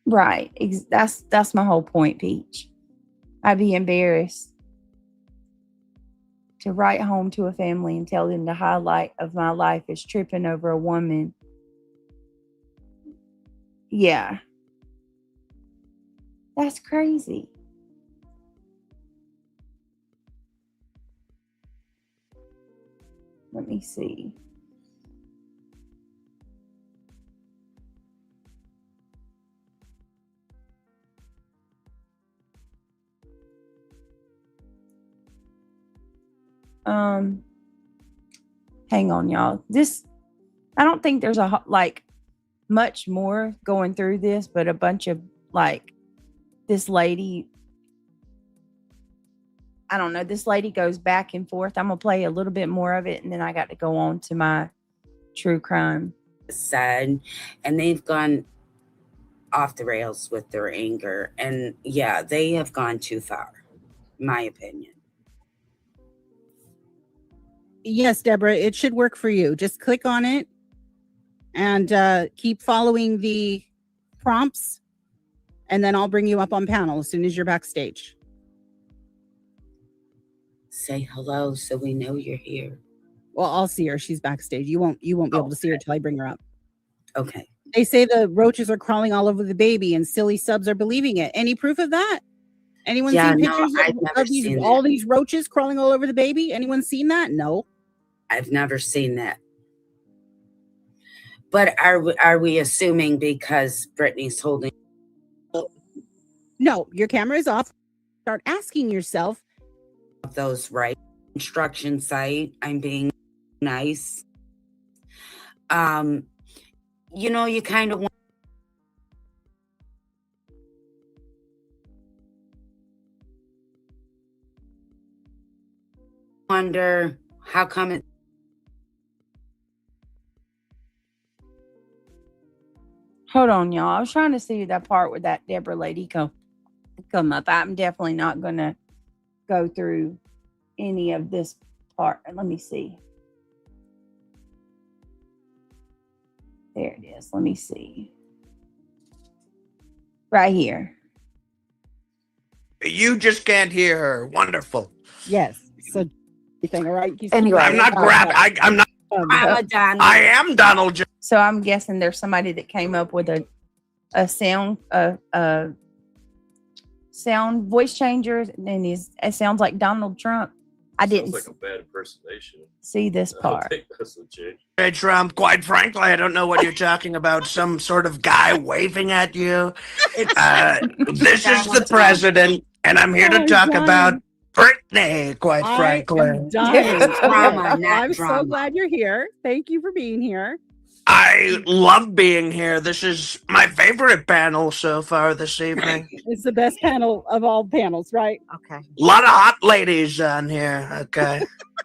Right. That's my whole point, Peach. I'd be embarrassed to write home to a family and tell them the highlight of my life is tripping over a woman. Yeah. That's crazy. Let me see. Hang on, y'all. I don't think there's much more going through this, but a bunch of this lady. I don't know. This lady goes back and forth. I'm gonna play a little bit more of it, and then I got to go on to my true crime.
Said, and they've gone off the rails with their anger, and yeah, they have gone too far, in my opinion.
Yes, Deborah, it should work for you. Just click on it and keep following the prompts, and then I'll bring you up on panel as soon as you're backstage.
Say hello so we know you're here.
Well, I'll see her. She's backstage. You won't be able to see her till I bring her up.
Okay.
They say the roaches are crawling all over the baby, and silly subs are believing it. Any proof of that? Anyone seen pictures of all these roaches crawling all over the baby? Anyone seen that? No.
I've never seen that. But are we assuming because Brittany's holding?
No, your camera is off. Start asking yourself
those right instruction site. I'm being nice. You kind of wonder how come it.
Hold on, y'all. I was trying to see that part where that Deborah lady come up. I'm definitely not going to go through any of this part. Let me see. There it is. Let me see. Right here.
You just can't hear her. Wonderful.
yes. So everything, all right?
Anyway,
I'm not grabbing. I'm not. I am Donald J.
So I'm guessing there's somebody that came up with a sound voice changer, and it sounds like Donald Trump. I didn't
Sounds like a bad impersonation.
see this
I don't
part.
think that's legit.
Hey, Trump, quite frankly, I don't know what you're talking about. Some sort of guy waving at you. This is the president, and I'm here to talk about Brittany, quite frankly.
I'm so glad you're here. Thank you for being here.
I love being here. This is my favorite panel so far this evening.
It's the best panel of all panels, right?
Okay.
A lot of hot ladies on here. Okay.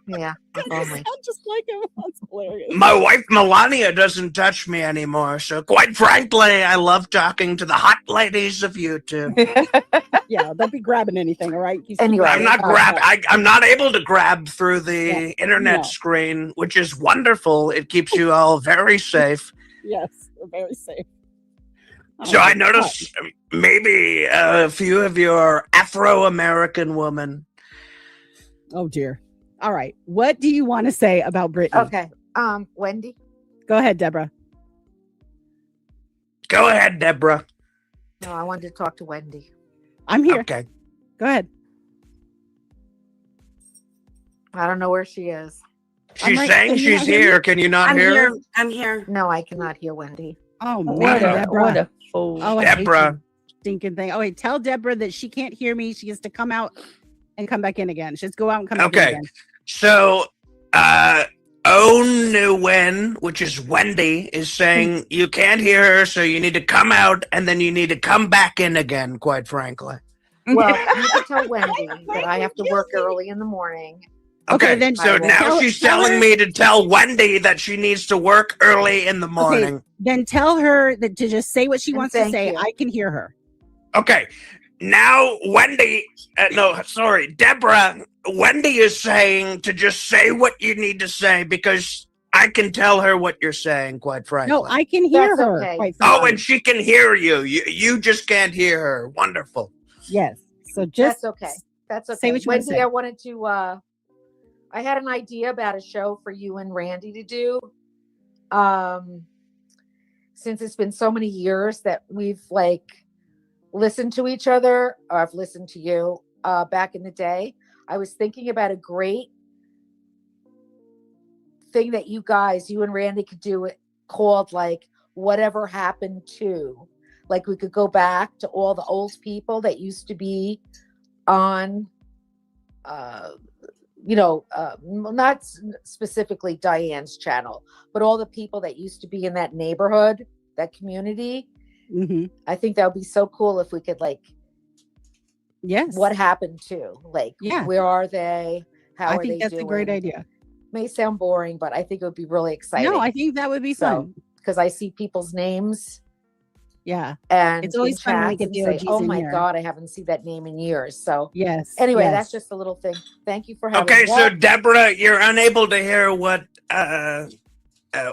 Yeah.
Sound just like him. That's hilarious.
My wife Melania doesn't touch me anymore, so quite frankly, I love talking to the hot ladies of YouTube.
Yeah, don't be grabbing anything, all right?
Anyway,
I'm not I'm not able to grab through the internet screen, which is wonderful. It keeps you all very safe.
Yes, we're very safe.
So I noticed maybe a few of your Afro-American women.
Oh dear. All right. What do you want to say about Brittany?
Okay. Wendy.
Go ahead, Deborah.
Go ahead, Deborah.
No, I wanted to talk to Wendy.
I'm here.
Okay.
Go ahead.
I don't know where she is.
She's saying she's here. Can you not hear her?
I'm here.
No, I cannot hear Wendy.
Oh,
What a fool.
Oh, I hate
Deborah.
you stinking thing. Oh, wait, tell Deborah that she can't hear me. She has to come out and come back in again. She has to go out and come back in
Okay.
again.
So, Onuwen, which is Wendy, is saying you can't hear her, so you need to come out and then you need to come back in again, quite frankly.
Well, you can tell Wendy that I have to work early in the morning.
Okay, then
so now
tell-
she's
tell
telling
her-
me to tell Wendy that she needs to work early in the morning.
Then tell her that to just say what she
And
wants to
thank
say.
you.
I can hear her.
Okay, now Wendy, Deborah, Wendy is saying to just say what you need to say because I can tell her what you're saying, quite frankly.
No, I can hear
That's
her.
okay.
Quite
Oh,
frankly.
and she can hear you. You just can't hear her. Wonderful.
Yes. So just
That's okay. That's okay.
say what you want to
Wendy,
say.
I wanted to I had an idea about a show for you and Randy to do. Since it's been so many years that we've like listened to each other, or I've listened to you back in the day, I was thinking about a great thing that you and Randy could do it called like Whatever Happened To. Like we could go back to all the old people that used to be on not specifically Diane's channel, but all the people that used to be in that neighborhood, that community.
Mm-hmm.
I think that would be so cool if we could like,
Yes.
what happened to, like,
Yeah.
where are they? How
I
are
think
they
that's
doing?
a great idea.
May sound boring, but I think it would be really exciting.
No, I think that would be fun.
Because I see people's names
Yeah.
and
It's always
in
fun when we
chats
get
and
the
say,
OGs
oh
in
my
here.
God, I haven't seen that name in years. So
Yes.
anyway,
yes.
that's just a little thing. Thank you for having
Okay, so
that.
Deborah, you're unable to hear what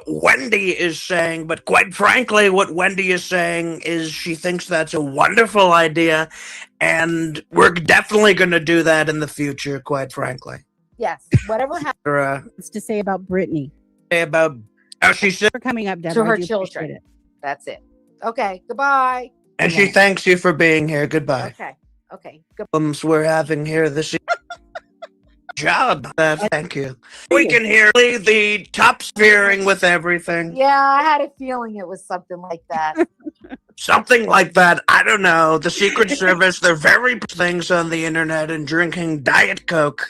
Wendy is saying, but quite frankly, what Wendy is saying is she thinks that's a wonderful idea, and we're definitely going to do that in the future, quite frankly.
Yes, whatever happened
What's to say about Brittany
About how she said,
for coming up, Deborah.
to
I
her
do
children.
appreciate it.
That's it. Okay, goodbye.
and she thanks you for being here. Goodbye.
Okay. Good.
Problems we're having here this job. Thank you. We can hear the top spearing with everything.
Yeah, I had a feeling it was something like that.
Something like that. I don't know. The Secret Service, they're very things on the internet and drinking Diet Coke.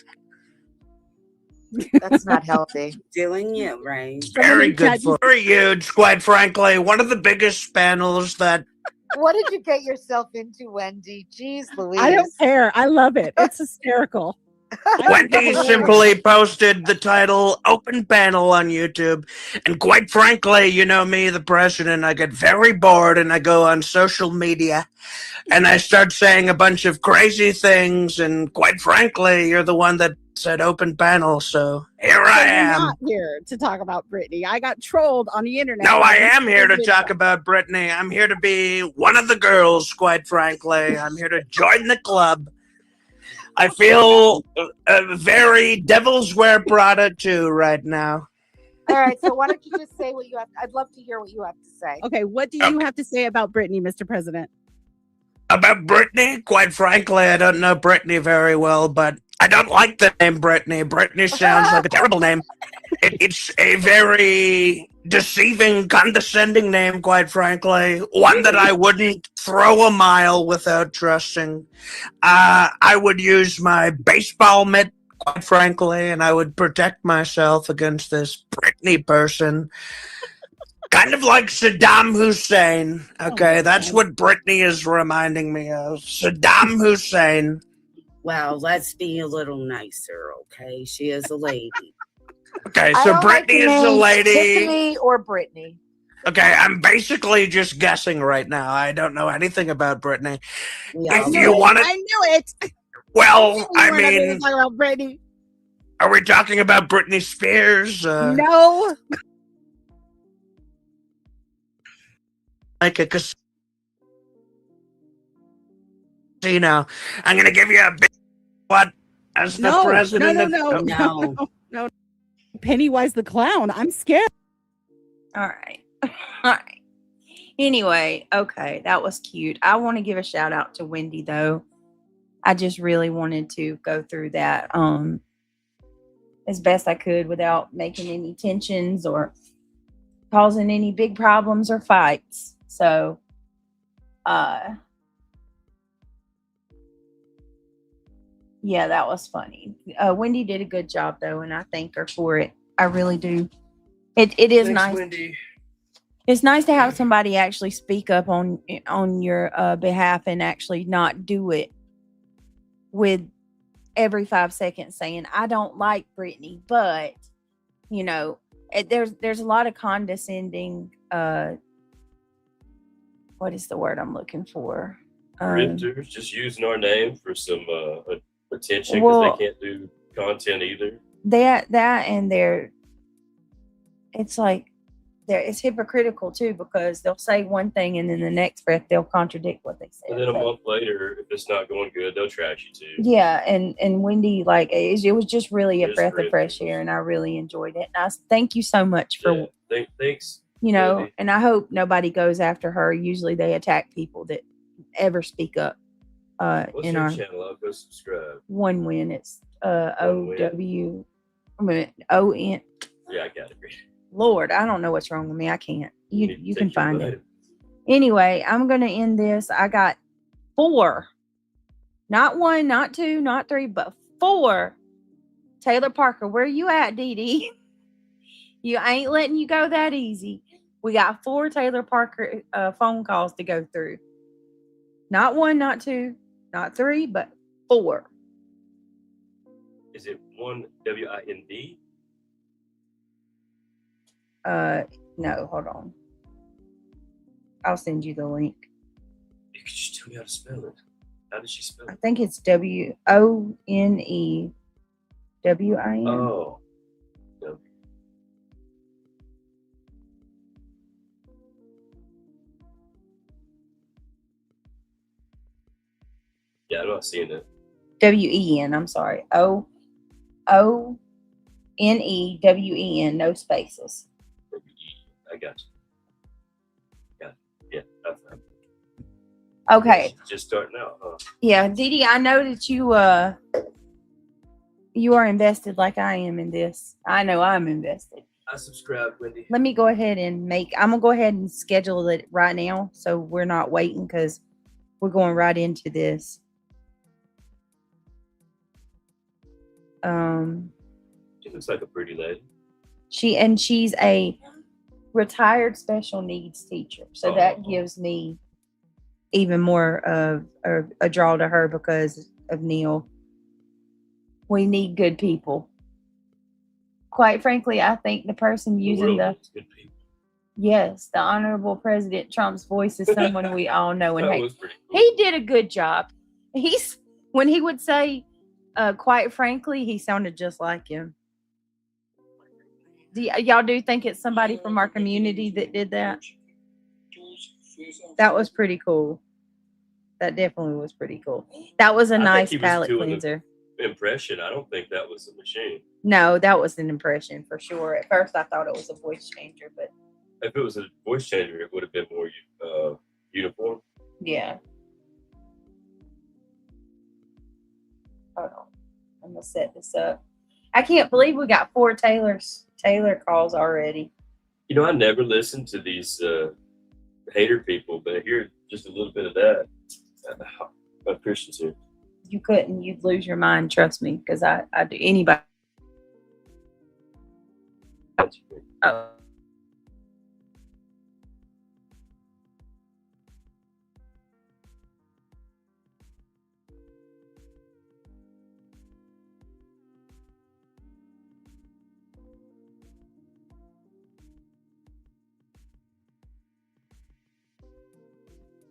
That's not healthy.
Doing you, right?
Very good for very huge, quite frankly. One of the biggest panels that
What did you get yourself into, Wendy? Jeez Louise.
I don't care. I love it. It's hysterical.
Wendy simply posted the title Open Panel on YouTube. And quite frankly, you know me, the president, I get very bored and I go on social media and I start saying a bunch of crazy things. And quite frankly, you're the one that said open panel. So here I
You're
am.
not here to talk about Brittany. I got trolled on the internet.
No, I am here to talk about Brittany. I'm here to be one of the girls, quite frankly. I'm here to join the club. I feel very Devil's Wear Prada too right now.
All right, so why don't you just say what you have? I'd love to hear what you have to say.
Okay, what do you have to say about Brittany, Mr. President?
About Brittany? Quite frankly, I don't know Brittany very well, but I don't like the name Brittany. Brittany sounds like a terrible name. It's a very deceiving, condescending name, quite frankly. One that I wouldn't throw a mile without trusting. I would use my baseball mitt, quite frankly, and I would protect myself against this Brittany person. Kind of like Saddam Hussein. Okay, that's what Brittany is reminding me of. Saddam Hussein.
Well, let's be a little nicer, okay? She is a lady.
Okay,
I
so
don't like
Brittany
the
is a
names
lady.
Tiffany or Brittany.
Okay, I'm basically just guessing right now. I don't know anything about Brittany.
Yeah,
If you want
I
it,
knew it.
well, I
We're not gonna
mean,
talk about Brittany.
are we talking about Britney Spears?
No.
Like a casino. I'm gonna give you a big what as the
No,
president of
No.
Pennywise the clown. I'm scared.
All right. All right. Anyway, okay, that was cute. I want to give a shout out to Wendy though. I just really wanted to go through that as best I could without making any tensions or causing any big problems or fights. So yeah, that was funny. Wendy did a good job though, and I thank her for it. I really do. It is
Thanks,
nice.
Wendy.
It's nice to have somebody actually speak up on your behalf and actually not do it with every 5 seconds saying, I don't like Brittany, but, you know, there's a lot of condescending, what is the word I'm looking for?
Grifters just using our name for some attention because
Well,
they can't do content either.
that and it's like it's hypocritical too, because they'll say one thing and then the next breath they'll contradict what they said.
And then a
So,
month later, if it's not going good, they'll trash you too.
yeah, and Wendy, like, it was just really a
Just
breath of
really
fresh
was.
air, and I really enjoyed it. And I thank you so much for
Yeah, thanks.
you know,
Wendy.
and I hope nobody goes after her. Usually they attack people that ever speak up.
What's
In
your
our
channel? I'll go subscribe.
One Win, it's
One Win.
OW, I mean ON.
Yeah, I got it.
Lord, I don't know what's wrong with me. I can't. You
need to
you can
take your
find it.
vitamins.
Anyway, I'm gonna end this. I got 4, not 1, not 2, not 3, but 4. Taylor Parker, where you at, Dee Dee? You ain't letting you go that easy. We got 4 Taylor Parker phone calls to go through. Not 1, not 2, not 3, but 4.
Is it one WIND?
No, hold on. I'll send you the link.
You could just tell me how to spell it. How did she spell
I
it?
think it's WONEWIN.
Oh. No. Yeah, I'm not seeing it.
WEN. I'm sorry. ONEWEN. No spaces.
I got you. Got it. Yeah, that's fine.
Okay.
She's just starting out, huh?
Yeah, Dee Dee, I know that you are invested like I am in this. I know I'm invested.
I subscribe, Wendy.
Let me go ahead and I'm gonna go ahead and schedule it right now, so we're not waiting, because we're going right into this.
She looks like a pretty lady.
She's a retired special needs teacher, so that
Oh.
gives me even more of a draw to her because of Neil. We need good people. Quite frankly, I think the person using
world needs good people.
yes, the Honorable President Trump's voice is someone we all know and
That
hate.
was pretty cool.
He did a good job. When he would say, quite frankly, he sounded just like him. Y'all do think it's somebody from our community that did that? That was pretty cool. That definitely was pretty cool. That was a
I think
nice
he was
palate
doing
cleanser.
Impression. I don't think that was a machine.
No, that was an impression for sure. At first, I thought it was a voice changer, but
If it was a voice changer, it would have been more uniform.
yeah. Hold on. I'm gonna set this up. I can't believe we got 4 Taylor calls already.
You know, I never listened to these hater people, but I hear just a little bit of that. About Christians here.
You couldn't. You'd lose your mind. Trust me, because I do. Anybody. Oh.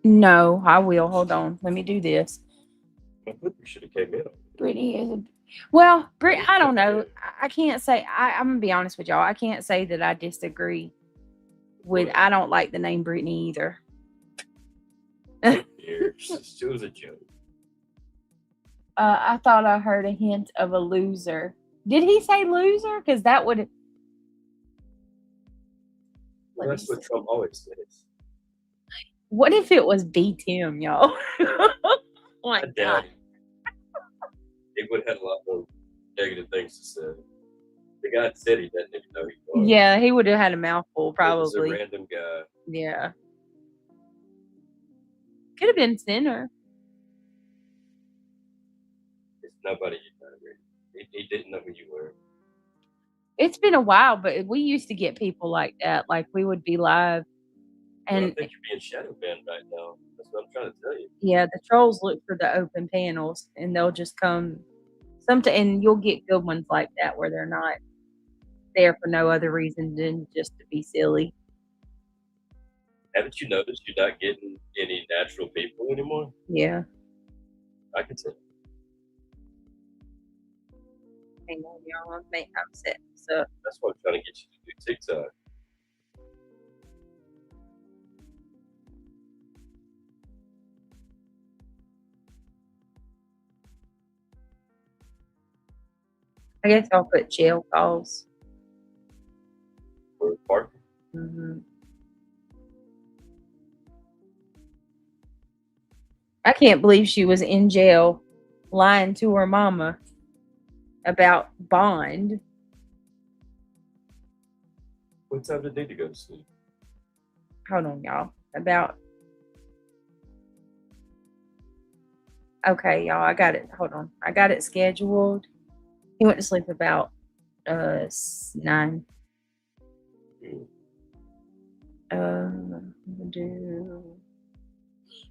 No, I will. Hold on. Let me do this.
I think we should have came in.
Brittany is well, I don't know. I can't say. I'm gonna be honest with y'all. I can't say that I disagree with. I don't like the name Brittany either.
It was a joke.
I thought I heard a hint of a loser. Did he say loser? Because that would.
Well, that's what Trump always says.
What if it was B Tim, y'all? Oh my
I
God.
doubt it. He would have had a lot more negative things to say. The guy said he didn't even know he was.
Yeah, he would have had a mouthful,
He was a
probably.
random guy.
Yeah. Could have been thinner.
It's nobody you know. He didn't know who you were.
It's been a while, but we used to get people like that. Like, we would be live.
Well,
And
I think you're being shadow banned right now. That's what I'm trying to tell you.
yeah, the trolls look for the open panels and they'll just come And you'll get good ones like that where they're not there for no other reason than just to be silly.
Haven't you noticed you're not getting any natural people anymore?
Yeah.
I can tell.
Hang on, y'all. I'm setting this up.
That's why I'm trying to get you to do TikTok.
I guess I'll put jail calls.
For Parker.
Mm-hmm. I can't believe she was in jail lying to her mama about bond.
What time did they need to go to sleep?
Hold on, y'all. Okay, y'all. I got it. Hold on. I got it scheduled. He went to sleep about 9.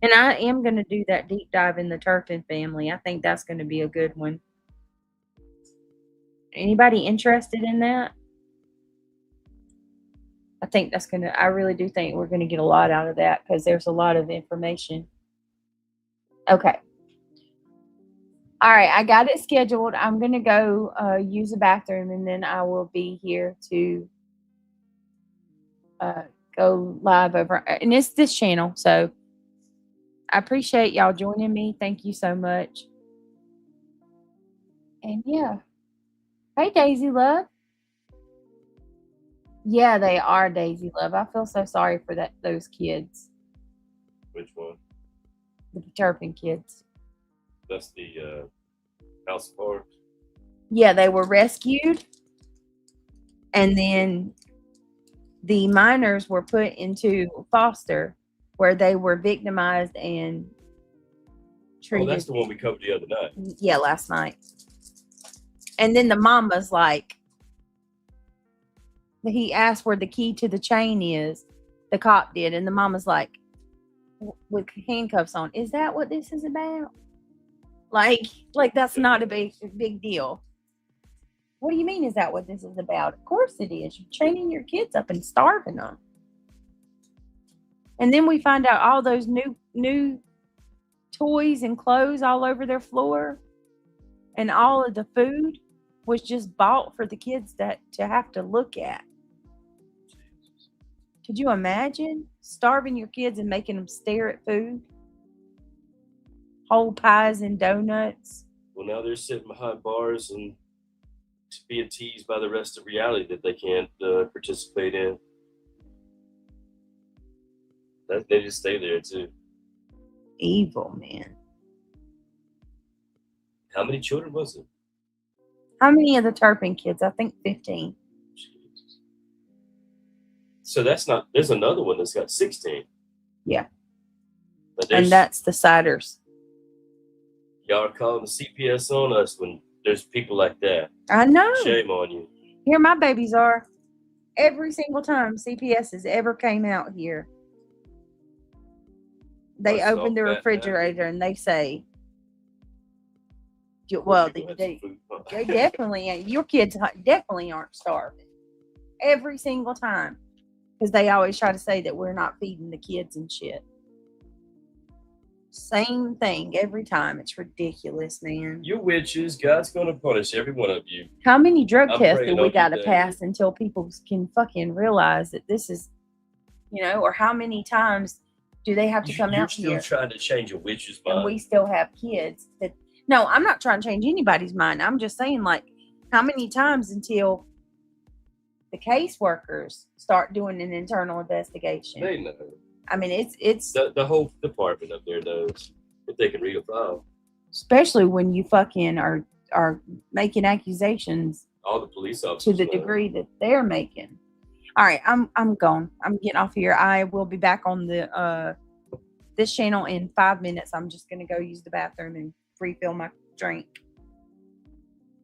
And I am going to do that deep dive in the Turpin family. I think that's going to be a good one. Anybody interested in that? I really do think we're going to get a lot out of that because there's a lot of information. Okay. All right. I got it scheduled. I'm going to go use the bathroom and then I will be here to go live over. And it's this channel. So I appreciate y'all joining me. Thank you so much. And yeah. Hey, Daisy Love. Yeah, they are, Daisy Love. I feel so sorry for those kids.
Which one?
The Turpin kids.
That's the House of Cards.
Yeah, they were rescued. And then the minors were put into foster where they were victimized and treated.
Oh, that's the one we covered the other night.
Yeah, last night. And then the mama's like, he asked where the key to the chain is. The cop did. And the mama's like, with handcuffs on, is that what this is about? Like that's not a big deal. What do you mean, is that what this is about? Of course it is. You're training your kids up and starving them. And then we find out all those new toys and clothes all over their floor. And all of the food was just bought for the kids to have to look at. Could you imagine starving your kids and making them stare at food? Whole pies and donuts.
Well, now they're sitting behind bars and being teased by the rest of reality that they can't participate in. They just stay there too.
Evil, man.
How many children was it?
How many of the Turpin kids? I think 15.
Jesus. So there's another one that's got 16.
Yeah.
And
that's the Siders.
Y'all are calling the CPS on us when there's people like that.
I know.
Shame on you.
Here my babies are. Every single time CPS has ever came out here, they open the refrigerator and they say, well, they definitely ain't. Your kids definitely aren't starving. Every single time. Because they always try to say that we're not feeding the kids and shit. Same thing every time. It's ridiculous, man.
You witches, God's going to punish every one of you.
How many drug
I'm
tests do
praying
we
on
got to
you,
pass until people can fucking realize that this is, or how many times do they have to come out here?
You're still trying to change a witch's mind.
And we still have kids that. No, I'm not trying to change anybody's mind. I'm just saying, like, how many times until the caseworkers start doing an internal investigation?
They know.
I mean, it's
the whole department up there knows if they can read a file.
Especially when you fucking are making accusations.
All the police officers
to the degree that they're making. All right, I'm gone. I'm getting off here. I will be back on the this channel in 5 minutes. I'm just gonna go use the bathroom and refill my drink.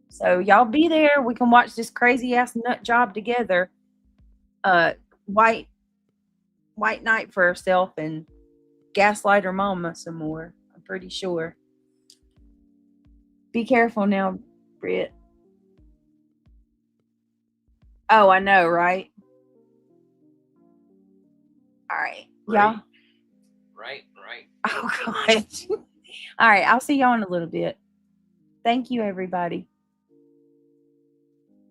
So y'all be there. We can watch this crazy ass nut job together. White knight for herself and gaslight her mama some more. I'm pretty sure. Be careful now, Britt. Oh, I know, right? All right. Y'all.
Right.
Oh, God. All right. I'll see y'all in a little bit. Thank you, everybody.